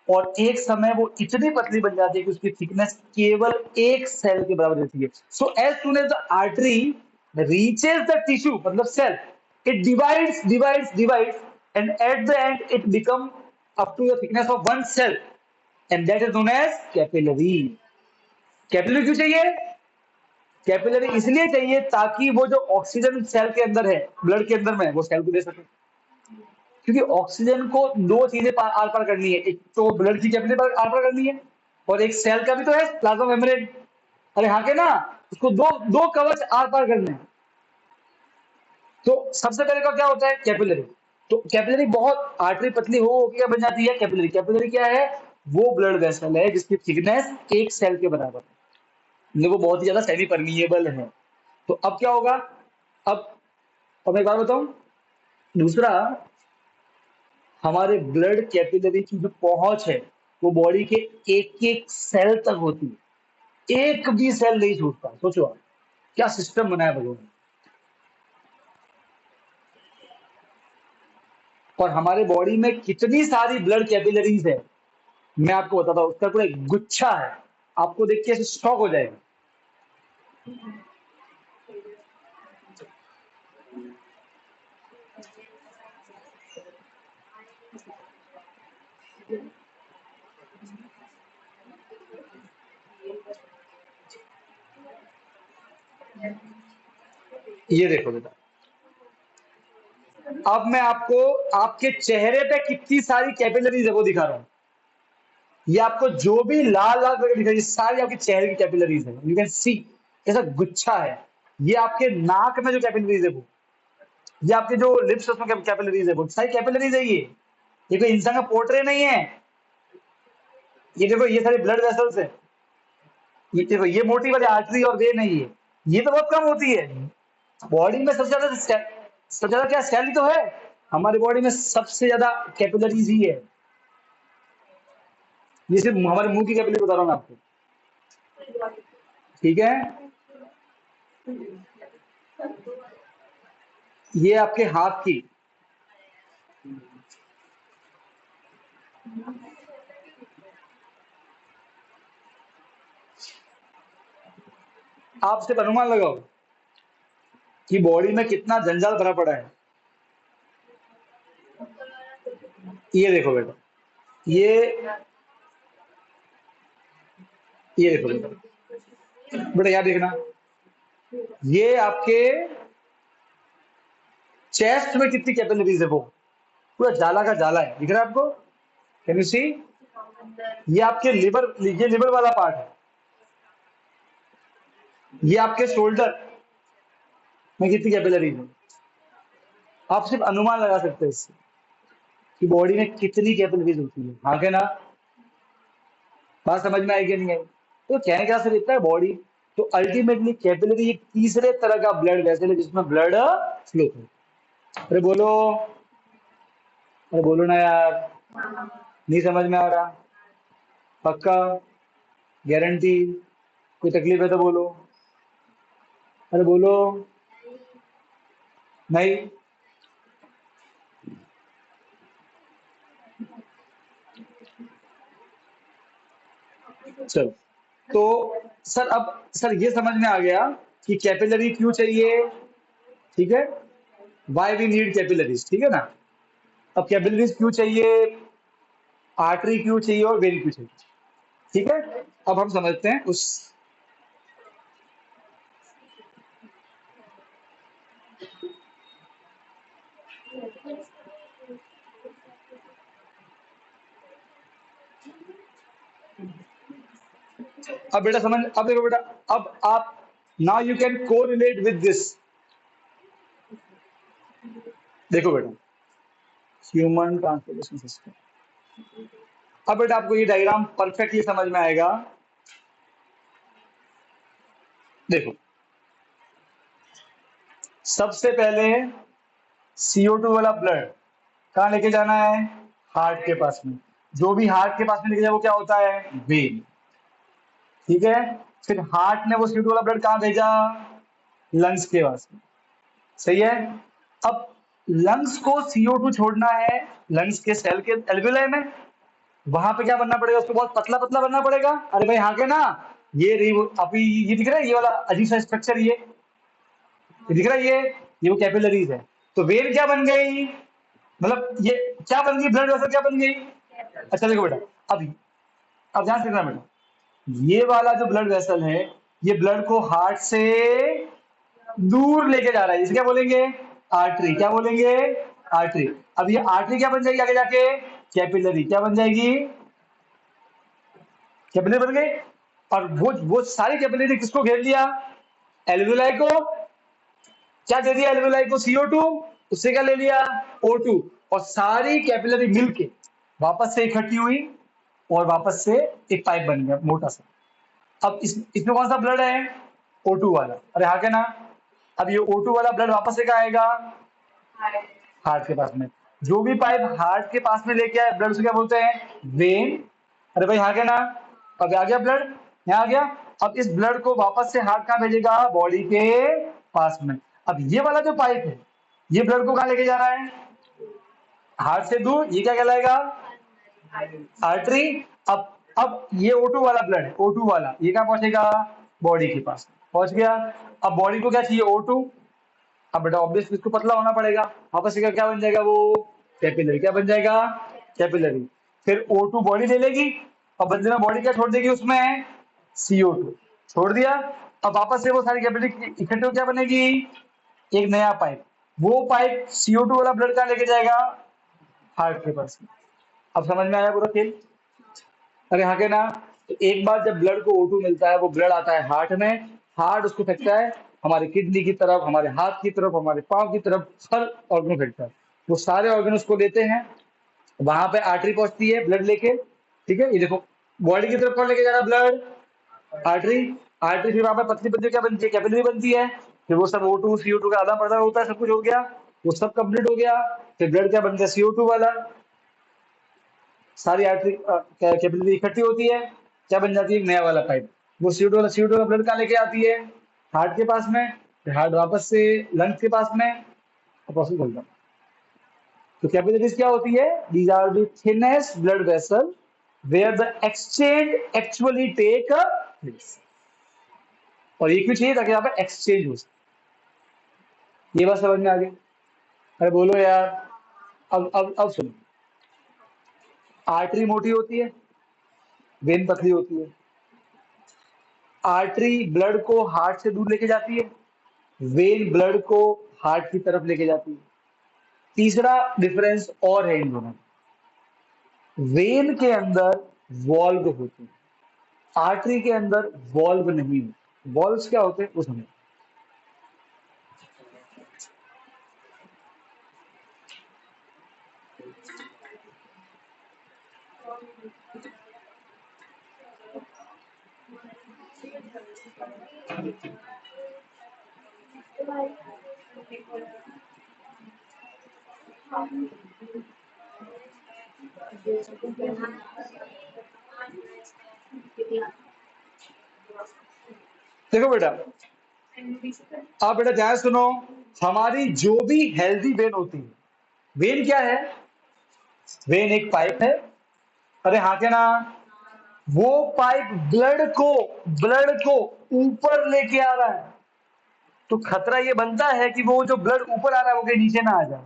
और एक समय वो इतनी पतली बन जाती है कि उसकी थिकनेस केवल एक सेल के बराबर रहती है। So as soon as the artery reaches the tissue, मतलब cell, it divides and at the end it become up to the thickness of one cell, and that is known as capillary. Capillary क्यों चाहिए? कैपिलरी इसलिए चाहिए ताकि वो जो ऑक्सीजन सेल के अंदर है, ब्लड के अंदर में, वो सेल को दे सके। क्योंकि ऑक्सीजन को दो चीजें आर पार करनी है, एक तो ब्लड की कैपिलरी पर आर पार करनी है, और एक सेल का भी तो है, प्लाज्मा मेम्ब्रेन। अरे हाँ के ना? उसको दो दो कवच आर पार करने हैं। तो सबसे पहले का क्या होता है? कैपिलरी। तो कैपिलरी बहुत, आर्टरी पतली हो क्या बन जाती है? कैपिलरी। कैपिलरी क्या है? वो ब्लड वेसल है जिसकी थिकनेस एक सेल के बराबर है, वो बहुत ही ज्यादा सेमी परमिएबल है। तो अब क्या होगा? अब मैं एक बार बताऊं, दूसरा, हमारे ब्लड कैपिलरी की जो पहुंच है वो बॉडी के एक एक सेल तक होती है, एक भी सेल नहीं छूटता। सोचो आप, क्या सिस्टम बनाया भगवान। और हमारे बॉडी में कितनी सारी ब्लड कैपिलरीज है, मैं आपको बताता हूँ, उसका पूरा एक गुच्छा है, आपको देख के ऐसे शॉक हो जाएगा। ये देखो बेटा, अब मैं आपको आपके चेहरे पे कितनी सारी कैपिलरीज है वो दिखा रहा हूँ। ये आपको जो भी लाल लाल करके दिख रही है, सारी आपके चेहरे की कैपिलरीज है, यू कैन सी, ऐसा गुच्छा है। ये आपके नाक में जो कैपिलरीज है वो, ये आपके जो लिप्स उसमें कैपिलरीज है, वो सारी कैपिलरीज है। ये कोई इंसान का पोर्ट्रेट नहीं है। ये देखो, ये सारे ब्लड वेसल्स है। ये देखो, ये मोटी वाली आर्टरी और वे नहीं है, ये तो बहुत कम होती है। बॉडी में सबसे ज्यादा क्या सेल ही तो है, हमारी बॉडी में सबसे ज्यादा कैपिलरीज ही है। ये सिर्फ हमारे मुंह की कैपिलरी बता रहा हूँ मैं आपको, ठीक है? ये आपके हाथ की, आप सिर्फ अनुमान लगाओ कि बॉडी में कितना जंजाल भरा पड़ा है। ये देखो बेटा, ये ये देखो बेटा, बेटा याद देखना, ये आपके चेस्ट में कितनी कैपिलरीज है, वो पूरा जाला का जाला है, दिख रहा है आपको? Can you see? ये आपके लिवर, ये लिवर वाला पार्ट है, ये आपके शोल्डर में कितनी कैपिलरीज है, आप सिर्फ अनुमान लगा सकते हैं इससे कि बॉडी में कितनी कैपिलरीज होती है, हाँ के ना? बात समझ में आएगी नहीं आई? तो कहने का सिर्फ इतना है बॉडी, तो अल्टीमेटली कैपिलरी एक तीसरे तरह का ब्लड वेसल है जिसमें ब्लड फ्लो करे। अरे बोलो, अरे बोलो ना यार, नहीं समझ में आ रहा? पक्का? गारंटी? कोई तकलीफ है तो बोलो। अरे बोलो। नहीं? चलो, तो सर अब सर ये समझ में आ गया कि कैपिलरी क्यों चाहिए, ठीक है? वाई वी नीड कैपिलरीज, ठीक है ना? अब कैपिलरीज क्यों चाहिए, आर्टरी क्यों चाहिए और वेन क्यों चाहिए, ठीक है? अब हम समझते हैं उस। अब बेटा समझ, अब देखो बेटा, अब आप नाउ यू कैन को रिलेट विद दिस। देखो बेटा, ह्यूमन ट्रांसपोर्टेशन सिस्टम। अब बेटा आपको ये डायग्राम परफेक्टली समझ में आएगा। देखो, सबसे पहले CO2 वाला ब्लड कहाँ लेके जाना है? हार्ट के पास में। जो भी हार्ट के पास में लेके जाए वो क्या होता है? वेन, ठीक है? फिर हार्ट ने वो CO2 वाला ब्लड कहाँ भेजा? लंग्स के पास में, सही है? अब लंग्स को CO2 छोड़ना है लंग्स के सेल के एल्वियोलाई में, वहां पे क्या बनना पड़ेगा? उसको बहुत पतला पतला बनना पड़ेगा। अरे भाई हाँ के ना? अभी ये दिख रहा है, ये वाला अजीब सा स्ट्रक्चर, ये दिख रहा है, ये वो कैपिलरीज है। तो वेन क्या बन गई, मतलब ये क्या बन गई, ब्लड वेसल क्या बन गई? अच्छा देखो बेटा, अभी अब ध्यान से देखना बेटा, ये वाला जो ब्लड वेसल है, ये ब्लड को हार्ट से दूर लेके जा रहा है, इसे क्या बोलेंगे? आर्टरी। क्या बोलेंगे? आर्टरी। अब ये आर्टरी क्या बन जाएगी आगे जाके? कैपिलरी। क्या बन जाएगी? कैपिलरी बन गई। और वो सारी कैपिलरी किसको घेर लिया? एल्वियोलाई को। क्या दे दिया एल्वियोलाई को? CO2। उससे क्या ले लिया? O2। और सारी कैपिलरी मिलके वापस से इकट्ठी हुई और वापस से एक पाइप बन गया मोटा सा। अब इसमें कौन सा ब्लड है? O2 वाला। अरे हाँ क्या ना? अब ये O2 वाला ब्लड वापस से कहाँ आएगा? हार्ट के पास में। जो भी पाइप हार्ट के पास में लेके आए ब्लड, उसे क्या बोलते हैं? वेन। अरे भाई हाँ क्या ना? अब आ गया ब्लड, यहाँ आ गया। अब इस ब्लड को वापस से हार्ट कहाँ भेजेगा? बॉडी के पास में। अब ये वाला जो पाइप है, ये ब्लड को कहाँ लेके जा रहा है? हार्ट से दूर। ये क्या कहलाएगा? आर्टरी। अब ये O2 वाला ब्लड, O2 वाला, ये कहाँ पहुंचेगा? बॉडी के पास पहुंच गया। अब बॉडी को क्या चाहिए? O2। अब बेटा ऑब्वियसली इसको पतला होना पड़ेगा, वापस से क्या बन जाएगा? वो कैपिलरी। क्या बन जाएगा? कैपिलरी। फिर O2 बॉडी ले लेगी और बदले में बॉडी क्या छोड़ देगी उसमें? CO2 छोड़ दिया। अब वापस से वो सारी कैपिलरी इकट्ठे हो क्या बनेगी? एक नया पाइप। वो पाइप CO2 वाला ब्लड कहाँ लेके जाएगा? हार्ट के पास। अब समझ में आया पूरा खेल? अरे हाँ के ना? तो एक बार जब ब्लड को O2 मिलता है, वो ब्लड आता है हार्ट में, हार्ट उसको फेंकता है हमारे किडनी की तरफ, हमारे हाथ की तरफ, हमारे पाँव की तरफ, हर ऑर्गन फेंकता है। वो सारे ऑर्गन उसको लेते हैं, वहां पे आर्टरी पहुंचती है ब्लड लेके, ठीक है? ये देखो, बॉडी की तरफ कौन लेके जा रहा है ब्लड? आर्टरी। आर्टरी फिर वहां पे पतली पतली क्या बनती है? कैपिलरी बनती है। फिर वो सब O2 CO2 का आधा पड़ा होता है, सब कुछ हो गया, वो सब कंप्लीट हो गया। फिर ब्लड क्या बनता है? CO2 वाला। सारी आर्टरी कैपिलरी इकट्ठी होती है, क्या बन जाती है? नया वाला पाइप। वो CO2 वाला ब्लड कहाँ लेके आती है? हार्ट के पास में। फिर हार्ट वापस से लंग्स के पास में, प्रोसेस होता है। तो कैपिलरीज क्या होती है? These are the thinnest blood vessel where the exchange actually take place. और ये क्यों चाहिए? ताकि यहाँ पे एक्सचेंज हो सके। ये बात समझ में आ गई? अरे बोलो यार। अब सुनो, आर्टरी मोटी होती है, वेन पतली होती है। आर्टरी ब्लड को हार्ट से दूर लेके जाती है, वेन ब्लड को हार्ट की तरफ लेके जाती है। तीसरा डिफरेंस और है इन दोनों में, वेन के अंदर वॉल्व होते हैं, आर्टरी के अंदर वॉल्व नहीं होते। वॉल्व्स क्या होते हैं वो समझो। देखो बेटा, आप बेटा ध्यान सुनो, हमारी जो भी हेल्दी वेन होती है, वेन क्या है? वेन एक पाइप है। अरे हाँ के ना, वो पाइप ब्लड को ऊपर लेके आ रहा है। तो खतरा ये बनता है कि वो जो ब्लड ऊपर आ रहा है वो कहीं नीचे ना आ जाए।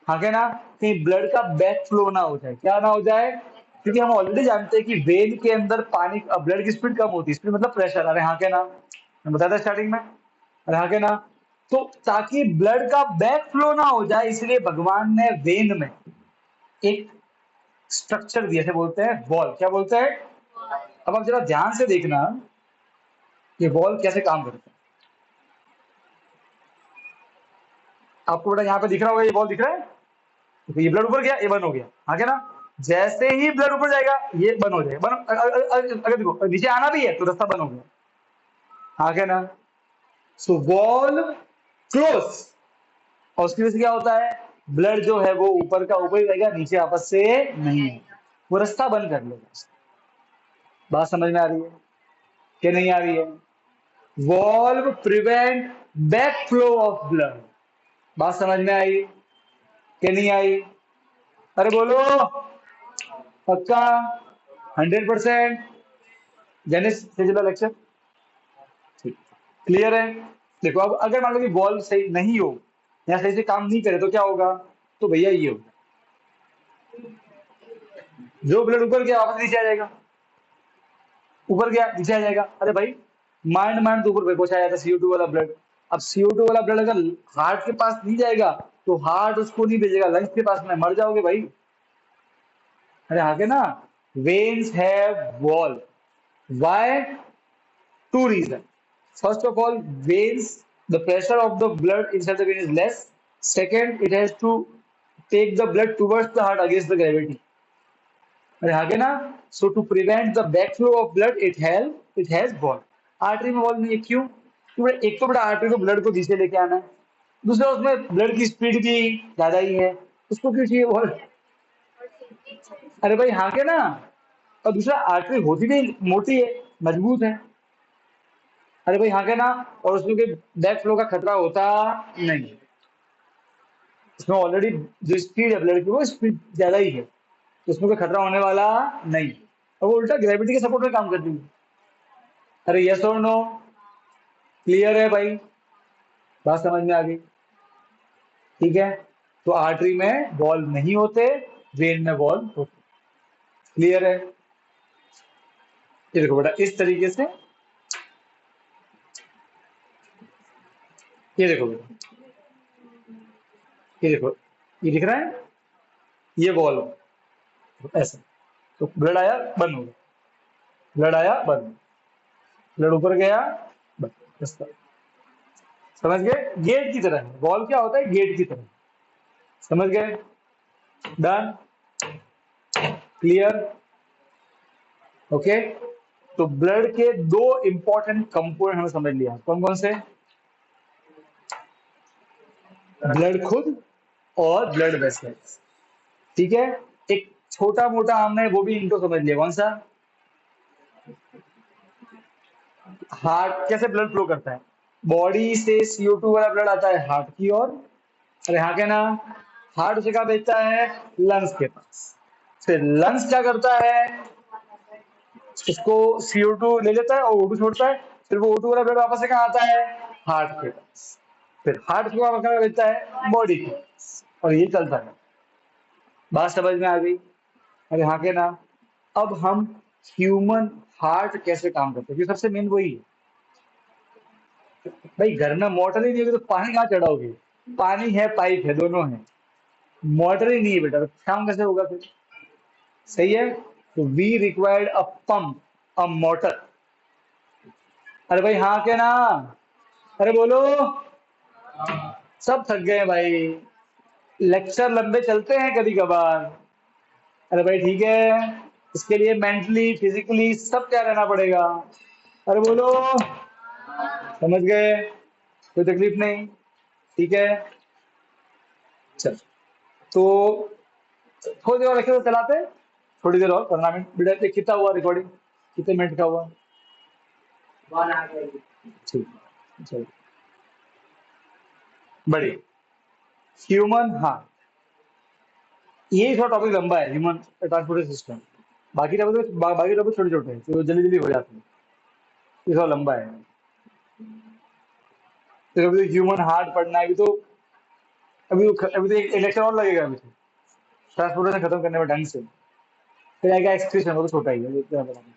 हाँ क्या ना, कहीं ब्लड का बैक फ्लो ना हो जाए। क्या ना हो जाए? क्योंकि हम ऑलरेडी जानते हैं कि वेन के अंदर पानी, ब्लड की स्पीड कम होती है। स्पीड मतलब प्रेशर। अरे हाँ क्या ना, मैं बताया था स्टार्टिंग में। अरे हाँ क्या ना, तो ताकि ब्लड का बैक फ्लो ना हो जाए, इसलिए भगवान ने वेन में एक स्ट्रक्चर दिया है, बोलते हैं वॉल। क्या बोलते हैं? अब आप जरा ध्यान से देखना, ये वॉल कैसे काम करता है। आपको बेटा यहाँ पे दिख रहा होगा, ये वॉल दिख रहा है। तो ये ब्लड ऊपर गया, ये बंद हो गया। हाँ क्या ना, जैसे ही ब्लड ऊपर जाएगा ये बंद हो जाएगा। अगर देखो नीचे आना भी है तो रास्ता बंद हो गया। हाँ क्या ना, सो वॉल क्लोज। और उसकी वजह से क्या होता है? ब्लड जो है वो ऊपर का ऊपर ही रहेगा, नीचे आपस से नहीं है, वो रास्ता बंद कर लेगा। बात समझ में आ रही है कि नहीं आ रही है? Valve prevent back flow of blood. बात समझ में आई कि नहीं आई? अरे बोलो, पक्का? 100%? जेनिस से चला लेक्चर क्लियर है? देखो अब अगर मान लो कि वॉल्व सही नहीं हो या सही से काम नहीं करे तो क्या होगा? तो भैया ये होगा, जो ब्लड ऊपर गया वापस नीचे आ जाएगा, ऊपर गया नीचे आ जाएगा। अरे भाई, माइंड माइंड तो ऊपर पहुंचाया जाता है CO2 वाला ब्लड। अब CO2 वाला ब्लड अगर हार्ट के पास नहीं जाएगा तो हार्ट उसको नहीं भेजेगा लंग्स के पास में, मर जाओगे भाई। अरे आगे ना, veins have wall. Why? Two reasons. First of all, veins, the pressure of the blood inside the vein is less. Second, it has to take the blood towards the heart against the gravity. अरे आगे ना, so to prevent the backflow of blood, it has wall. Artery में वॉल नहीं है, क्यों? क्योंकि एक तो बड़ा आर्टरी को ब्लड को नीचे लेके आना है, दूसरा उसमें ब्लड की स्पीड की ज्यादा ही है, उसको क्यों चाहिए वॉल? अरे भाई हाँ के ना, और दूसरा आर्टरी होती भी मोटी है, मजबूत है। अरे भाई हाँ क्या ना, और उसमें कोई बैक फ्लो का खतरा होता नहीं। इसमें ऑलरेडी जो स्पीड है ब्लड की वो स्पीड ज्यादा ही है, तो उसमें कोई खतरा होने वाला नहीं। और वो उल्टा ग्रेविटी के सपोर्ट में काम करती है। अरे यस और नो? क्लियर है भाई? बात समझ में आ गई? ठीक है, तो आर्टरी में बॉल नहीं होते, वेन में बॉल होते। क्लियर है? ये देखो बेटा, इस तरीके से ये देखो बेटा, ये देखो, ये दिख रहा है, ये बॉल ऐसा। तो ब्लड आया, बंद हो गया, ब्लड आया, बंद, ब्लड ऊपर गया, बंद, रास्ता। समझ गए? गेट की तरह है बॉल। क्या होता है? गेट की तरह। समझ गए? डन? क्लियर? ओके। तो ब्लड के दो इंपॉर्टेंट कंपोनेंट हमें समझ लिया, कौन कौन से? ब्लड खुद और ब्लड वेसल्स। ठीक है, एक छोटा मोटा हमने वो भी इनको समझ लिया, कौन सा? हार्ट कैसे ब्लड फ्लो करता है। बॉडी से CO2 वाला ब्लड आता है हार्ट की ओर। अरे हाँ क्या ना, हार्ट उसे कहा भेजता है? लंग्स के पास। फिर लंग्स क्या करता है? उसको CO2 ले लेता है और O2 छोड़ता है। फिर वो O2 वाला ब्लड वापस से कहाँ आता है? हार्ट के पास। फिर हार्ट को वापस कहाँ भेजता है? बॉडी के पास। और ये चलता है। बात समझ में आ गई? अरे हाँ के ना, अब हम ह्यूमन हार्ट कैसे काम करते हैं, क्योंकि सबसे मेन वही है। भाई घर में मोटर ही नहीं होगी तो पानी कहाँ चढ़ाओगे? पानी है, पाइप है, दोनों है, मोटर ही नहीं है बेटा, तो काम कैसे होगा फिर? सही है, तो we required a pump, a motor. अरे भाई हाँ क्या ना, अरे बोलो, सब थक गए भाई, लेक्चर लंबे चलते हैं कभी कभार। अरे भाई ठीक है, इसके लिए मेंटली फिजिकली सब क्या रहना पड़ेगा। अरे बोलो, समझ गए, कोई तकलीफ नहीं, ठीक है। चल, तो थोड़ी देर और रखे तो चलाते हैं, थोड़ी देर और 15 मिनट। बेटा ये कितना हुआ रिकॉर्डिंग, कितने मिनट का हुआ? ठीक, चलो बढ़िया। ह्यूमन, हाँ, यही थोड़ा टॉपिक लंबा है, ह्यूमन ट्रांसपोर्टेशन सिस्टम। बाकी टॉपिक बाकी टॉपिक छोटे छोटे हैं, तो जल्दी जल्दी हो जाते हैं। ये थोड़ा लंबा है। तो अभी तो ह्यूमन हार्ट पढ़ना है, अभी तो एक लेक्चर और लगेगा अभी तो, ट्रांसपोर्टेशन खत्म करने में ढंग से। फिर आएगा एक्सक्रीशन, वो तो छोटा ही है, वो इतना बड़ा नहीं।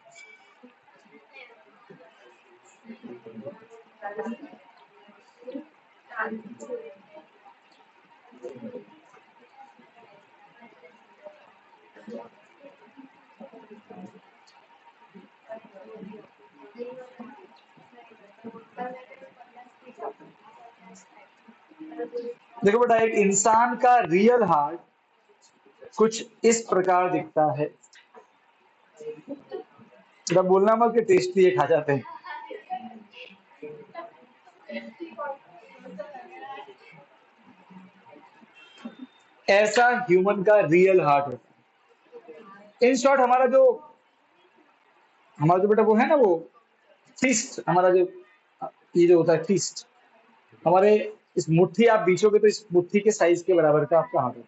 देखो बेटा, एक इंसान का रियल हार्ट कुछ इस प्रकार दिखता है। जब बोलना मत कि टेस्टी है, खा जाते हैं। ऐसा ह्यूमन का रियल हार्ट होता है। इन शॉर्ट, हमारा जो बेटा वो है ना, वो फिस्ट, हमारा जो ये जो होता है फिस्ट, हमारे इस मुट्ठी आप बीचोगे तो इस मुट्ठी के साइज के बराबर का आपका हाथ होता है।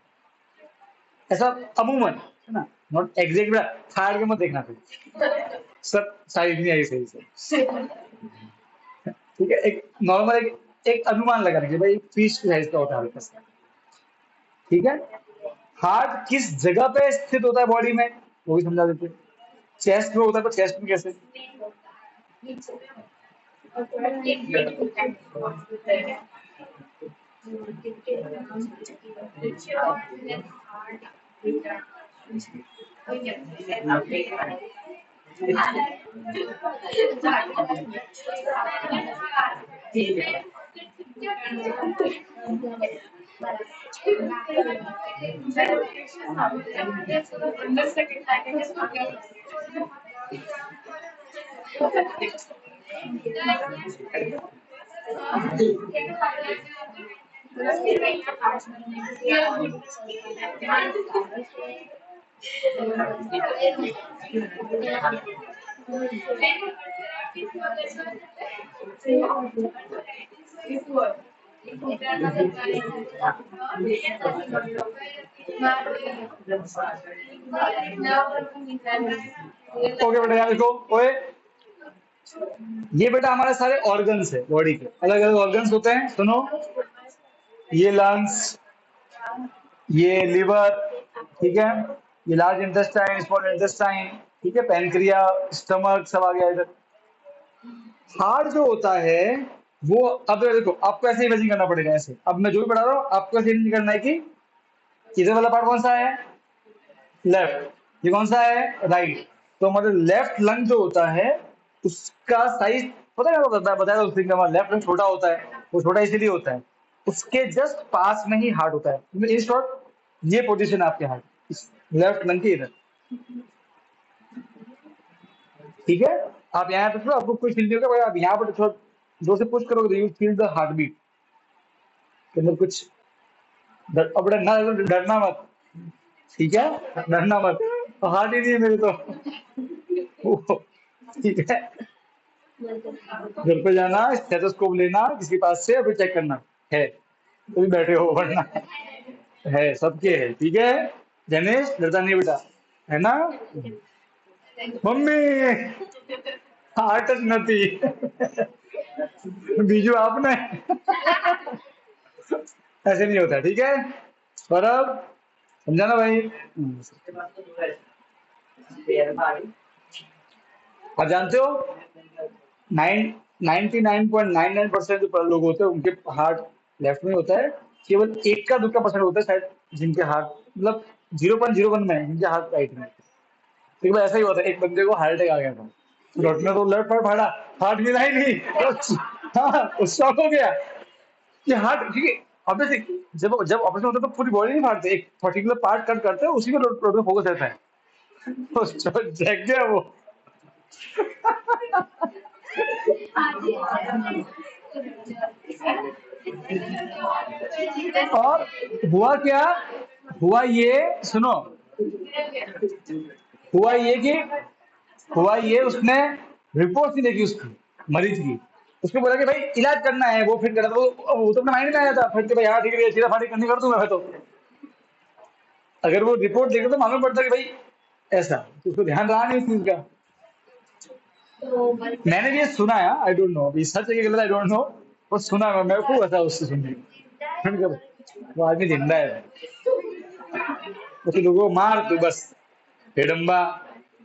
ऐसा अमूमन, है ना, नॉट एग्जैक्ट, बेटा फाड़ के मत देखना फिर, सब साइज नहीं आई सही से। ठीक है, एक नॉर्मल एक अनुमान लगाने के भाई फिश की साइज का होता है हल्का सा। ठीक है। हार्ट किस जगह पे स्थित होता है बॉडी में, वो भी समझा देते हैं। चेस्ट में होता है, तो चेस्ट में कैसे? ओके बेटा, यहाँ देखो ओए, ये बेटा हमारे सारे ऑर्गन्स है बॉडी के, अलग अलग ऑर्गन्स होते हैं, सुनो। ये लंग्स, ये लिवर, ठीक है, ये लार्ज इंटेस्टाइन, स्मॉल इंटेस्टाइन, ठीक है, पैनक्रिया, स्टमक, सब आ गया इधर। हार्ट जो होता है वो, अब देखो आपको ऐसे इमेजिन करना पड़ेगा, ऐसे अब मैं जो भी पढ़ा रहा हूँ आपको ऐसे इमेजिन करना है कि इधर वाला पार्ट कौन सा है, लेफ्ट, ये कौन सा है, राइट। तो मतलब लेफ्ट लंग जो होता है उसका साइज पता है, बताया था उस दिन का, हमारा लेफ्ट लंग छोटा होता है, वो छोटा इसीलिए होता है, उसके जस्ट पास में ही हार्ट होता है। इन शॉर्ट, ये पोजीशन है आपके हार्ट, लेफ्ट लंग के इधर। ठीक है, आप यहाँ पे आपको कुछ फील नहीं होगा, आप यहाँ पर थोड़ा जोर से पुश करोगे तो you feel the heart beat के अंदर कुछ अब डरना, डरना मत, ठीक है, डरना मत, हार्ट ही नहीं है मेरे तो। ठीक है, घर पे जाना, स्टेथोस्कोप लेना किसी पास से, अभी चेक करना है, तो भी बैठे हो, वरना है सबके है, ठीक है। जनेश डरता नहीं बेटा, है ना। मम्मी हार्ट નથી, बीजू आपने, ऐसे नहीं होता, ठीक है। सौरभ, समझा ना भाई। आप जानते हो 99.99% जो लोग होते हैं उनके हार्ट लेफ्ट में होता है, केवल एक का 2% होता है शायद जिनके हार्ट, मतलब 0.01 में है जिनके हार्ट राइट में। ठीक है, ऐसा ही होता है, एक बंदे को हार्ट अटैक आ गया था, डॉक्टर ने तो लेफ्ट पर फाड़ा, हार्ट मिला ही नहीं, हाँ, शॉक हो गया कि हार्ट, ठीक है, ऑब्वियसली जब जब ऑपरेशन होता है तो पूरी बॉडी नहीं फाड़ते, एक पर्टिकुलर पार्ट कट करते हैं, उसी में टोटल फोकस रहता है। तो जग गया वो। और हुआ क्या, हुआ ये, सुनो, हुआ ये कि हुआ ये उसने रिपोर्ट नहीं देखी उसकी, मरीज की। उसको बोला कि भाई इलाज करना है, वो फिर करा, वो तो अपने माइंड में आया था फिर कि भाई हाँ ठीक है, सीधा फाड़ी करनी कर दूंगा मैं तो। अगर वो रिपोर्ट देखे तो मालूम पड़ता कि भाई ऐसा, तो उसको ध्यान रहा नहीं उस चीज का। मैंने भी ये सुना है, आई डोंट नो अभी सच है कि गलत, आई डोंट नो, वो सुना है, मेरे को ऐसा उससे सुनने मैंने कहा, वो आदमी जिंदा है, उसे लोगों को मार तू बस, हिडम्बा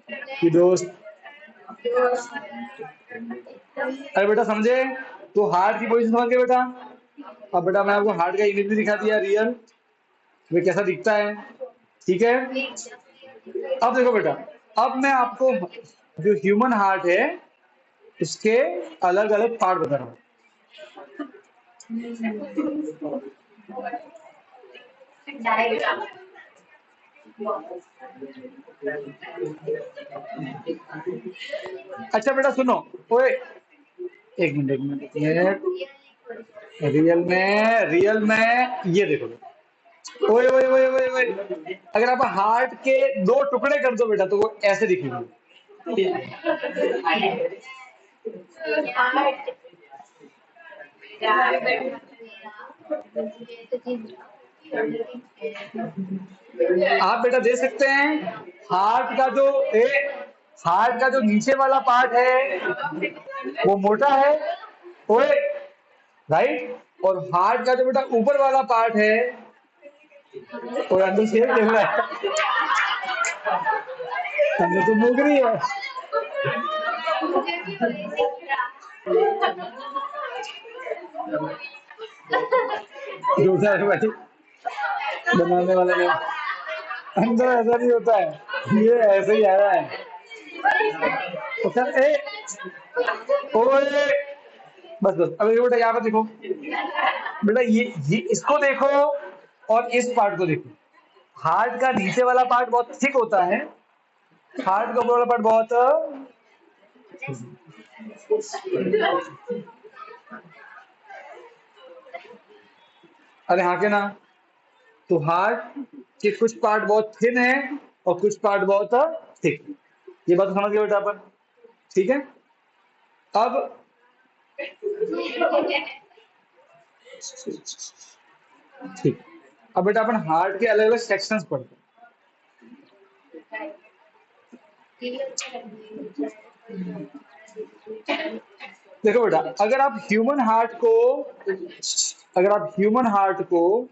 की दोस्त। अरे बेटा समझे, तो हार्ट की पोजीशन समझ गए बेटा। अब बेटा मैं आपको हार्ट का इमेज भी दिखा दिया रियल, वे कैसा दिखता है, ठीक है। अब देखो बेटा, अब मैं आपको जो ह्यूमन हार्ट है उसके अलग अलग पार्ट बता रहा हूँ। अच्छा बेटा सुनो, ओए एक मिनट एक मिनट रियल में ये देखो, ओए ओए ओए ओए ओए, अगर आप हार्ट के दो टुकड़े कर दो बेटा तो वो ऐसे दिखेंगे। आप बेटा दे सकते हैं, हार्ट का जो ए हार्ट का जो नीचे वाला पार्ट है वो मोटा है, ओए, राइट, और हार्ट का जो बेटा ऊपर वाला पार्ट है वो अंदर शेर देख रहा है, अंदर तो मुगरी है। झूठा है भाई, बनाने वाले ने, अंदर ऐसा नहीं होता है, ये ऐसे ही आया है। अच्छा ए ओए, बस बस, अब ये बेटा यहाँ पे देखो, बेटा ये इसको देखो और इस पार्ट को देखो। हार्ट का नीचे वाला पार्ट बहुत थिक होता है, हार्ट का ऊपर वाला पार्ट बहुत, अरे हाँ के ना, तो हार्ट के कुछ पार्ट बहुत थिन है और कुछ पार्ट बहुत थिक, ये बात समझ गए बेटा अपन, ठीक है। अब ठीक, अब बेटा अपन हार्ट के अलग अलग सेक्शंस पढ़ते हैं। देखो बेटा, अगर आप ह्यूमन हार्ट को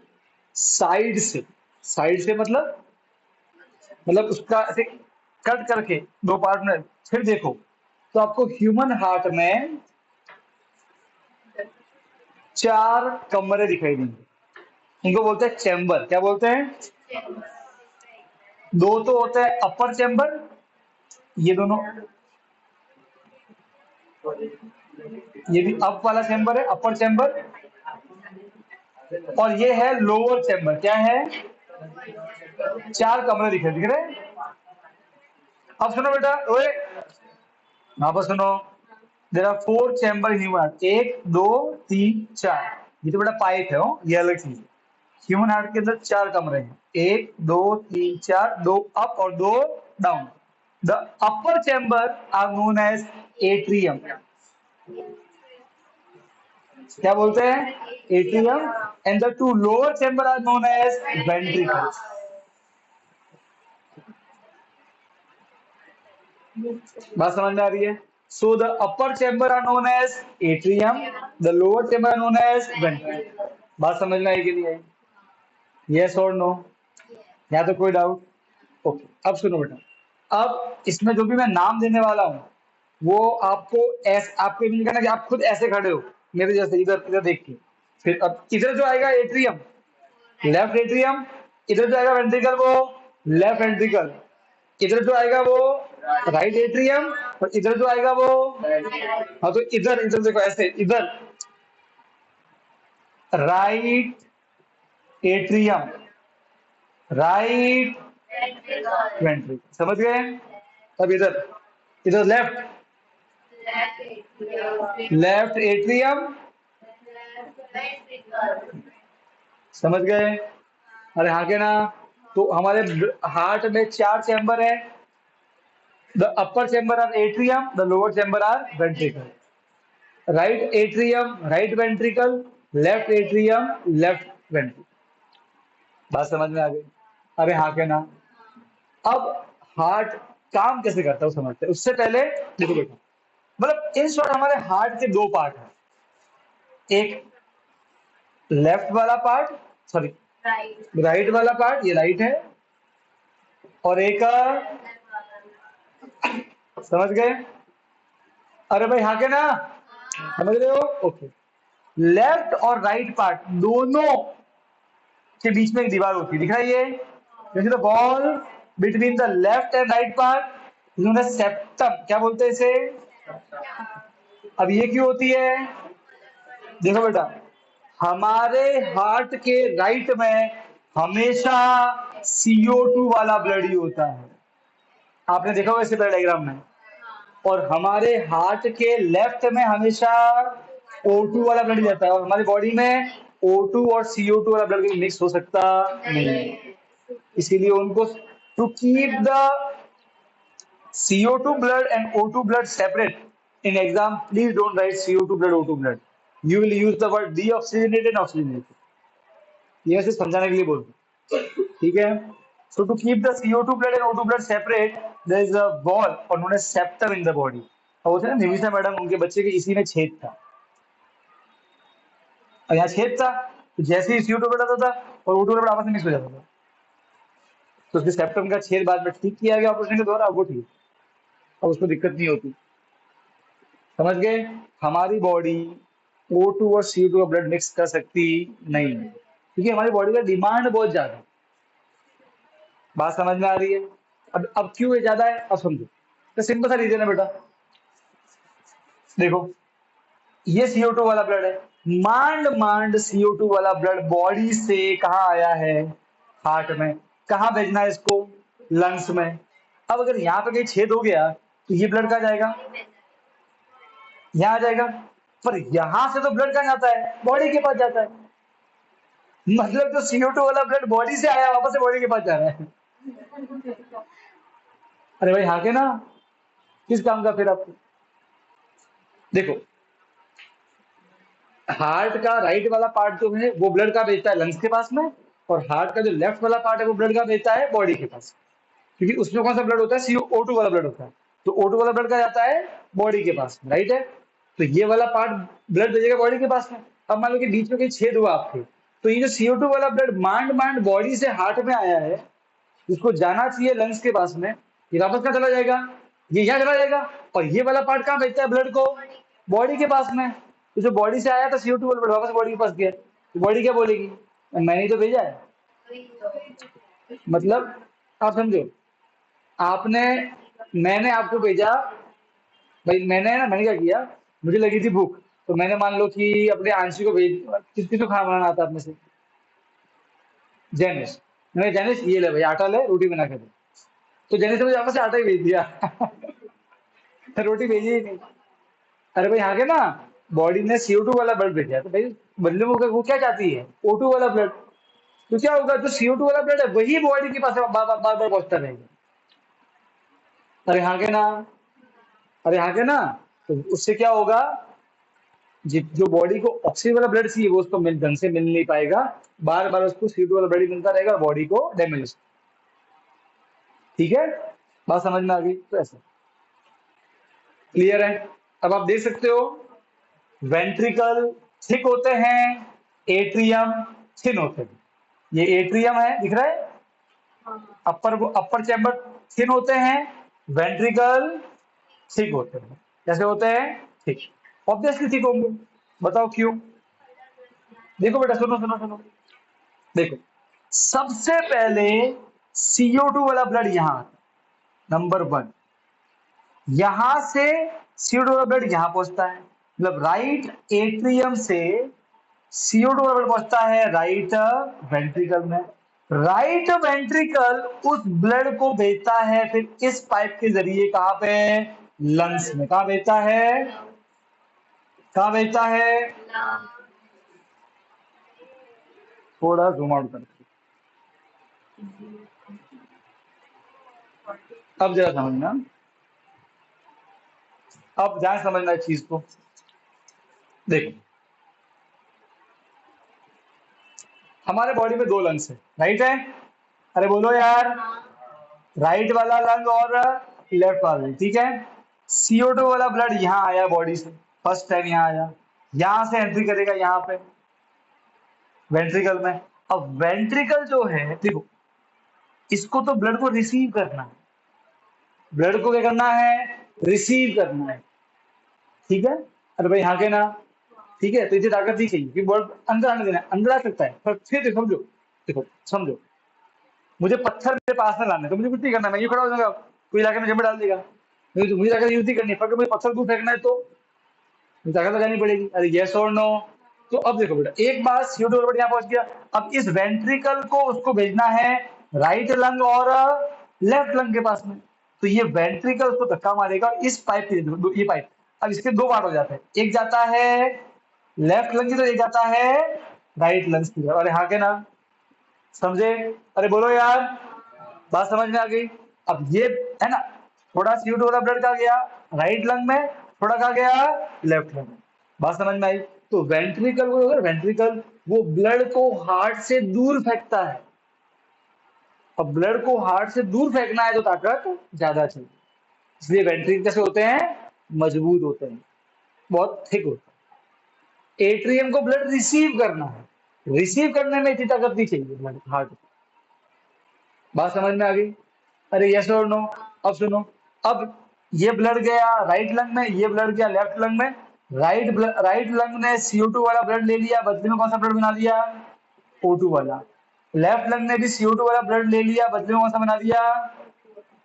साइड से मतलब उसका ऐसे कट करके दो पार्ट में फिर देखो, तो आपको ह्यूमन हार्ट में चार कमरे दिखाई देंगे, इनको बोलते हैं चैम्बर, क्या बोलते हैं। दो तो होते हैं अपर चैम्बर, ये दोनों, ये भी अप वाला चैम्बर है, अपर चैम्बर, और ये है लोअर चैम्बर, क्या है, चार कमरे दिख रहे हैं। अब सुनो बेटा, ओए वापस सुनो, there are four chamber human, एक दो तीन चार, ये तो बेटा पाइप है, ये अलग चीज है। ह्यूमन हार्ट के अंदर चार कमरे हैं, एक दो तीन चार, दो अप और दो down. The upper chamber are known as atrium, क्या बोलते हैं, atrium, and the two lower chamber are known as ventricles. बात समझ में आ रही है। So the upper chamber are known as atrium, the lower chamber are known as ventricle. बात समझ में आई कि नहीं आई, यस और नो, या तो कोई डाउट। ओके, अब सुनो बेटा, अब इसमें जो भी मैं नाम देने वाला हूँ वो आपको आपको इमेजिन करना कि आप खुद ऐसे खड़े हो मेरे जैसे, इधर इधर देख के, फिर अब इधर जो आएगा एट्रियम, लेफ्ट एट्रियम, इधर जो आएगा वेंट्रिकल वो लेफ्ट वेंट्रिकल, इधर जो आएगा वो राइट एट्रियम, और इधर जो आएगा वो, हाँ तो इधर इधर देखो ऐसे, इधर राइट एट्रियम, राइट वेंट्रिकल। समझ गए? अब इधर, इधर लेफ्ट, लेफ्ट एट्रियम, समझ गए? अरे हाँ के ना? तो हमारे हार्ट में 4 चैम्बर है। The upper chamber are atrium, the lower chamber are ventricle. Right atrium, right ventricle, left atrium, left ventricle. बात समझ में आ गई? अरे हाँ के ना? अब हार्ट काम कैसे करता है वो समझते हैं। उससे पहले देखो बेटा, मतलब इन शॉर्ट हमारे हार्ट के 2 पार्ट हैं। एक लेफ्ट वाला पार्ट, सॉरी राइट वाला पार्ट, ये राइट है, और एक समझ गए? अरे भाई हाँ के ना? समझ रहे हो? ओके। लेफ्ट और राइट पार्ट दोनों के बीच में एक दीवार होती है, दिख रहा है ये? जैसे the wall between the left and right part, septum, क्या बोलते हैं इसे? अब ये क्यों होती है? देखो बेटा, हमारे हार्ट के राइट में हमेशा CO2 वाला ब्लड ही होता है, आपने देखा होगा इसे पहले डायग्राम में। और हमारे हार्ट के लेफ्ट में हमेशा O2 वाला ब्लड जाता है, और हमारी बॉडी में O2 और CO2 वाला ब्लड मिक्स हो सकता नहीं है। इसीलिए उनको, to keep the CO2 blood and O2 blood separate in exam, please don't write CO2 blood, O2 blood. You will use the word deoxygenated and oxygenated. ये सिर्फ समझाने के लिए बोलते हैं, ठीक है? So to keep the CO2 blood and O2 blood separate, there is a wall or known as septum in the body. और वो थे ना निविसा मैडम, उनके बच्चे के इसी में छेद था, और यहाँ छेद था, तो जैसे ही CO2 blood आता था और O2 blood आपस में मिक्स हो जाता था, तो उसके सेप्टम का छेद बाद में ठीक किया गया ऑपरेशन के द्वारा, वो ठीक, अब उसको दिक्कत नहीं होती। समझ गए? हमारी बॉडी O2 और CO2 का ब्लड मिक्स कर सकती नहीं है, क्योंकि हमारी बॉडी का डिमांड बहुत ज्यादा है। बात समझ में आ रही है? अब क्यों ये ज्यादा है, अब समझो। तो सिंपल सा रीजन है बेटा, देखो ये CO2 वाला ब्लड है, मांड मांड CO2 वाला ब्लड बॉडी से कहाँ आया है? हार्ट में। कहाँ भेजना है इसको? लंग्स में। अब अगर यहाँ पे कहीं छेद हो गया तो ये ब्लड कहाँ जाएगा? यहाँ आ जाएगा। पर यहां से तो ब्लड कहाँ जाता है? बॉडी के पास जाता है। मतलब जो CO2 वाला ब्लड बॉडी से आया वापस से बॉडी के पास जा रहा है। अरे भाई हाँ के ना? किस काम का फिर आपको? देखो, हार्ट का राइट वाला पार्ट जो है वो ब्लड का भेजता है लंग्स के पास में, और हार्ट का जो लेफ्ट वाला पार्ट है वो ब्लड का भेजता है बॉडी के पास, क्योंकि उसमें कौन सा ब्लड होता है? CO2 वाला ब्लड होता है। तो O2 वाला ब्लड का जाता है बॉडी के पास, राइट है? तो ये वाला पार्ट ब्लड भेजेगा बॉडी के पास में। अब मान लो कि बीच में कहीं छेद हुआ आपके, तो ये जो CO2 वाला ब्लड मांड मांड बॉडी से हार्ट में आया है, जिसको जाना चाहिए लंग्स के पास में, ये वापस कहाँ चला जाएगा? ये यहाँ चला जाएगा। और ये वाला पार्ट कहाँ भेजता है ब्लड को? बॉडी के पास में। तो जो बॉडी से आया था CO2 वाला ब्लड वापस बॉडी के पास गया, तो बॉडी क्या बोलेगी? मैंने ही तो भेजा है। मतलब आप समझो, आपने, मैंने आपको भेजा, भाई मैंने क्या किया, मुझे लगी थी भूख, तो मैंने मान लो कि अपने आंशी को भेज, किसको खाना बनाना आता अपने से? जैनिस। मैंने, जैनिस ये ले भाई आटा ले, रोटी बना के दे। तो जैनिस ने मुझे वापस से आटा ही भेज दिया। रोटी भेजी ही नहीं। अरे भाई आगे ना, बॉडी ने CO2 वाला ब्लड भेजा, तो भाई बदले में वो क्या चाहती है? O2 वाला ब्लड। तो क्या होगा, जो CO2 वाला ब्लड है वही बॉडी के पास बार बार पहुंचता रहेगा। अरे हाँ के ना? अरे हाँ के ना? तो उससे क्या होगा, जो बॉडी को ऑक्सीजन वाला ब्लड चाहिए वो उसको ढंग से मिल नहीं पाएगा, बार बार उसको CO2 वाला ब्लड मिलता रहेगा, बॉडी को डैमेज। ठीक है? बात समझ में आ गई? तो ऐसा क्लियर है? अब आप देख सकते हो, वेंट्रिकल थिक होते हैं, एट्रियम थिन होते हैं। ये एट्रियम है, दिख रहा है? अपर चैम्बर थिन होते हैं, वेंट्रिकल थिक होते हैं। कैसे होते हैं? थिक। ऑब्वियसली थिक होंगे, बताओ क्यों? देखो बेटा, सुनो सुनो सुनो, देखो सबसे पहले CO2 वाला ब्लड यहां आता है, नंबर 1। यहां से CO2 वाला ब्लड यहां पहुंचता है, मतलब राइट एट्रियम से CO2 वाला ब्लड पहुंचता है राइट वेंट्रिकल में। राइट वेंट्रिकल उस ब्लड को भेजता है फिर इस पाइप के जरिए कहां पे, लंग्स में। कहां भेजता है, कहां भेजता है, थोड़ा जूम आउट करके अब जरा समझना, अब ध्यान समझना इस चीज को। देखो हमारे बॉडी में दो लंग्स है, राइट है, अरे बोलो यार, राइट वाला लंग और लेफ्ट वाला, ठीक है। CO2 वाला ब्लड यहाँ आया बॉडी से, फर्स्ट टाइम यहाँ आया, यहाँ से एंट्री करेगा यहाँ पे वेंट्रिकल में। अब वेंट्रिकल जो है देखो, इसको तो ब्लड को रिसीव करना है, ब्लड को क्या करना है, रिसीव करना है, ठीक है। अरे भाई यहाँ के ना, ठीक है, तो इसे ताकत नहीं चाहिए कि ब्लड अंदर आने देना, अंदर आ सकता है, पर फिर देखो समझो, देखो समझो, मुझे पत्थर मेरे पास में लाना है तो मुझे कुछ नहीं करना, मैं यूं खड़ा हो जाऊंगा, कोई इलाके में जम डाल देगा, नहीं तो मुझे ताकत यूज नहीं करनी, पर मुझे पत्थर दूर फेंकना है तो मुझे ताकत लगानी पड़ेगी। अरे यस और नो। तो अब देखो बेटा, एक बार CO2 ऑलरेडी यहाँ पहुंच गया, अब इस वेंट्रिकल को उसको भेजना है राइट लंग और लेफ्ट लंग के पास में। तो ये वेंट्रिकल उसको धक्का मारेगा इस पाइप के, ये पाइप, अब इसके दो पार्ट हो जाते हैं, एक जाता है लेफ्ट लंग की तरफ, एक जाता है राइट लंग की तरफ। अरे हाँ के ना, समझे, अरे बोलो यार, बात समझ में आ गई। अब ये है ना, थोड़ा CO2 वाला ब्लड कहा गया राइट लंग में, थोड़ा कहा गया लेफ्ट लंग में, बात समझ में आई। तो वेंट्रिकल को, अगर वेंट्रिकल वो ब्लड को हार्ट से दूर फेंकता है, अब ब्लड को हार्ट से दूर फेंकना है तो ताकत ज्यादा चाहिए, इसलिए वेंट्रिकल कैसे होते हैं, मजबूत होते हैं, बहुत थिक होते हैं। एट्रियम को ब्लड रिसीव करना है, रिसीव करने में इतनी ताकत नहीं चाहिए ब्लड हार्ट, बात समझ में आ गई। अरे यस और नो। अब सुनो, अब ये ब्लड गया राइट लंग में, ये ब्लड गया लेफ्ट लंग में, राइट लंग ने CO2 वाला ब्लड ले लिया, बदले में कौन सा ब्लड बना दिया, O2 वाला। लेफ्ट लंग ने भी CO2 वाला ब्लड ले लिया, बदले में कौन सा बना दिया,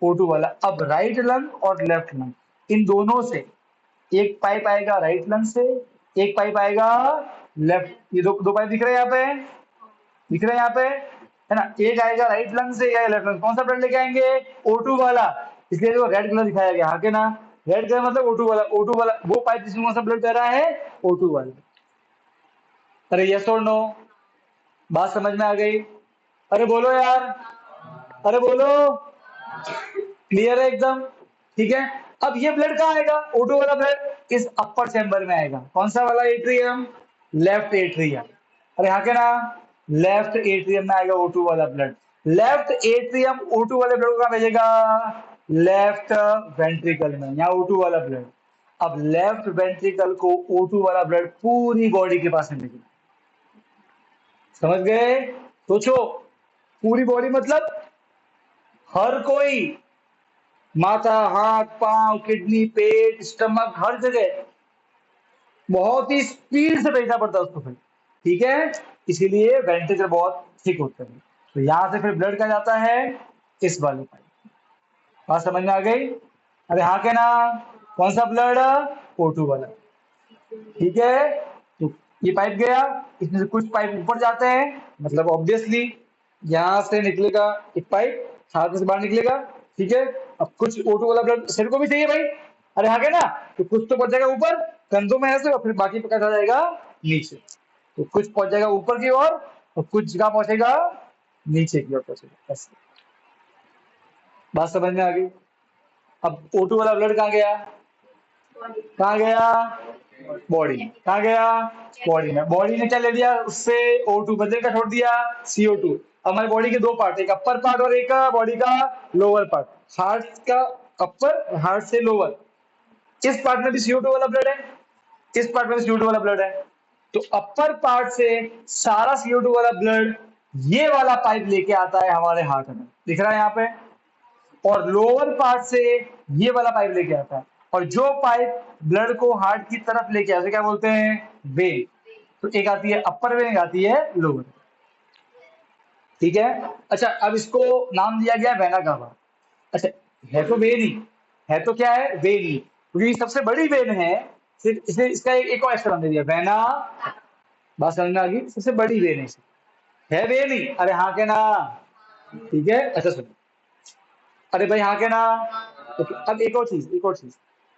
O2 वाला। अब राइट लंग और लेफ्ट लंग इन दोनों से एक पाइप आएगा राइट लंग से, एक पाइप आएगा लेफ्ट, ये दो दो पाइप दिख रहे हैं यहाँ पे, दिख रहे हैं यहाँ पे, है ना, एक आएगा राइट लंग से या लेफ्ट लंग, कौन सा ब्लड लेके आएंगे, O2 वाला, इसलिए जो रेड कलर दिखाया गया, हाँ के ना, रेड कलर मतलब O2 वाला, O2 वाला वो पाइप जिसमें कौन सा ब्लड बह रहा है, O2 वाला। अरे यस और नो, बात समझ में आ गई, अरे बोलो यार, अरे बोलो, क्लियर है एकदम, ठीक है। अब ये ब्लड कहाँ आएगा, O2 वाला ब्लड इस अपर चैम्बर में आएगा, कौन सा वाला एट्रियम, लेफ्ट एट्रियम। अरे हाँ के ना, लेफ्ट एट्रियम में आएगा O2 वाला ब्लड, लेफ्ट एट्रियम O2 वाले ब्लड को कहाँ भेजेगा, लेफ्ट वेंट्रिकल में, यहाँ O2 वाला ब्लड। अब लेफ्ट वेंट्रिकल को O2 वाला ब्लड पूरी बॉडी के पास में भेजेगा, समझ गए, सोचो, पूरी बॉडी मतलब हर कोई, माथा, हाथ, पांव, किडनी, पेट, स्टमक, हर जगह बहुत ही स्पीड से भेजना पड़ता है उसको फिर, ठीक है, इसीलिए वेंट्रिकल बहुत थिक होते हैं। तो यहां से फिर ब्लड का जाता है इस वाले पाइप, बात समझ में आ गई। अरे हाँ के ना, कौन सा ब्लड, O2 वाला, ठीक है। तो ये पाइप गया, इसमें से कुछ पाइप ऊपर जाते हैं, मतलब ऑब्वियसली यहाँ से निकलेगा एक पाइप, छाती से बाहर निकलेगा, ठीक है। अब कुछ O2 वाला ब्लड सिर को भी चाहिए भाई, अरे हाँ के ना, तो कुछ तो पहुंच जाएगा ऊपर कंधों में ऐसे, और फिर बाकी पकड़ जाएगा नीचे, तो कुछ पहुंच जाएगा ऊपर की ओर और कुछ जगह पहुंचेगा नीचे की ओर पहुंचेगा, ऐसे, बात समझ में आ गई। अब O2 वाला ब्लड कहाँ गया, कहाँ गया, बॉडी, कहाँ गया, बॉडी में, बॉडी ने क्या ले लिया उससे, O2 बदले का छोड़ दिया CO2। अब हमारी बॉडी के दो पार्ट, एक अपर पार्ट और एक बॉडी का लोअर पार्ट, हार्ट का अपर, हार्ट से लोअर, इस पार्ट में भी CO2 वाला ब्लड है, इस पार्ट में भी CO2 वाला ब्लड है। तो अपर पार्ट से सारा CO2 वाला ब्लड ये वाला पाइप लेके आता है हमारे हार्ट में, दिख रहा है यहाँ पे, और लोअर पार्ट से ये वाला पाइप लेके आता है, और जो पाइप ब्लड को हार्ट की तरफ लेके आते क्या बोलते हैं, वेन। तो एक आती है अपर वेन, एक आती है लोअर, ठीक है। अच्छा अब इसको नाम दिया गया वेना कावा। अच्छा है तो वेन ही, है तो क्या है, वेन ही, क्योंकि सबसे बड़ी वेन है, सिर्फ इसे इसका एक और एक्स्ट्रा नाम दे दिया वेना, बात समझ में आ गई? सबसे बड़ी वेन है वेन ही, अरे हाँ के ना, ठीक है। अच्छा सुनो, अरे भाई हाँ के ना। तो अब एक और चीज,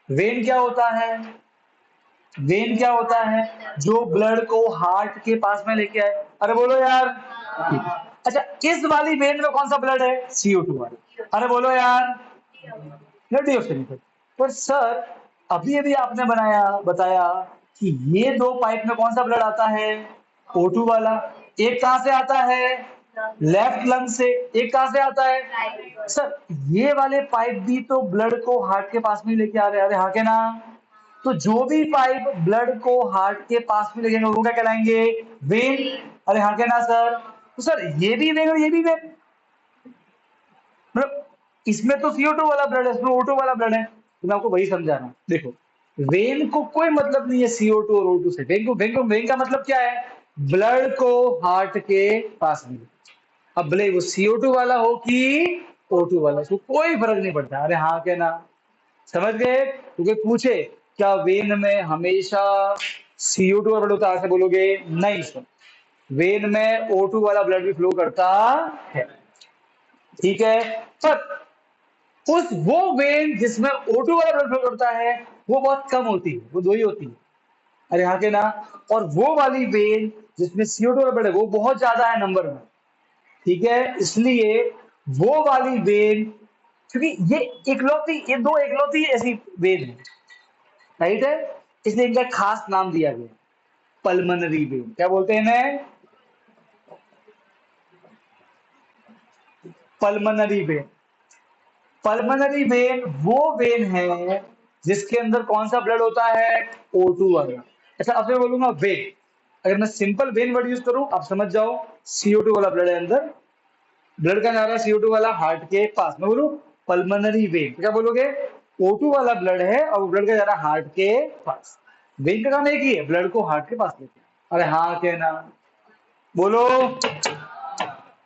वेन क्या होता है? वेन क्या होता है? जो ब्लड को हार्ट के पास में लेके आए। अरे बोलो यार। अच्छा, इस वाली वेन में कौन सा ब्लड है? CO2 वाला। अरे बोलो यार। ब्लड ऑफ निकल। पर सर, अभी अभी आपने बताया कि ये दो पाइप में कौन सा ब्लड आता है? O2 वाला। एक कहां से आता है? लेफ्ट लंग से। एक कहां से आता है? सर, ये वाले पाइप भी तो ब्लड को हार्ट के पास में लेके आ रहे हैं, अरे हाँ के ना। तो जो भी पाइप ब्लड को हार्ट के पास में लेके वो क्या कहलाएंगे? वेन। अरे हाँ के ना सर। तो सर, ये भी वेन और ये भी वेन, मतलब इसमें तो CO2 वाला ब्लड है, इसमें O2 वाला ब्लड है। तो मैं आपको वही समझा रहा हूँ। देखो, वेन को कोई मतलब नहीं है CO2 और O2 से। वेन का मतलब क्या है? ब्लड को हार्ट के पास में। अब भले वो CO2 वाला हो कि O2 वाला, उसको कोई फर्क नहीं पड़ता। अरे हाँ के ना, समझ गए? क्योंकि पूछे क्या वेन में हमेशा CO2 वाला ब्लड होता है, ऐसे बोलोगे नहीं सर, वेन में O2 वाला ब्लड भी फ्लो करता है, ठीक है। पर उस वो वेन जिसमें O2 वाला ब्लड फ्लो करता है वो बहुत कम होती है, वो दो ही होती है, अरे हाँ के ना। और वो वाली वेन जिसमें CO2 वाला ब्लड है वो बहुत ज्यादा है नंबर में, ठीक है। इसलिए वो वाली वेन, क्योंकि ये दो इकलौती ऐसी वेन है, राइट है, इसलिए इनका खास नाम दिया गया, पल्मनरी वेन। क्या बोलते हैं इन्हें? Pulmonary when. पल्मनरी वेन वो वेन है जिसके अंदर कौन सा ब्लड होता है? O2 वाला। अच्छा, अब मैं बोलूंगा वेन, अगर मैं सिंपल वेन वर्ड यूज करूं आप समझ जाओ, CO2 वाला ब्लड है अंदर, ब्लड का जा रहा है CO2 वाला हार्ट के पास में, बोलू पल्मनरी वेन। क्या बोलोगे? O2 वाला ब्लड है और वो ब्लड का जा रहा है हार्ट के पास। वेन का काम एक ही है, ब्लड को हार्ट के पास लेके। अरे हाँ के ना, बोलो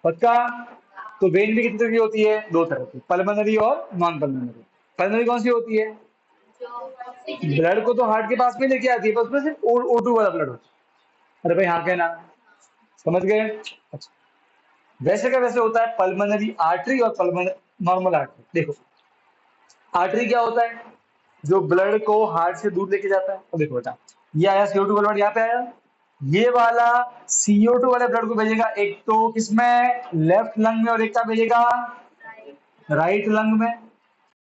पक्का? तो वेन भी कितनी तरह की होती है? दो तरह की, पल्मनरी और नॉन पल्मनरी। पल्मनरी कौन सी होती है? ब्लड को तो हार्ट के पास में लेके आती है, पर उसमें सिर्फ O2 वाला ब्लड होता है। अरे भाई हाँ के ना, समझ गए? अच्छा, वैसे का वैसे होता है पल्मनरी आर्टरी और पल्मनरी नॉर्मल आर्टरी। देखो, आर्टरी क्या होता है? जो ब्लड को हार्ट से दूर लेके जाता है। तो देखो बेटा, ये आया CO2 वाला ब्लड, यहाँ पे आया, ये वाला CO2 वाले ब्लड को भेजेगा एक तो किसमें? लेफ्ट लंग में, और एक का भेजेगा राइट लंग में।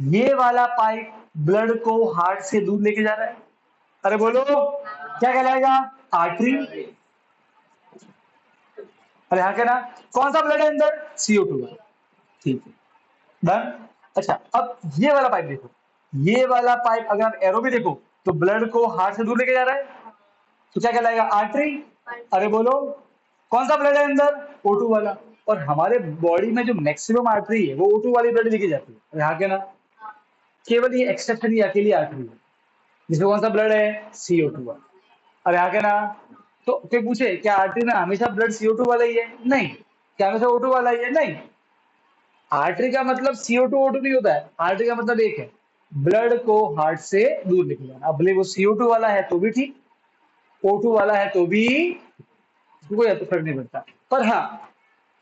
ये वाला पाइप ब्लड को हार्ट से दूर लेके जा रहा है, अरे बोलो क्या कहलाएगा? आर्टरी। अरे हाँ, क्या ना, कौन सा ब्लड है अंदर? CO2 वाला, ठीक है, डन। अच्छा, अब ये वाला पाइप देखो, ये वाला पाइप अगर आप एरो भी देखो तो ब्लड को हार्ट से दूर लेके जा रहा है, तो क्या कहलाएगा? आर्टरी। अरे बोलो कौन सा ब्लड है अंदर? O2 वाला। और हमारे बॉडी में जो मैक्सिमम आर्टरी है वो O2 वाली ब्लड लेके जाती है, यहाँ के ना, केवल ये एक्सेप्शन ही अकेली आर्टरी है जिसमें कौन सा ब्लड है? CO2 वाला। अरे यहाँ के ना, तो कोई पूछे क्या आर्टरी में हमेशा ब्लड CO2 वाला ही है? नहीं। क्या हमेशा O2 वाला ही है? नहीं। आर्टरी का मतलब CO2 O2 नहीं होता है, आर्टरी का मतलब एक है, ब्लड को हार्ट से दूर लेके जाना। अब भले वो CO2 वाला है तो भी ठीक, O2 वाला है तो भी कोई तो फर्क नहीं पड़ता। पर हाँ,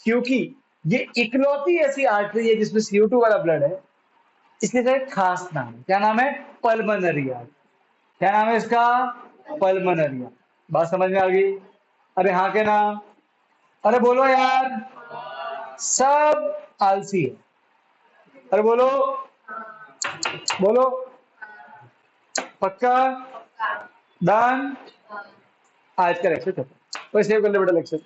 क्योंकि ये इकलौती ऐसी आर्टरी है जिसमें CO2 वाला ब्लड है, इसलिए इसका एक खास नाम है। क्या नाम है? Pulmonary artery. क्या नाम है इसका? Pulmonary artery. बात समझ में आ गई? अरे हाँ के ना, अरे बोलो यार, सब आलसी है, अरे बोलो, बोलो पक्का? डन। आज का लेक्चर खत्म, कोई सेव कर ले बेटा लेक्चर।